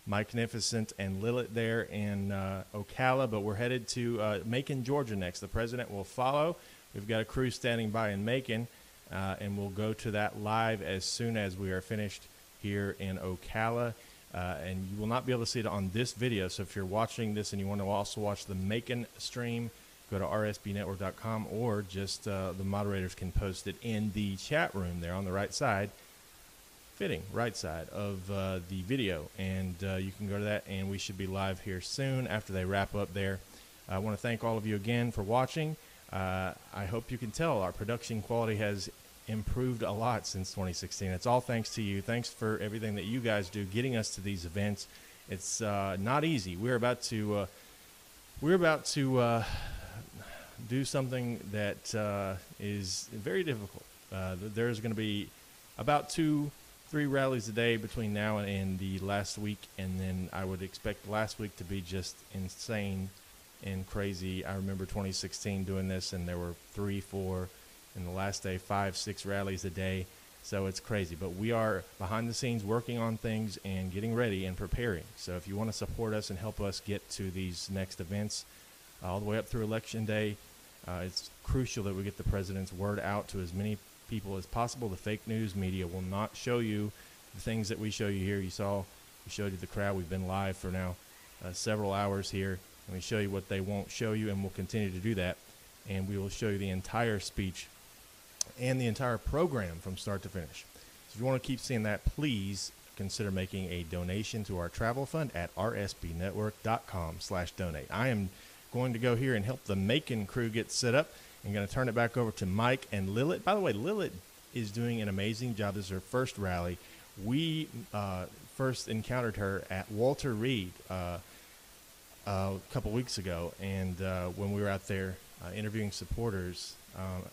Magnificent and Lilith there in Ocala, but we're headed to Macon, Georgia next. The president will follow. We've got a crew standing by in Macon, and we'll go to that live as soon as we are finished here in Ocala. And you will not be able to see it on this video, so if you're watching this and you want to also watch the Macon stream, go to rsbnetwork.com, or just the moderators can post it in the chat room there on the right side, fitting right side of the video, and you can go to that, and we should be live here soon after they wrap up there. I want to thank all of you again for watching. I hope you can tell our production quality has improved a lot since 2016. It's all thanks to you. Thanks for everything that you guys do, getting us to these events. It's not easy. We're about to do something that is very difficult. There's going to be about 2-3 rallies a day between now and the last week, and then I would expect last week to be just insane and crazy. I remember 2016 doing this, and there were 3-4, and the last day 5-6 rallies a day. So it's crazy, but we are behind the scenes working on things and getting ready and preparing. So if you want to support us and help us get to these next events all the way up through Election Day, it's crucial that we get the president's word out to as many people as possible. The fake news media will not show you the things that we show you here. We showed you the crowd. We've been live for now several hours here, and we show you what they won't show you, and we'll continue to do that. And we will show you the entire speech and the entire program from start to finish. So if you want to keep seeing that, please consider making a donation to our travel fund at rsbnetwork.com/donate. I am going to go here and help the Macon crew get set up. I'm going to turn it back over to Mike and Lilith. By the way, Lilith is doing an amazing job. This is her first rally. We first encountered her at Walter Reed a couple weeks ago, and when we were out there interviewing supporters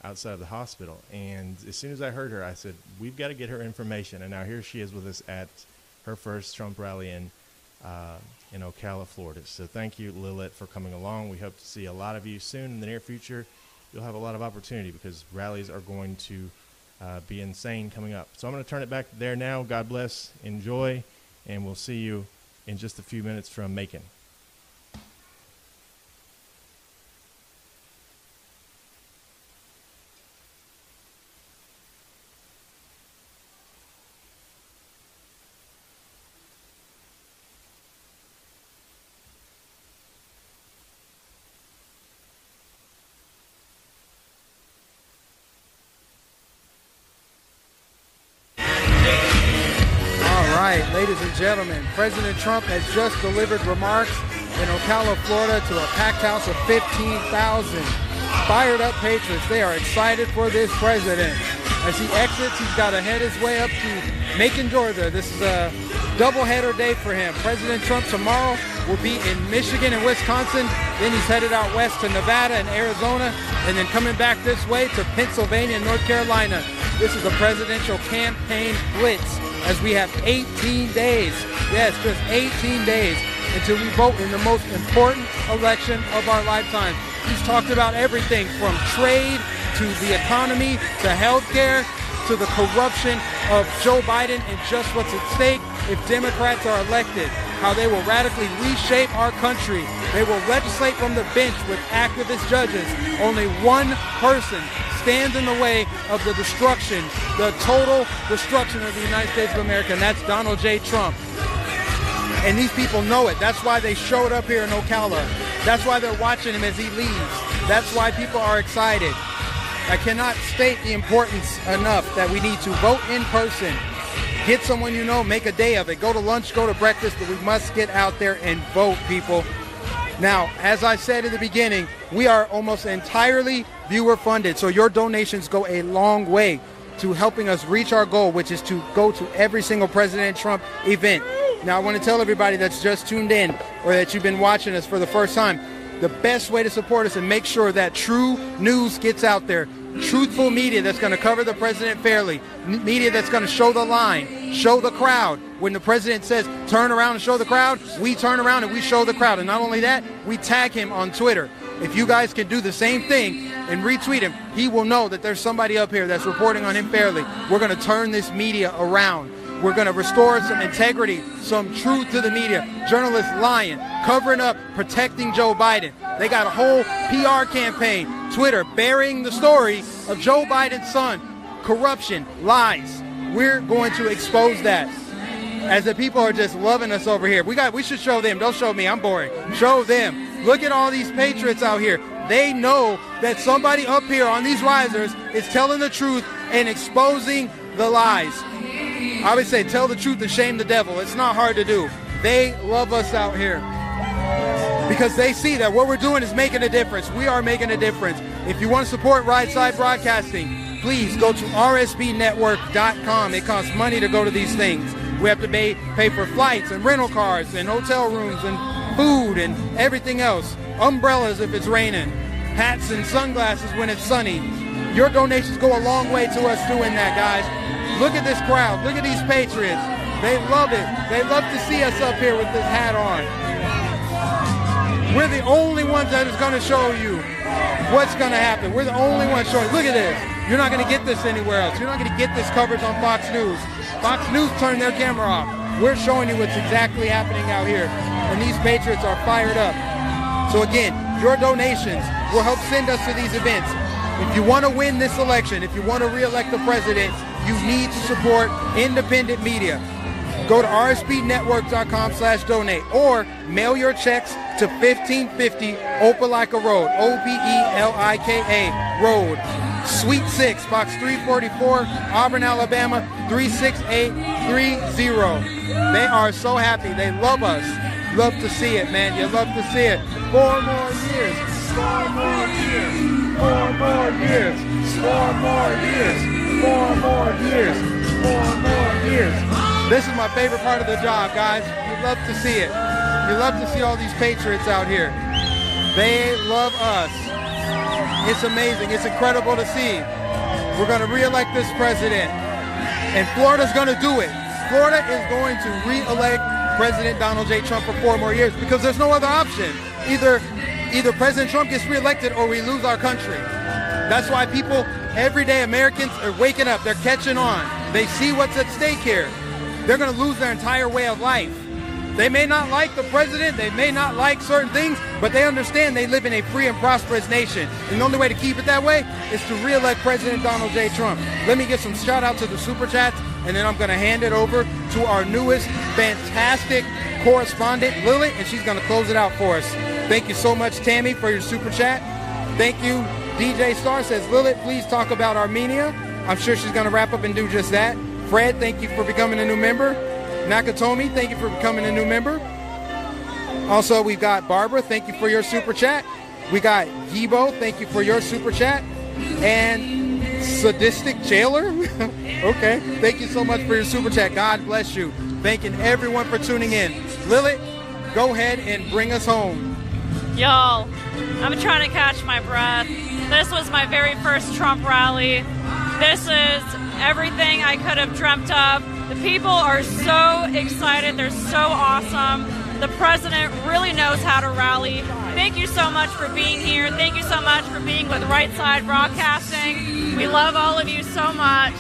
outside of the hospital. And as soon as I heard her, I said, we've got to get her information. And now here she is with us at her first Trump rally in Ocala, Florida. So thank you, Lilith, for coming along. We hope to see a lot of you soon in the near future. You'll have a lot of opportunity because rallies are going to be insane coming up. So I'm going to turn it back there now. God bless, enjoy, and we'll see you in just a few minutes from Macon. Ladies and gentlemen, President Trump has just delivered remarks in Ocala, Florida to a packed house of 15,000 fired up patriots. They are excited for this president. As he exits, he's got to head his way up to Macon, Georgia. This is a doubleheader day for him. President Trump tomorrow will be in Michigan and Wisconsin. Then he's headed out west to Nevada and Arizona, and then coming back this way to Pennsylvania and North Carolina. This is a presidential campaign blitz, as we have 18 days, yes, just 18 days until we vote in the most important election of our lifetime. He's talked about everything from trade to the economy to healthcare to the corruption of Joe Biden and just what's at stake if Democrats are elected, how they will radically reshape our country. They will legislate from the bench with activist judges. Only one person stands in the way of the destruction, the total destruction of the United States of America, and that's Donald J. Trump. And these people know it. That's why they showed up here in Ocala. That's why they're watching him as he leaves. That's why people are excited. I cannot state the importance enough that we need to vote in person. Get someone you know, make a day of it. Go to lunch, go to breakfast, but we must get out there and vote, people. Now, as I said in the beginning, we are almost entirely viewer funded, so your donations go a long way to helping us reach our goal, which is to go to every single President Trump event. Now, I want to tell everybody that's just tuned in or that you've been watching us for the first time, the best way to support us and make sure that true news gets out there, truthful media that's going to cover the president fairly, media that's going to show the line, show the crowd. When the president says turn around and show the crowd, we turn around and we show the crowd. And not only that, we tag him on Twitter. If you guys can do the same thing and retweet him, he will know that there's somebody up here that's reporting on him fairly. We're going to turn this media around. We're going to restore some integrity, some truth to the media. Journalists lying, covering up, protecting Joe Biden. They got a whole PR campaign, Twitter, burying the story of Joe Biden's son, corruption, lies. We're going to expose that. As the people are just loving us over here. We should show them. Don't show me. I'm boring. Show them. Look at all these patriots out here. They know that somebody up here on these risers is telling the truth and exposing the lies. I would say tell the truth and shame the devil. It's not hard to do. They love us out here because they see that what we're doing is making a difference. We are making a difference. If you want to support Right Side Broadcasting, please go to RSBNetwork.com. It costs money to go to these things. We have to pay for flights and rental cars and hotel rooms and food and everything else. Umbrellas if it's raining. Hats and sunglasses when it's sunny. Your donations go a long way to us doing that, guys. Look at this crowd. Look at these patriots. They love it. They love to see us up here with this hat on. We're the only ones that is going to show you what's going to happen. We're the only ones showing. Look at this. You're not going to get this anywhere else. You're not going to get this coverage on Fox News. Fox News turned their camera off. We're showing you what's exactly happening out here. And these patriots are fired up. So again, your donations will help send us to these events. If you want to win this election, if you want to re-elect the president, you need to support independent media. Go to rsbnetwork.com/donate or mail your checks to 1550 Opelika Road, Opelika Road, Suite 6, Box 344, Auburn, Alabama, 36830. They are so happy. They love us. Love to see it, man. You love to see it. 4 more years. 4 more years. 4 more years. 4 more years. 4 more years. 4 more years. This is my favorite part of the job, guys. You love to see it. You love to see all these patriots out here. They love us. It's amazing. It's incredible to see. We're going to re-elect this president. And Florida's going to do it. Florida is going to re-elect President Donald J. Trump for 4 more years because there's no other option. Either President Trump gets re-elected or we lose our country. That's why people, everyday Americans, are waking up. They're catching on. They see what's at stake here. They're going to lose their entire way of life. They may not like the president, they may not like certain things, but they understand they live in a free and prosperous nation. And the only way to keep it that way is to re-elect President Donald J. Trump. Let me get some shout out to the Super Chats, and then I'm going to hand it over to our newest fantastic correspondent, Lilith, and she's going to close it out for us. Thank you so much, Tammy, for your Super Chat. Thank you. DJ Star says, Lilith, please talk about Armenia. I'm sure she's going to wrap up and do just that. Fred, thank you for becoming a new member. Nakatomi, thank you for becoming a new member. Also, we've got Barbara, thank you for your Super Chat. We got Yibo, thank you for your Super Chat. And Sadistic Jailer, okay, thank you so much for your Super Chat. God bless you. Thanking everyone for tuning in. Lilith, go ahead and bring us home. Y'all, I'm trying to catch my breath. This was my very first Trump rally. This is everything I could have dreamt of. The people are so excited. They're so awesome. The president really knows how to rally. Thank you so much for being here. Thank you so much for being with Right Side Broadcasting. We love all of you so much.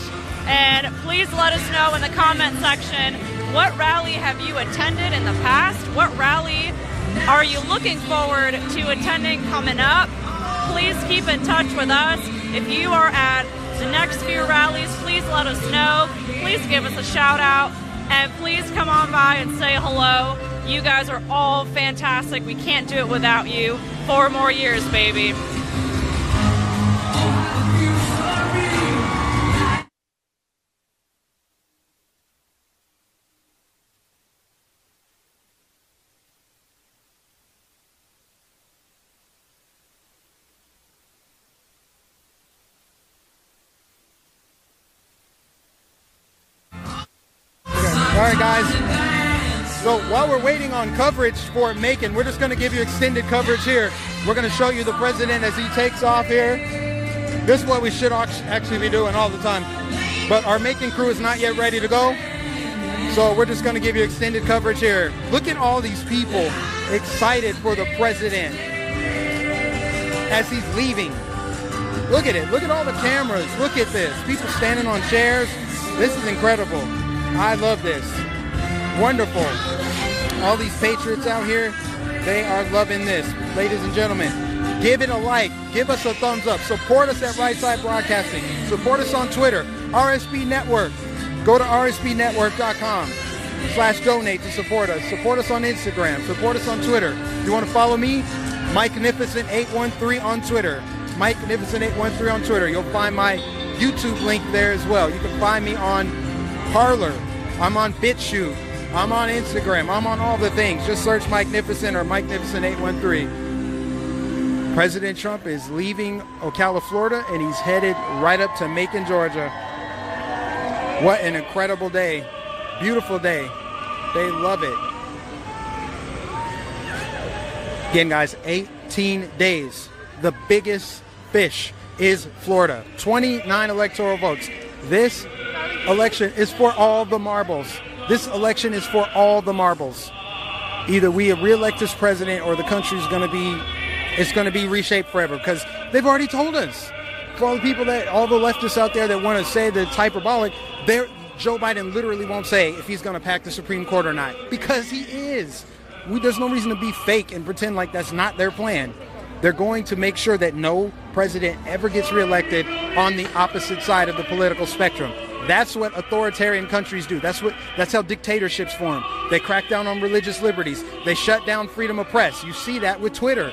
And please let us know in the comment section, what rally have you attended in the past? What rally are you looking forward to attending coming up? Please keep in touch with us. If you are at the next few rallies, please let us know. Please give us a shout out, and please come on by and say hello. You guys are all fantastic. We can't do it without you. 4 more years, baby. All right, guys. So while we're waiting on coverage for Macon, we're just going to give you extended coverage here. We're going to show you the president as he takes off here. This is what we should actually be doing all the time. But our Macon crew is not yet ready to go. So we're just going to give you extended coverage here. Look at all these people excited for the president as he's leaving. Look at it. Look at all the cameras. Look at this. People standing on chairs. This is incredible. I love this. Wonderful. All these patriots out here, they are loving this. Ladies and gentlemen, give it a like. Give us a thumbs up. Support us at Right Side Broadcasting. Support us on Twitter, RSB Network. Go to rsbnetwork.com/donate to support us. Support us on Instagram. Support us on Twitter. If you want to follow me, MikeNificent813 on Twitter. MikeNificent813 on Twitter. You'll find my YouTube link there as well. You can find me on Parler. I'm on BitChute. I'm on Instagram. I'm on all the things. Just search Mikenificent or Mikenificent813. President Trump is leaving Ocala, Florida, and he's headed right up to Macon, Georgia. What an incredible day. Beautiful day. They love it. Again, guys, 18 days. The biggest fish is Florida. 29 electoral votes. This election is for all the marbles. This election is for all the marbles. Either we re-elect this president or the country's going to be reshaped forever, because they've already told us. For all the people all the leftists out there that want to say that it's hyperbolic, Joe Biden literally won't say if he's going to pack the Supreme Court or not, because he is. There's no reason to be fake and pretend like that's not their plan. They're going to make sure that no president ever gets reelected on the opposite side of the political spectrum. That's what authoritarian countries do. That's how dictatorships form. They crack down on religious liberties. They shut down freedom of press. You see that with Twitter.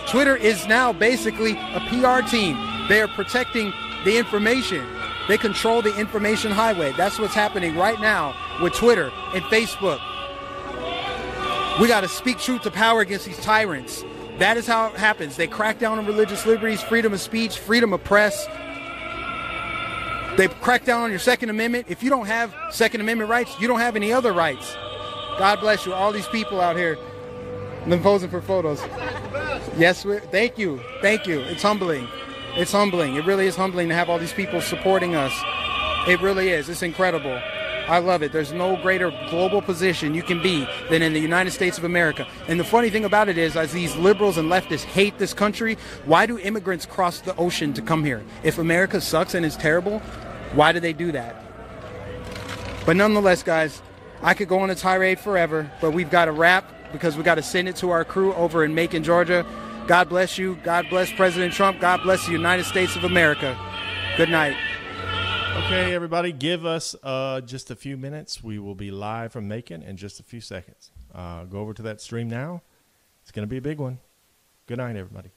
Twitter is now basically a PR team. They are protecting the information. They control the information highway. That's what's happening right now with Twitter and Facebook. We got to speak truth to power against these tyrants. That is how it happens. They crack down on religious liberties, freedom of speech, freedom of press. They crack down on your Second Amendment. If you don't have Second Amendment rights, you don't have any other rights. God bless you. All these people out here posing for photos. Yes, thank you. Thank you. It's humbling. It's humbling. It really is humbling to have all these people supporting us. It really is. It's incredible. I love it. There's no greater global position you can be than in the United States of America. And the funny thing about it is, as these liberals and leftists hate this country, why do immigrants cross the ocean to come here? If America sucks and is terrible, why do they do that? But nonetheless, guys, I could go on a tirade forever, but we've got to wrap because we've got to send it to our crew over in Macon, Georgia. God bless you. God bless President Trump. God bless the United States of America. Good night. Okay, everybody, give us just a few minutes. We will be live from Macon in just a few seconds. Go over to that stream now. It's going to be a big one. Good night, everybody.